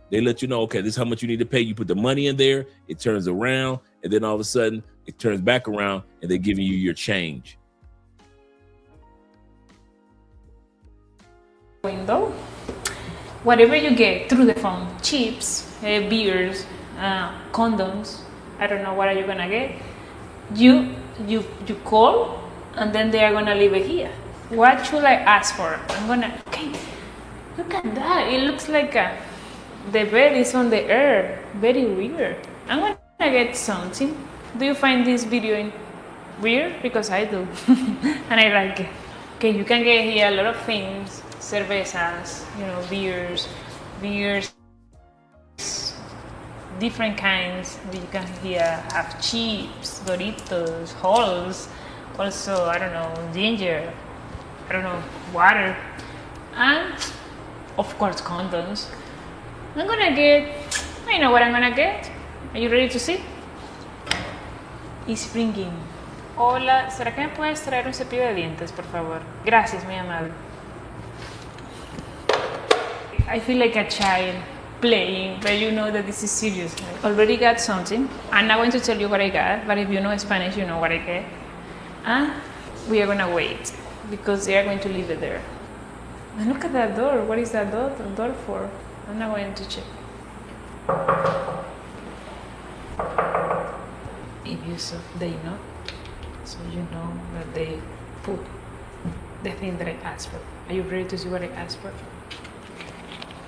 they let you know, okay, this is how much you need to pay. You put the money in there, it turns around, and then all of a sudden it turns back around and they're giving you your change. Window. Whatever you get through the phone, chips, beers, condoms, I don't know what are you gonna get. You call, and then they are gonna leave it here. What should I ask for? Okay, look at that. It looks like the bed is on the air. Very weird. I'm gonna get something. Do you find this video weird? Because I do, and I like it. Okay, you can get here a lot of things. Cervezas, beers, different kinds. You can here have chips, Doritos, Halls, also, I don't know, ginger, I don't know, water, and of course condoms. I know what I'm gonna get. Are you ready to see? It's ringing. Hola, ¿será que me puedes traer un cepillo de dientes, por favor? Gracias, muy amable. I feel like a child playing, but you know that this is serious. I already got something. I'm not going to tell you what I got, but if you know Spanish, you know what I get. And we are gonna wait because they are going to leave it there. And look at that door. What is that door for? I'm not going to check. If you saw, they know, so you know that they put the thing that I asked for. Are you ready to see what I asked for?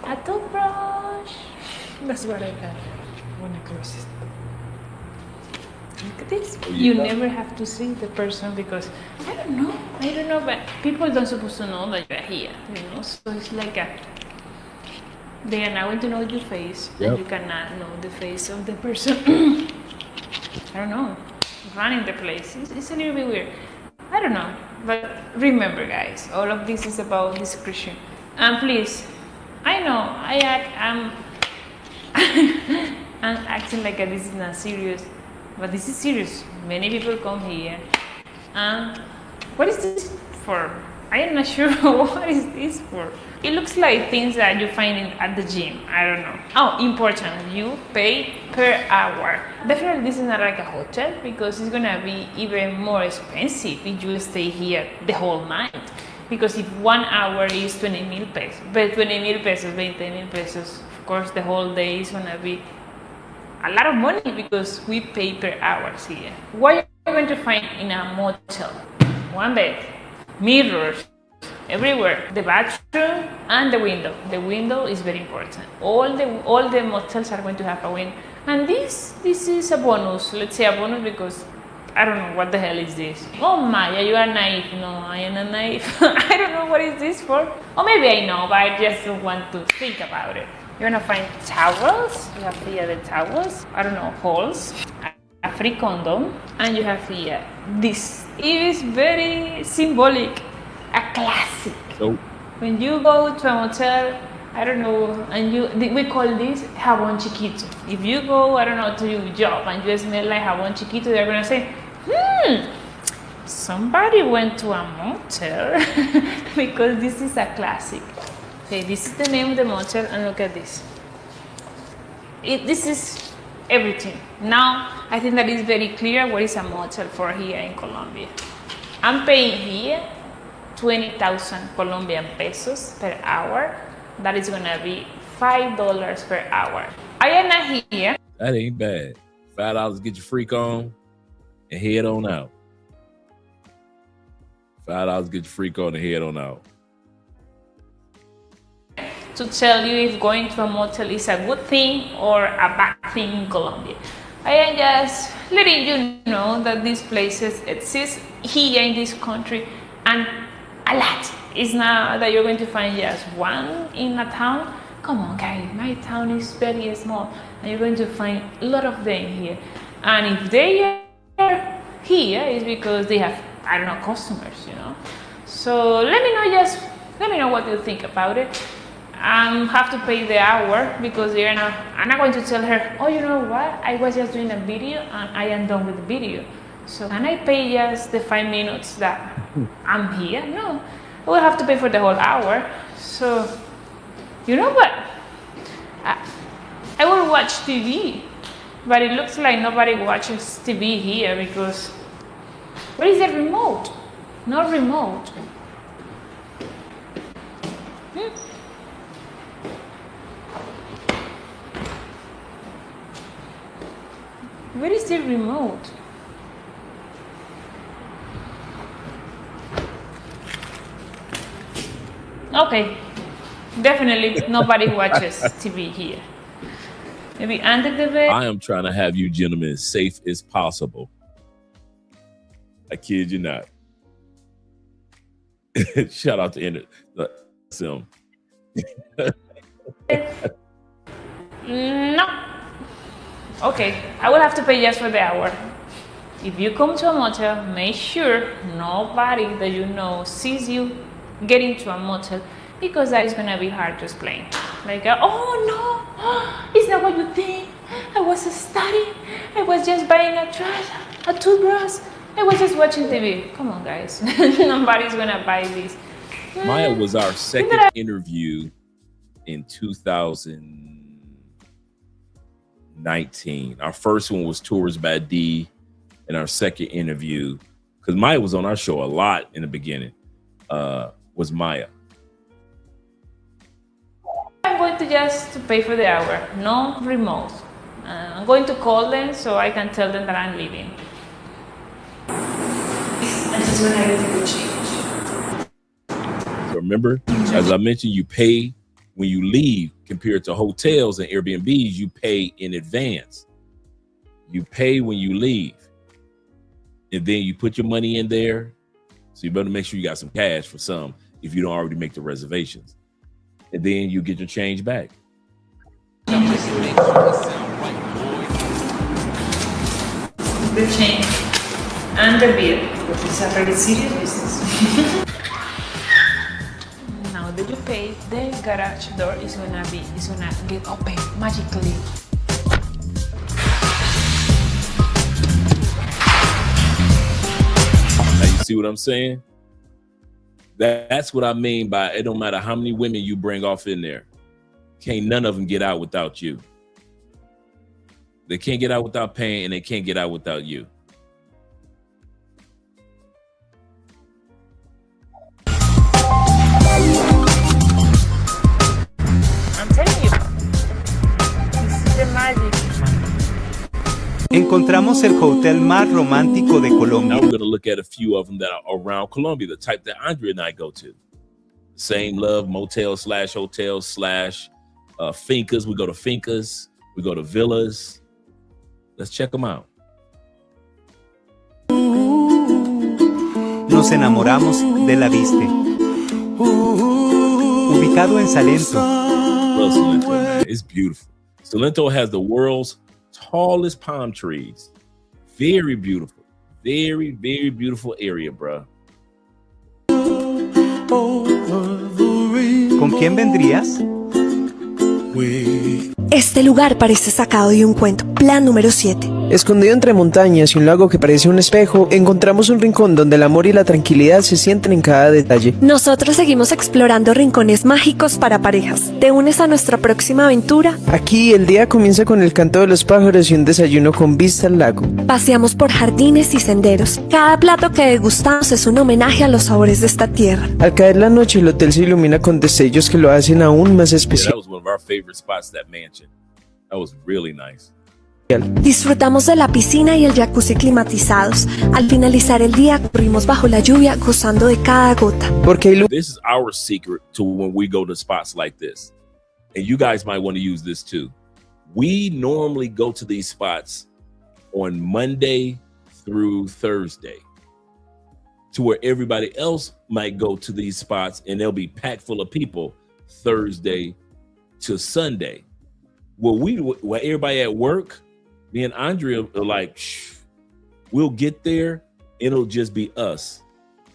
A toothbrush. That's what I got. I wanna close it. Look at this. You never have to see the person because I don't know, but people don't supposed to know that you're here, So it's like they are not going to know your face, and you cannot know the face of the person. I don't know. Running the place, it's a little bit weird. I don't know, but remember, guys, all of this is about discretion. And please. I know, I'm acting like this is not serious, but this is serious. Many people come here. What is this for? I am not sure what is this for. It looks like things that you find at the gym. I don't know. Oh, important, you pay per hour. Definitely this is not like a hotel because it's gonna be even more expensive if you stay here the whole night. Because if 1 hour is 20,000 pesos, but 20,000 pesos, 20,000 pesos, of course the whole day is gonna be a lot of money because we pay per hour here. What are you going to find in a motel? One bed, mirrors, everywhere, the bathroom and the window. The window is very important. All the motels are going to have a window. And this is a bonus. Let's say a bonus because I don't know what the hell is this. Oh Maya, you are naive. No, I am not naive. I don't know what is this for. Or maybe I know, but I just don't want to think about it. You're gonna find towels. You have here the towels. I don't know, holes. A free condom. And you have here this. It is very symbolic. A classic. So, when you go to a motel, I don't know, and we call this jabón chiquito. If you go, I don't know, to your job and you smell like jabón chiquito, they're gonna say, somebody went to a motel because this is a classic. Okay, this is the name of the motel, and look at this. This is everything. Now, I think that is very clear what is a motel for here in Colombia. I'm paying here 20,000 Colombian pesos per hour. That is gonna be $5 per hour. I am not here. That ain't bad. $5 get your freak on and head on out. $5 get your freak on and head on out. To tell you if going to a motel is a good thing or a bad thing in Colombia. I am just letting you know that these places exist here in this country and a lot. It's not that you're going to find just one in a town. Come on guys, my town is very small and you're going to find a lot of them here. And if they are here, it's because they have, I don't know, customers, you know. So let me know what you think about it. Have to pay the hour because I'm not going to tell her, oh, you know what, I was just doing a video and I am done with the video. So can I pay just the 5 minutes that I'm here? No, I will have to pay for the whole hour. So, you know what? I will watch TV, but it looks like nobody watches TV here because where is the remote? No remote. Where is the remote? Okay, definitely nobody watches TV here. Maybe under the bed. I am trying to have you gentlemen as safe as possible. I kid you not. Shout out to Sim. No. Okay, I will have to pay just for the hour. If you come to a motel, make sure nobody that you know sees you get into a motel because that is gonna be hard to explain. Like, oh no, it's not what you think. I was studying. I was just buying a toothbrush. I was just watching TV. Come on, guys. Nobody's gonna buy this. Maya was our second interview in 2019. Our first one was Tours by D, and our second interview, because Maya was on our show a lot in the beginning, was Maya. I'm going to just pay for the hour, no remote. I'm going to call them so I can tell them that I'm leaving. I just want everything to change. So remember, as I mentioned, you pay when you leave compared to hotels and Airbnbs, you pay in advance. You pay when you leave. And then you put your money in there. So you better make sure you got some cash for some if you don't already make the reservations. And then you get your change back. The change and the bill, which is a very serious business. Now that you pay, the garage door is gonna get open magically. Now you see what I'm saying? That's what I mean by it don't matter how many women you bring off in there. Can't none of them get out without you. They can't get out without paying, and they can't get out without you. I'm telling you, this is the magic. Encontramos el hotel más romántico de Colombia. Now we're going to look at a few of them that are around Colombia, the type that Andrea and I go to. Same love, motels / hotels / fincas. We go to fincas. We go to villas. Let's check them out. Nos enamoramos de la Viste. Ubicado en Salento. Love Salento, man. It's beautiful. Salento has the world's tallest palm trees. Very beautiful. Very, very beautiful area, bro. ¿Con quién vendrías? Este lugar parece sacado de un cuento. Plan número 7. Escondido entre montañas y un lago que parece un espejo, encontramos un rincón donde el amor y la tranquilidad se sienten en cada detalle. Nosotros seguimos explorando rincones mágicos para parejas. ¿Te unes a nuestra próxima aventura? Aquí el día comienza con el canto de los pájaros y un desayuno con vista al lago. Paseamos por jardines y senderos. Cada plato que degustamos es un homenaje a los sabores de esta tierra. Al caer la noche, el hotel se ilumina con destellos que lo hacen aún más especial. That was one of our favorite spots, that mansion. That was really nice. Disfrutamos de la piscina y el jacuzzi climatizados. Al finalizar el día, corrimos bajo la lluvia, gozando de cada gota. This is our secret to when we go to spots like this. And you guys might want to use this too. We normally go to these spots on Monday through Thursday, to where everybody else might go to these spots and they'll be packed full of people Thursday to Sunday. Well, everybody at work, me and Andrea are like, we'll get there, it'll just be us.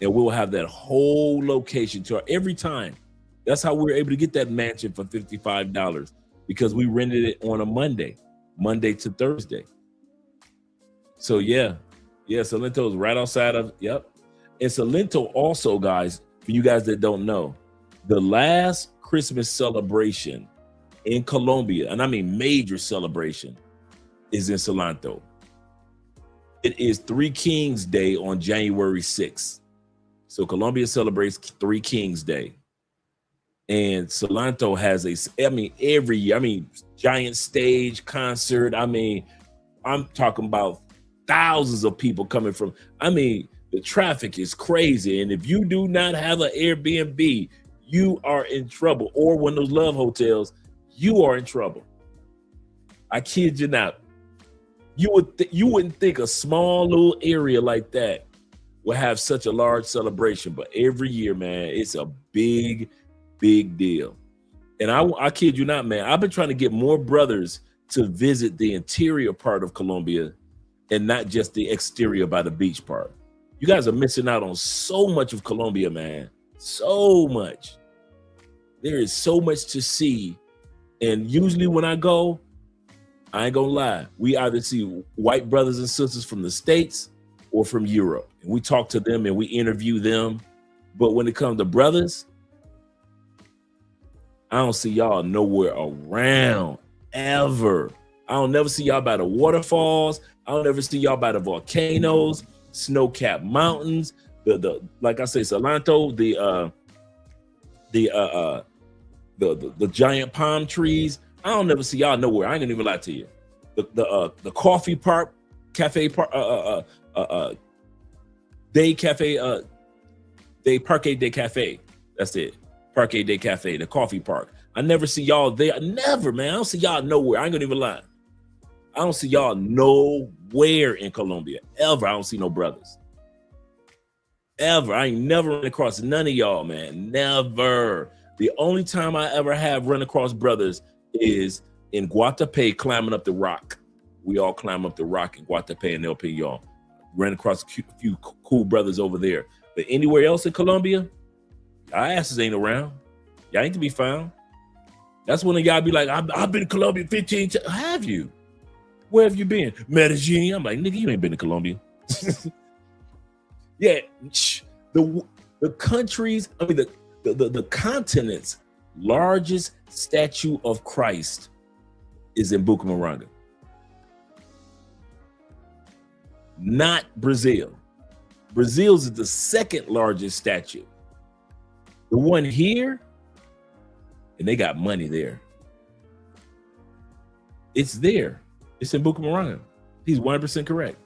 And we'll have that whole location to every time. That's how we were able to get that mansion for $55, because we rented it on a Monday to Thursday. So yeah, Salento is right outside of, yep. And Salento also, guys, for you guys that don't know, the last Christmas celebration in Colombia, and I mean major celebration, is in Salento. It is Three Kings Day on January 6th. So Colombia celebrates Three Kings Day. And Salento has every year, giant stage concert. I'm talking about thousands of people coming from, the traffic is crazy. And if you do not have an Airbnb, you are in trouble. Or one of those love hotels, you are in trouble. I kid you not. You wouldn't think a small little area like that would have such a large celebration, but every year, man, it's a big deal. And I kid you not, man, I've been trying to get more brothers to visit the interior part of Colombia and not just the exterior by the beach part. You guys are missing out on so much of Colombia, man. So much. There is so much to see. And usually when I go, I ain't gonna lie, we either see white brothers and sisters from the States or from Europe. And we talk to them and we interview them. But when it comes to brothers, I don't see y'all nowhere around, ever. I don't never see y'all by the waterfalls. I don't ever see y'all by the volcanoes, snow-capped mountains, the like I say, Salento, the giant palm trees. I don't never see y'all nowhere. I ain't gonna even lie to you. The coffee park, cafe park, day cafe, day Parque de Cafe. That's it. Parque de Cafe, the coffee park. I never see y'all there. Never, man. I don't see y'all nowhere. I ain't gonna even lie. I don't see y'all nowhere in Colombia. Ever. I don't see no brothers. Ever. I ain't never run across none of y'all, man. Never. The only time I ever have run across brothers is in Guatapé, climbing up the rock. We all climb up the rock in Guatapé and El Peñón. Ran across a few cool brothers over there. But anywhere else in Colombia, y'all asses ain't around. Y'all ain't to be found. That's when y'all be like, I've been to Colombia 15 times. Have you? Where have you been? Medellin. I'm like, nigga, you ain't been to Colombia. Yeah, the countries, the continent's largest statue of Christ is in Bucaramanga. Not Brazil. Brazil's is the second largest statue. The one here, and they got money there. It's there. It's in Bucaramanga. He's 100% correct.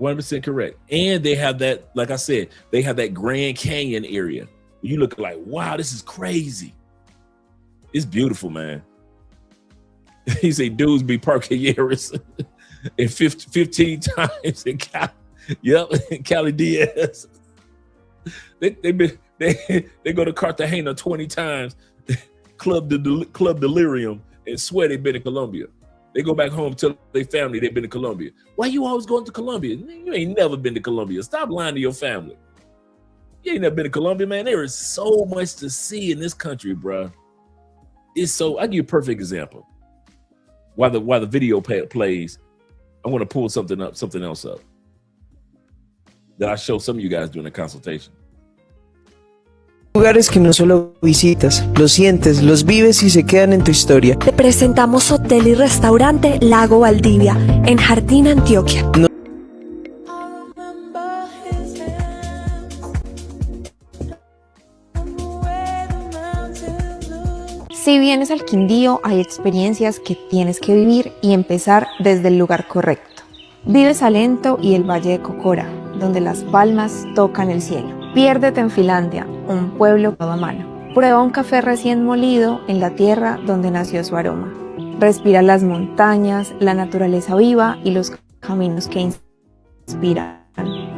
100% correct. And they have that, like I said, they have that Grand Canyon area. You look like, wow, this is crazy. It's beautiful, man. He say dudes be parqueyeras and 15 times in Cali. Yep, Cali Diaz. They go to Cartagena 20 times, Club Delirium, and swear they've been in Colombia. They go back home, tell their family they've been to Colombia. Why you always going to Colombia? You ain't never been to Colombia. Stop lying to your family. You ain't never been to Colombia, man. There is so much to see in this country, bro. It's so, I'll give you a perfect example. While the video plays, I want to pull something else up that I show some of you guys during the consultation. Lugares que no solo visitas, los sientes, los vives y se quedan en tu historia. Te presentamos Hotel y Restaurante Lago Valdivia, en Jardín, Antioquia. Si vienes al Quindío, hay experiencias que tienes que vivir y empezar desde el lugar correcto. Vive Salento y el Valle de Cocora, donde las palmas tocan el cielo. Piérdete en Finlandia, un pueblo todo a mano. Prueba un café recién molido en la tierra donde nació su aroma. Respira las montañas, la naturaleza viva y los caminos que inspiran.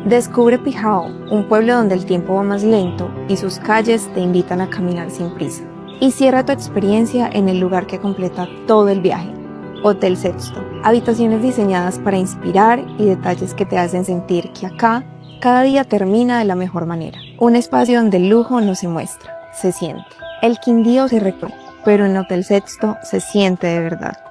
Descubre Pijao, un pueblo donde el tiempo va más lento y sus calles te invitan a caminar sin prisa. Y cierra tu experiencia en el lugar que completa todo el viaje, Hotel Sexto. Habitaciones diseñadas para inspirar y detalles que te hacen sentir que acá cada día termina de la mejor manera. Un espacio donde el lujo no se muestra, se siente. El Quindío se recorre, pero en Hotel Sexto se siente de verdad.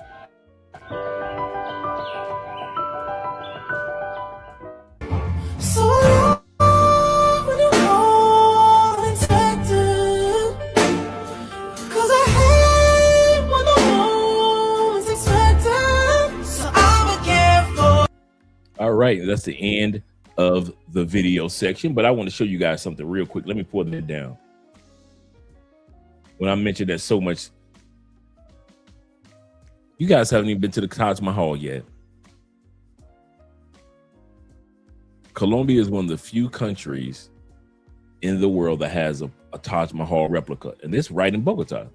All right, that's the end of the video section, but I want to show you guys something real quick. Let me pull that down. When I mentioned that so much, you guys haven't even been to the Taj Mahal yet. Colombia is one of the few countries in the world that has a Taj Mahal replica, and this right in Bogota.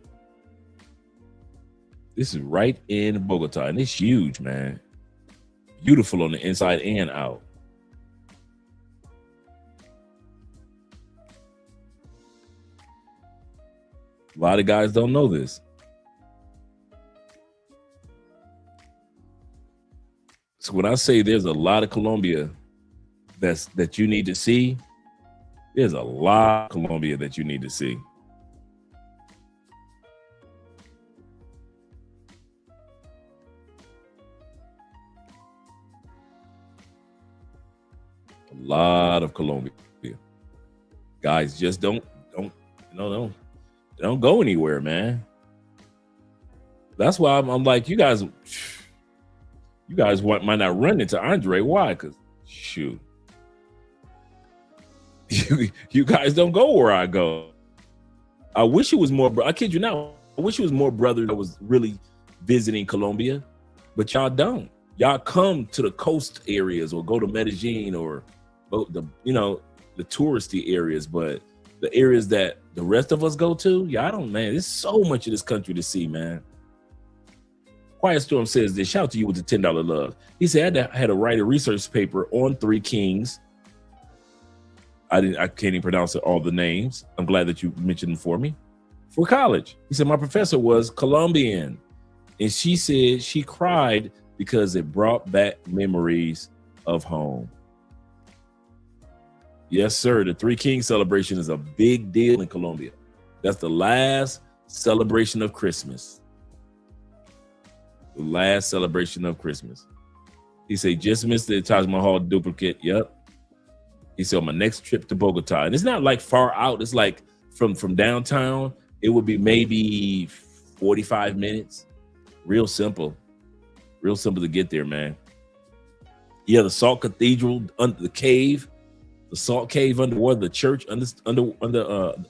This is right in Bogota, and it's huge, man. Beautiful on the inside and out. A lot of guys don't know this. So when I say there's a lot of Colombia that you need to see, there's a lot of Colombia that you need to see. A lot of Colombia. Guys just don't go anywhere, man. That's why I'm like, you guys might not run into Andre. Why? Because shoot, you guys don't go where I go. I wish it was more. I kid you not. I wish it was more brothers that was really visiting Colombia, but y'all don't. Y'all come to the coast areas or go to Medellin or the touristy areas, but the areas that the rest of us go to, y'all don't, man. There's so much of this country to see, man. Quiet Storm says this. Shout out to you with the $10 love. He said I had to write a research paper on Three Kings. I can't even pronounce all the names. I'm glad that you mentioned them for me. For college. He said my professor was Colombian, and she said she cried because it brought back memories of home. Yes, sir. The Three Kings celebration is a big deal in Colombia. That's the last celebration of Christmas. The last celebration of Christmas. He said, just missed the Taj Mahal duplicate. Yep. He said, on my next trip to Bogota. And it's not like far out. It's like from downtown, it would be maybe 45 minutes. Real simple. Real simple to get there, man. Yeah, the Salt Cathedral, under the cave. The Salt Cave underwater, the church not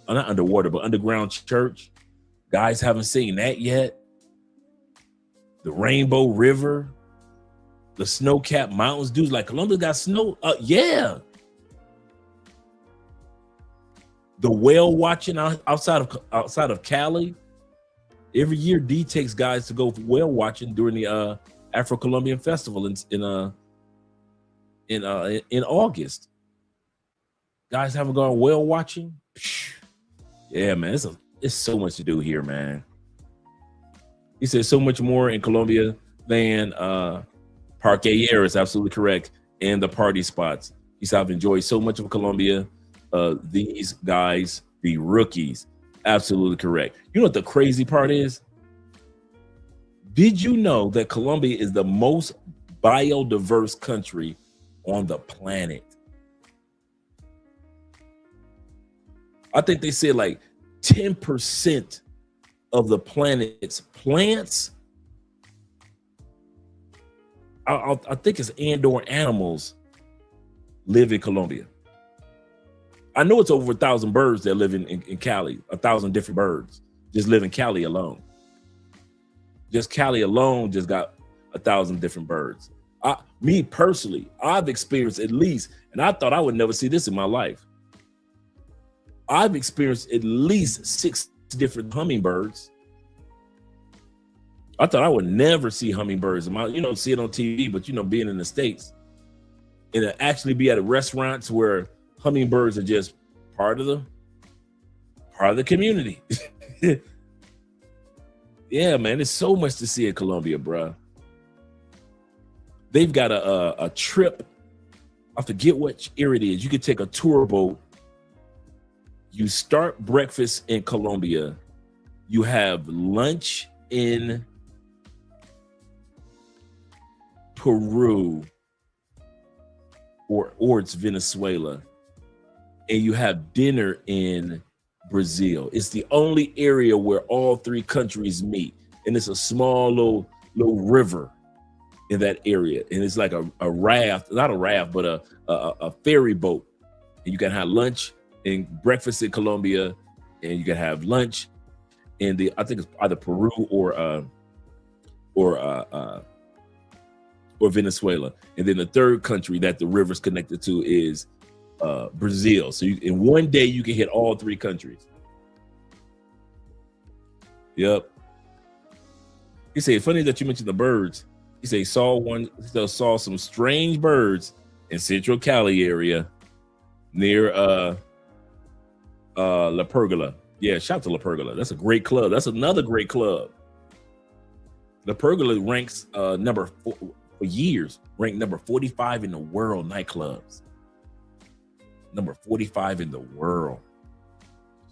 underwater, but underground church. Guys haven't seen that yet. The Rainbow River, the snow-capped mountains. Dudes, like Colombia got snow. Yeah. The whale watching outside of Cali. Every year, D takes guys to go whale watching during the Afro-Colombian Festival in August. Guys haven't gone whale watching? Yeah, man, it's so much to do here, man. He says so much more in Colombia than Parque Air, absolutely correct, and the party spots. He said, I've enjoyed so much of Colombia. These guys, the rookies, absolutely correct. You know what the crazy part is? Did you know that Colombia is the most biodiverse country on the planet. I think they said like 10% of the planet's plants, I think it's and/or animals, live in Colombia. I know it's over 1,000 birds that live in Cali, 1,000 different birds just live in Cali alone. Just Cali alone just got 1,000 different birds. Me personally, I've experienced at least, and I thought I would never see this in my life. I've experienced at least 6 different hummingbirds. I thought I would never see hummingbirds. See it on TV, but being in the States and to actually be at restaurants where hummingbirds are just part of the community. Yeah, man, there's so much to see in Colombia, bro. They've got a trip. I forget which area it is. You could take a tour boat. You start breakfast in Colombia. You have lunch in Peru or it's Venezuela, and you have dinner in Brazil. It's the only area where all 3 countries meet, and it's a small little river in that area, and it's like a raft, not a raft, but a ferry boat, and you can have lunch and breakfast in Colombia, and you can have lunch in I think it's either Peru or Venezuela, and then the third country that the river's connected to is Brazil. So in one day you can hit all 3 countries. Yep. He said, funny that you mentioned the birds. He said saw some strange birds in Central Cali area near La Pergola. Yeah, shout out to La Pergola. That's a great club. That's another great club. La Pergola ranks number 4 for years, ranked number 45 in the world nightclubs. Number 45 in the world.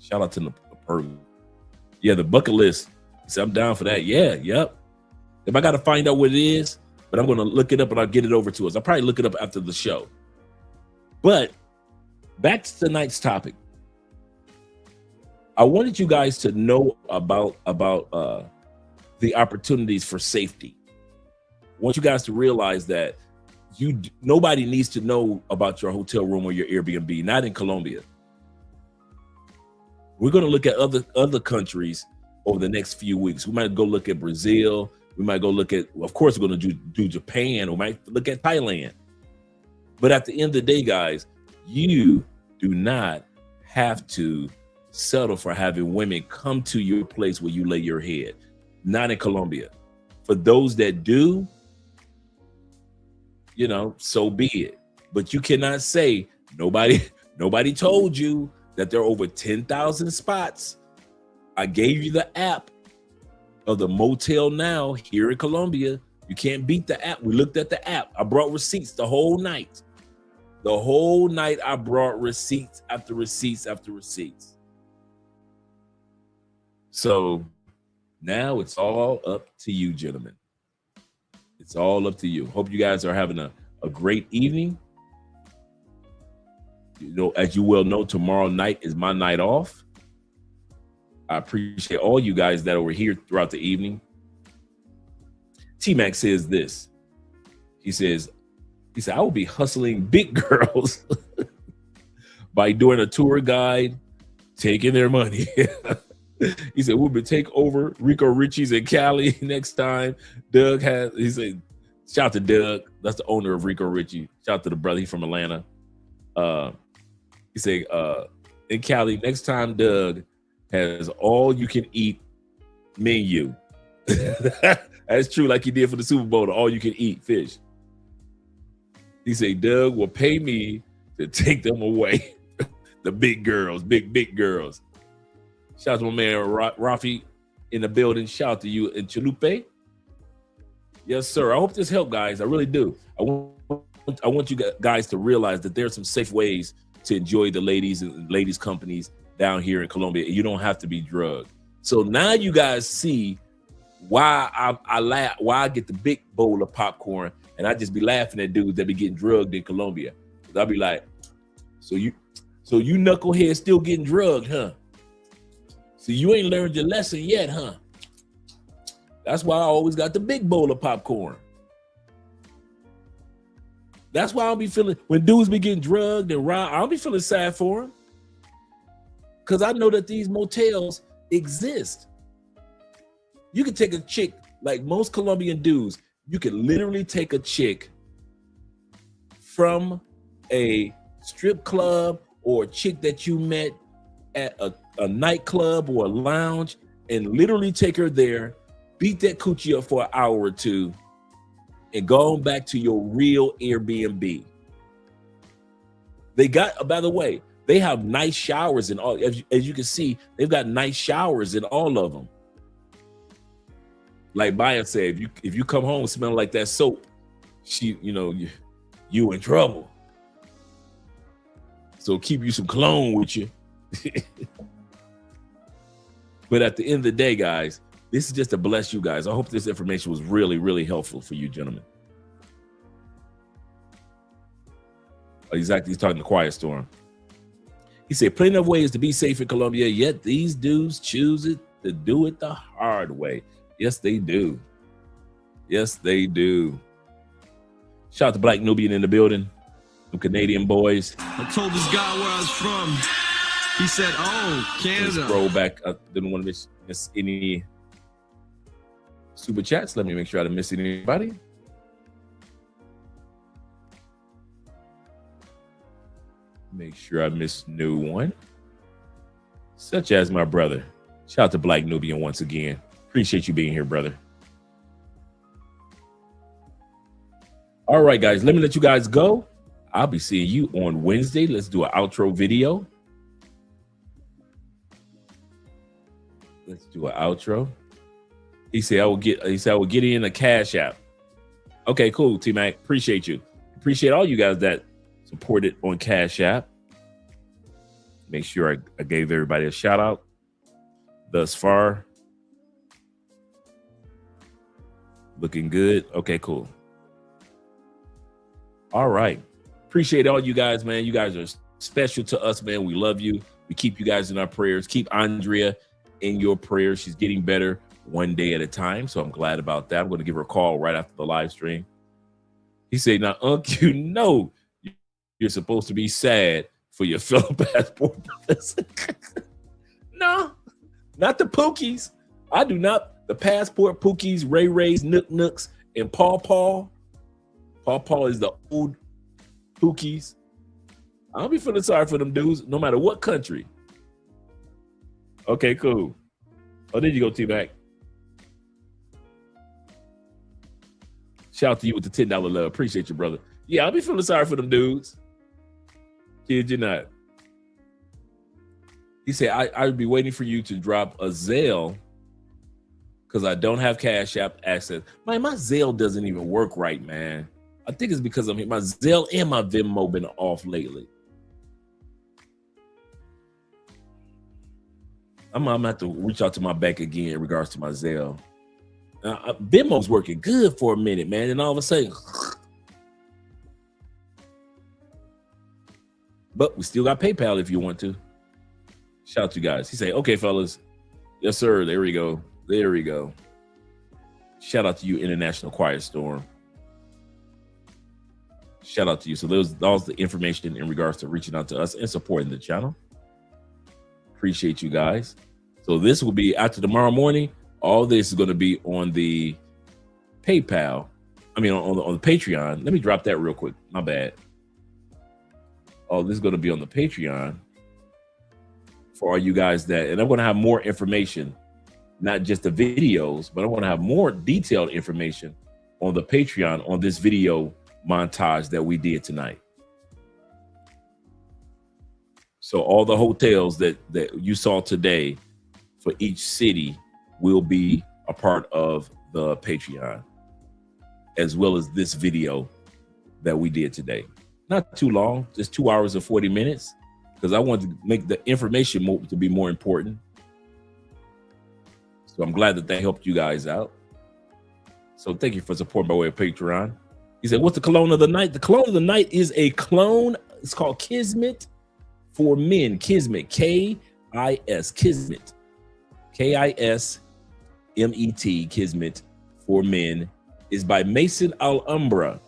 Shout out to La Pergola. Yeah, the bucket list. So I'm down for that. Yeah, yep. If I got to find out what it is, but I'm going to look it up and I'll get it over to us. I'll probably look it up after the show. But back to tonight's topic. I wanted you guys to know about the opportunities for safety. I want you guys to realize that nobody needs to know about your hotel room or your Airbnb, not in Colombia. We're going to look at other countries over the next few weeks. We might go look at Brazil. We might go look at, of course, we're going to do Japan. We might look at Thailand. But at the end of the day, guys, you do not have to settle for having women come to your place where you lay your head. Not in Colombia. For those that do, so be it. But you cannot say nobody told you that there are over 10,000 spots. I gave you the app of the Motel Now here in Colombia. You can't beat the app. We looked at the app. I brought receipts the whole night. The whole night I brought receipts after receipts after receipts. So now it's all up to you, gentlemen. It's all up to you. Hope you guys are having a great evening. As you well know, tomorrow night is my night off. I appreciate all you guys that were here throughout the evening. T-Mac says this. He said, I will be hustling big girls by doing a tour guide, taking their money. He said, we'll be take over Rico Richie's in Cali next time. He said, shout out to Doug. That's the owner of Rico Richie. Shout out to the brother. He's from Atlanta. He said, in Cali, next time Doug has all you can eat menu. That's true, like he did for the Super Bowl, all you can eat fish. He said, Doug will pay me to take them away. The big girls, big girls. Shout out to my man Rafi in the building. Shout out to you in Chalupe. Yes, sir. I hope this helped, guys. I really do. I want you guys to realize that there are some safe ways to enjoy the ladies and ladies companies down here in Colombia. You don't have to be drugged. So now you guys see why I get the big bowl of popcorn And I just be laughing at dudes that be getting drugged in Colombia. I'll be like, so you knuckleheads still getting drugged, huh? So you ain't learned your lesson yet, huh? That's why I always got the big bowl of popcorn. That's why I'll be feeling, when dudes be getting drugged and robbed, I'll be feeling sad for them. Because I know that these motels exist. You can take a chick, like most Colombian dudes, you can literally take a chick from a strip club or a chick that you met at a nightclub or a lounge and literally take her there, beat that coochie up for an hour or two, and go on back to your real Airbnb. They got, by the way, they have nice showers in all, as you can see, they've got nice showers in all of them. Like Maya said, if you come home smelling like that soap, you in trouble. So keep you some cologne with you. But at the end of the day, guys, this is just to bless you guys. I hope this information was really, really helpful for you gentlemen. Exactly, he's talking to Quiet Storm. He said, plenty of ways to be safe in Colombia, yet these dudes choose to do it the hard way. Yes, they do. Yes, they do. Shout out to Black Nubian in the building. Some Canadian boys. I told this guy where I was from. He said, oh, Canada. Scroll back. I didn't want to miss any super chats. Let me make sure I didn't miss anybody. Make sure I missed no one. Such as my brother. Shout out to Black Nubian once again. Appreciate you being here, brother. All right, guys, let me let you guys go. I'll be seeing you on Wednesday. Let's do an outro video. Let's do an outro. He said I will get in a Cash App. Okay, cool, T-Mac. Appreciate you. Appreciate all you guys that supported on Cash App. Make sure I gave everybody a shout out thus far. Looking good. Okay, cool. All right. Appreciate all you guys, man. You guys are special to us, man. We love you. We keep you guys in our prayers. Keep Andrea in your prayers. She's getting better one day at a time. So I'm glad about that. I'm going to give her a call right after the live stream. He said, now, Unc, you know you're supposed to be sad for your fellow passport brothers. No, not the Pookies. I do not. The passport Pookies, Ray Rays, Nook Nooks, and Paw Paw. Paw Paw is the old Pookies. I don't be feeling sorry for them dudes, no matter what country. Okay, cool. Oh, there you go, T-Mac. Shout out to you with the $10 love. Appreciate you, brother. Yeah, I'll be feeling sorry for them dudes. Kid you not. He said, I'd be waiting for you to drop a Zelle because I don't have Cash App access. My Zelle doesn't even work right, man. I think it's because of my Zelle and my Venmo been off lately. I'm gonna have to reach out to my bank again in regards to my Zelle. Venmo's working good for a minute, man, and all of a sudden, but we still got PayPal if you want to. Shout out to you guys. He said, okay, fellas. Yes, sir. There we go. There we go. Shout out to you, International Quiet Storm. Shout out to you. So that was the information in regards to reaching out to us and supporting the channel. Appreciate you guys. So this will be after tomorrow morning. All this is going to be on the PayPal. I mean, on the Patreon. Let me drop that real quick. My bad. Oh, this is going to be on the Patreon for all you guys and I'm going to have more information, not just the videos, but I want to have more detailed information on the Patreon on this video montage that we did tonight. So all the hotels that you saw today for each city will be a part of the Patreon, as well as this video that we did today. Not too long, just 2 hours and 40 minutes, because I wanted to make the information to be more important. So I'm glad that helped you guys out. So thank you for supporting by way of Patreon. He said, what's the cologne of the night? The cologne of the night is a cologne. It's called Kismet for Men. Kismet, K-I-S, Kismet. K-I-S-M-E-T, Kismet for Men, is by Mason Alhambra.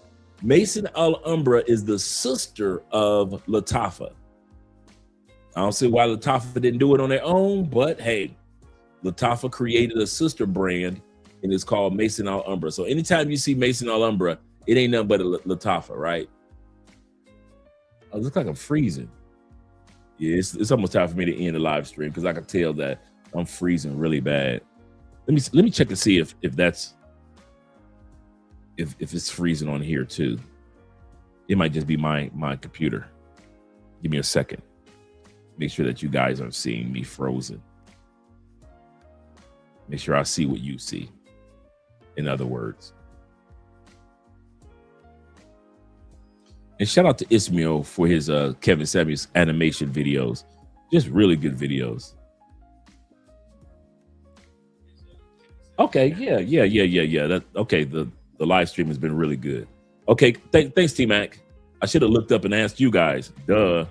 Mason Alhambra is the sister of Lattafa. I don't see why Lattafa didn't do it on their own, but hey, Lattafa created a sister brand, and it's called Mason Alhambra. So anytime you see Mason Alhambra, it ain't nothing but a Lattafa, right? Oh, it looks like I'm freezing. Yeah, it's almost time for me to end the live stream because I can tell that I'm freezing really bad. Let me check to see if that's if it's freezing on here too. It might just be my computer. Give me a second. Make sure that you guys aren't seeing me frozen. Make sure I see what you see. In other words. And shout out to Ismail for his Kevin Samuels animation videos. Just really good videos. Okay, yeah. That okay, the live stream has been really good. Okay, thanks, T-Mac. I should have looked up and asked you guys. Duh.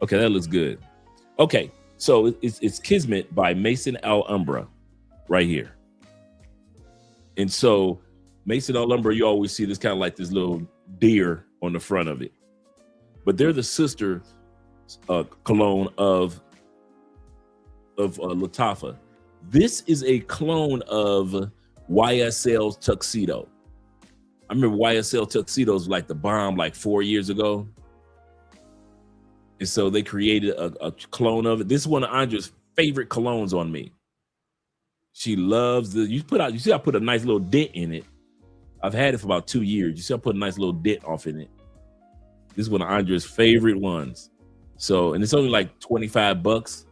Okay, that looks good. Okay, so it's Kismet by Mason Alhambra right here. And so Mason Alhambra, you always see this kind of like this little deer on the front of it. But they're the sister cologne of Lattafa. This is a clone of YSL's Tuxedo. I remember YSL Tuxedos like the bomb like 4 years ago. And so they created a clone of it. This is one of Andrea's favorite colognes on me. She loves you see I put a nice little dent in it. I've had it for about 2 years. You see I put a nice little dent off in it. This is one of Andrea's favorite ones. So, and it's only like 25 bucks.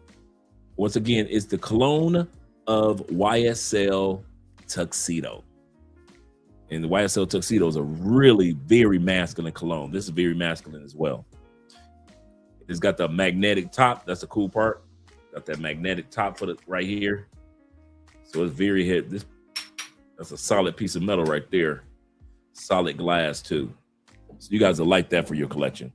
Once again, it's the cologne of YSL Tuxedo. And the YSL Tuxedo is a really very masculine cologne. This is very masculine as well. It's got the magnetic top. That's the cool part. Got that magnetic top for the right here. So it's very hit. That's a solid piece of metal right there. Solid glass too. So you guys will like that for your collection.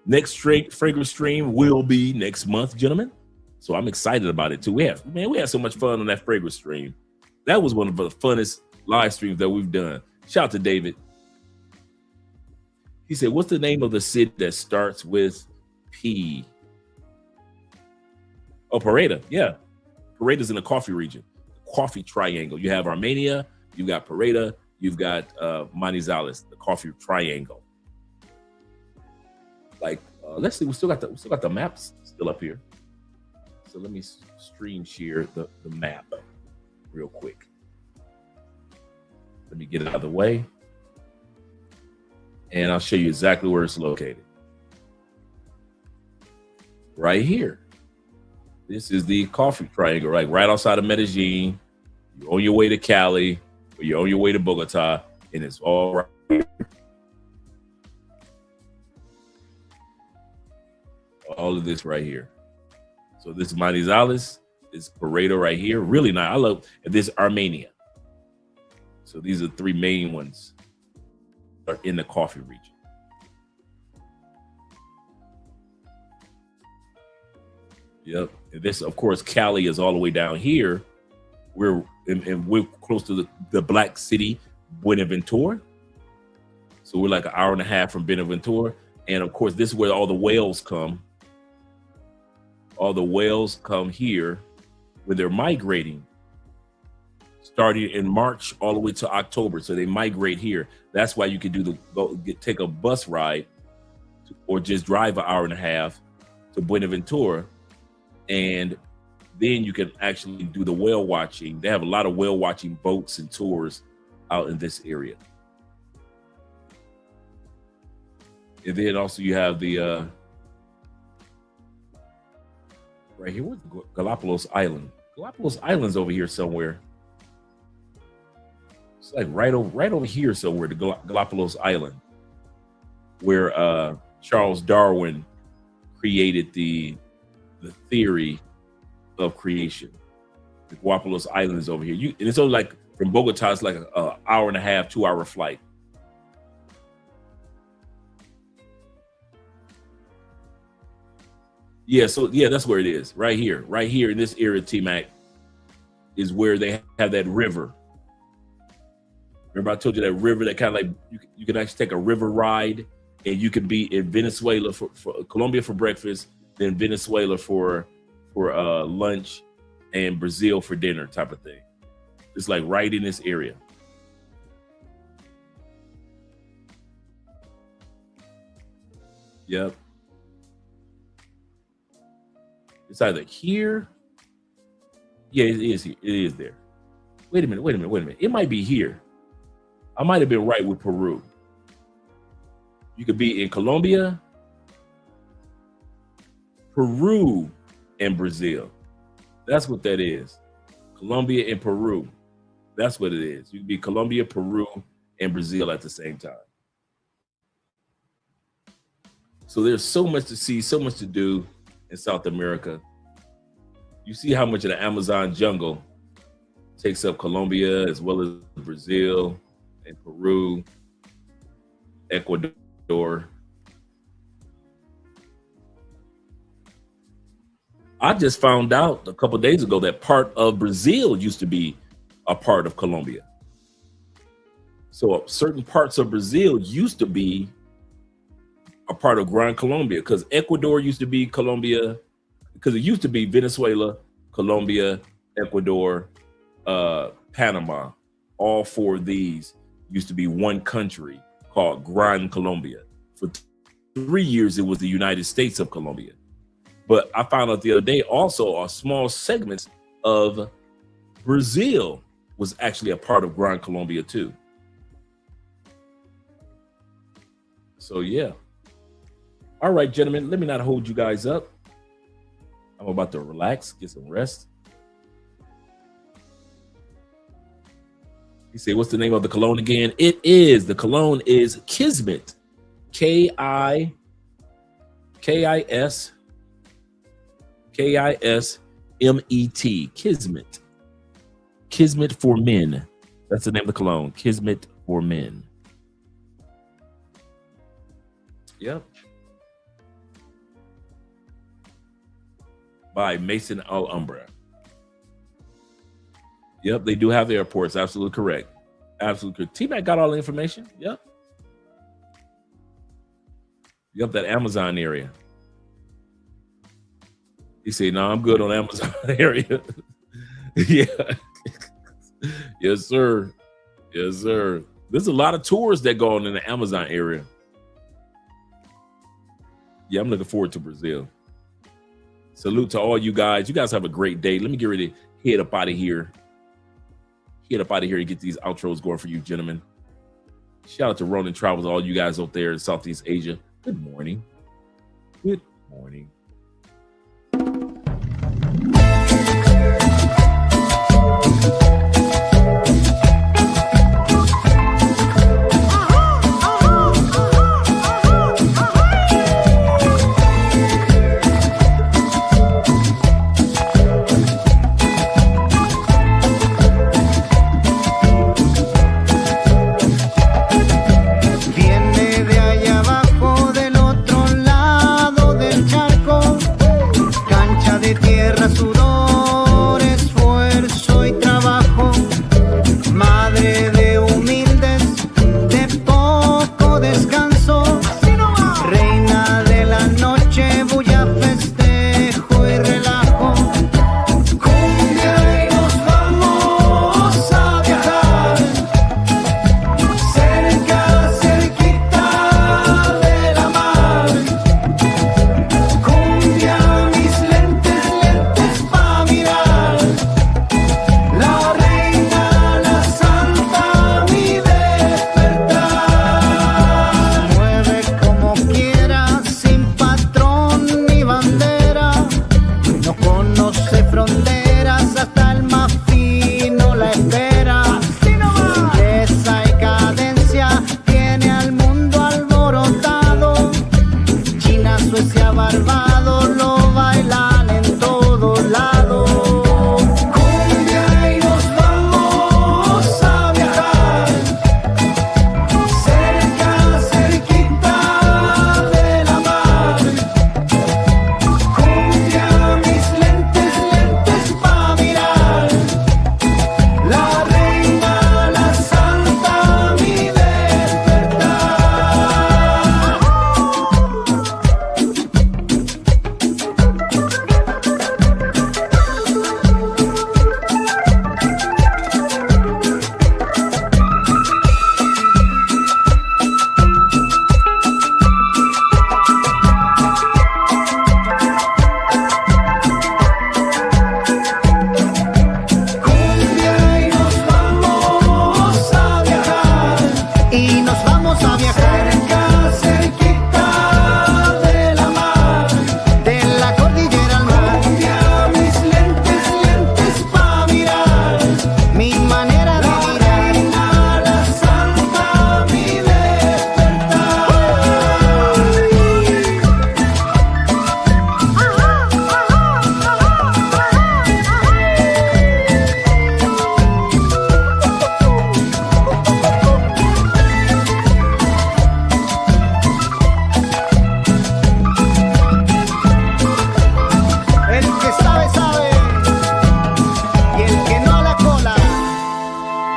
Next fragrance stream will be next month, gentlemen. So I'm excited about it too. We had so much fun on that fragrance stream. That was one of the funnest live streams that we've done. Shout out to David. He said, what's the name of the city that starts with P? Oh, Pareda. Yeah. Pareda's in the coffee region. Coffee triangle. You have Armenia, you've got Pareda, you've got Manizales, the coffee triangle. Like, let's see, we still got the maps still up here. So let me stream share the map real quick. Let me get it out of the way. And I'll show you exactly where it's located. Right here. This is the coffee triangle, right outside of Medellin. You're on your way to Cali, or you're on your way to Bogota, and it's all right here. All of this right here. So this is Manizales, this Pareda right here. Really nice. I love this Armenia. So these are the three main ones that are in the coffee region. Yep. And this, of course, Cali is all the way down here. We're close to the Black City, Buenaventura. So we're like an hour and a half from Buenaventura. And of course, this is where all the whales come. All the whales come here when they're migrating, starting in March all the way to October. So they migrate here. That's why you could take a bus ride or just drive an hour and a half to Buenaventura. And then you can actually do the whale watching. They have a lot of whale watching boats and tours out in this area. And then also you have the right here, where's Galapagos Island? Galapagos Island's over here somewhere. It's like right over here somewhere, the Galapagos Island, where Charles Darwin created the theory of creation. The Galapagos Island is over here. And it's only like from Bogota, it's like an hour and a half, 2 hour flight. Yeah, so yeah, that's where it is. Right here in this area, T-Mac, is where they have that river. Remember I told you that river that kind of like you can actually take a river ride, and you could be in Venezuela for Colombia for breakfast, then Venezuela for lunch, and Brazil for dinner type of thing. It's like right in this area. Yep. It's either here. Yeah, it is here. It is there. Wait a minute. It might be here. I might have been right with Peru. You could be in Colombia, Peru, and Brazil. That's what that is. Colombia and Peru. That's what it is. You can be Colombia, Peru, and Brazil at the same time. So there's so much to see, so much to do in South America. You see how much of the Amazon jungle takes up Colombia as well as Brazil and Peru, Ecuador. I just found out a couple of days ago that part of Brazil used to be a part of Colombia. So certain parts of Brazil used to be a part of Gran Colombia, because Ecuador used to be Colombia, because it used to be Venezuela, Colombia, Ecuador, Panama. All four of these used to be one country called Gran Colombia. For 3 years, it was the United States of Colombia. But I found out the other day also a small segments of Brazil was actually a part of Gran Colombia too. So yeah. All right, gentlemen, let me not hold you guys up. I'm about to relax, get some rest. You say, what's the name of the cologne again? The cologne is Kismet. Kismet. Kismet. Kismet for men. That's the name of the cologne. Kismet for men. Yep. By Maison Alhambra. Yep, they do have airports. Absolutely correct. Absolutely correct. T-Mac got all the information. Yep. Yep, that Amazon area. He said, no, I'm good on Amazon area. Yeah. Yes, sir. Yes, sir. There's a lot of tours that go on in the Amazon area. Yeah, I'm looking forward to Brazil. Salute to all you guys. You guys have a great day. Let me get ready to head up out of here. Head up out of here and get these outros going for you, gentlemen. Shout out to Ronin Travels, all you guys out there in Southeast Asia. Good morning. Good morning.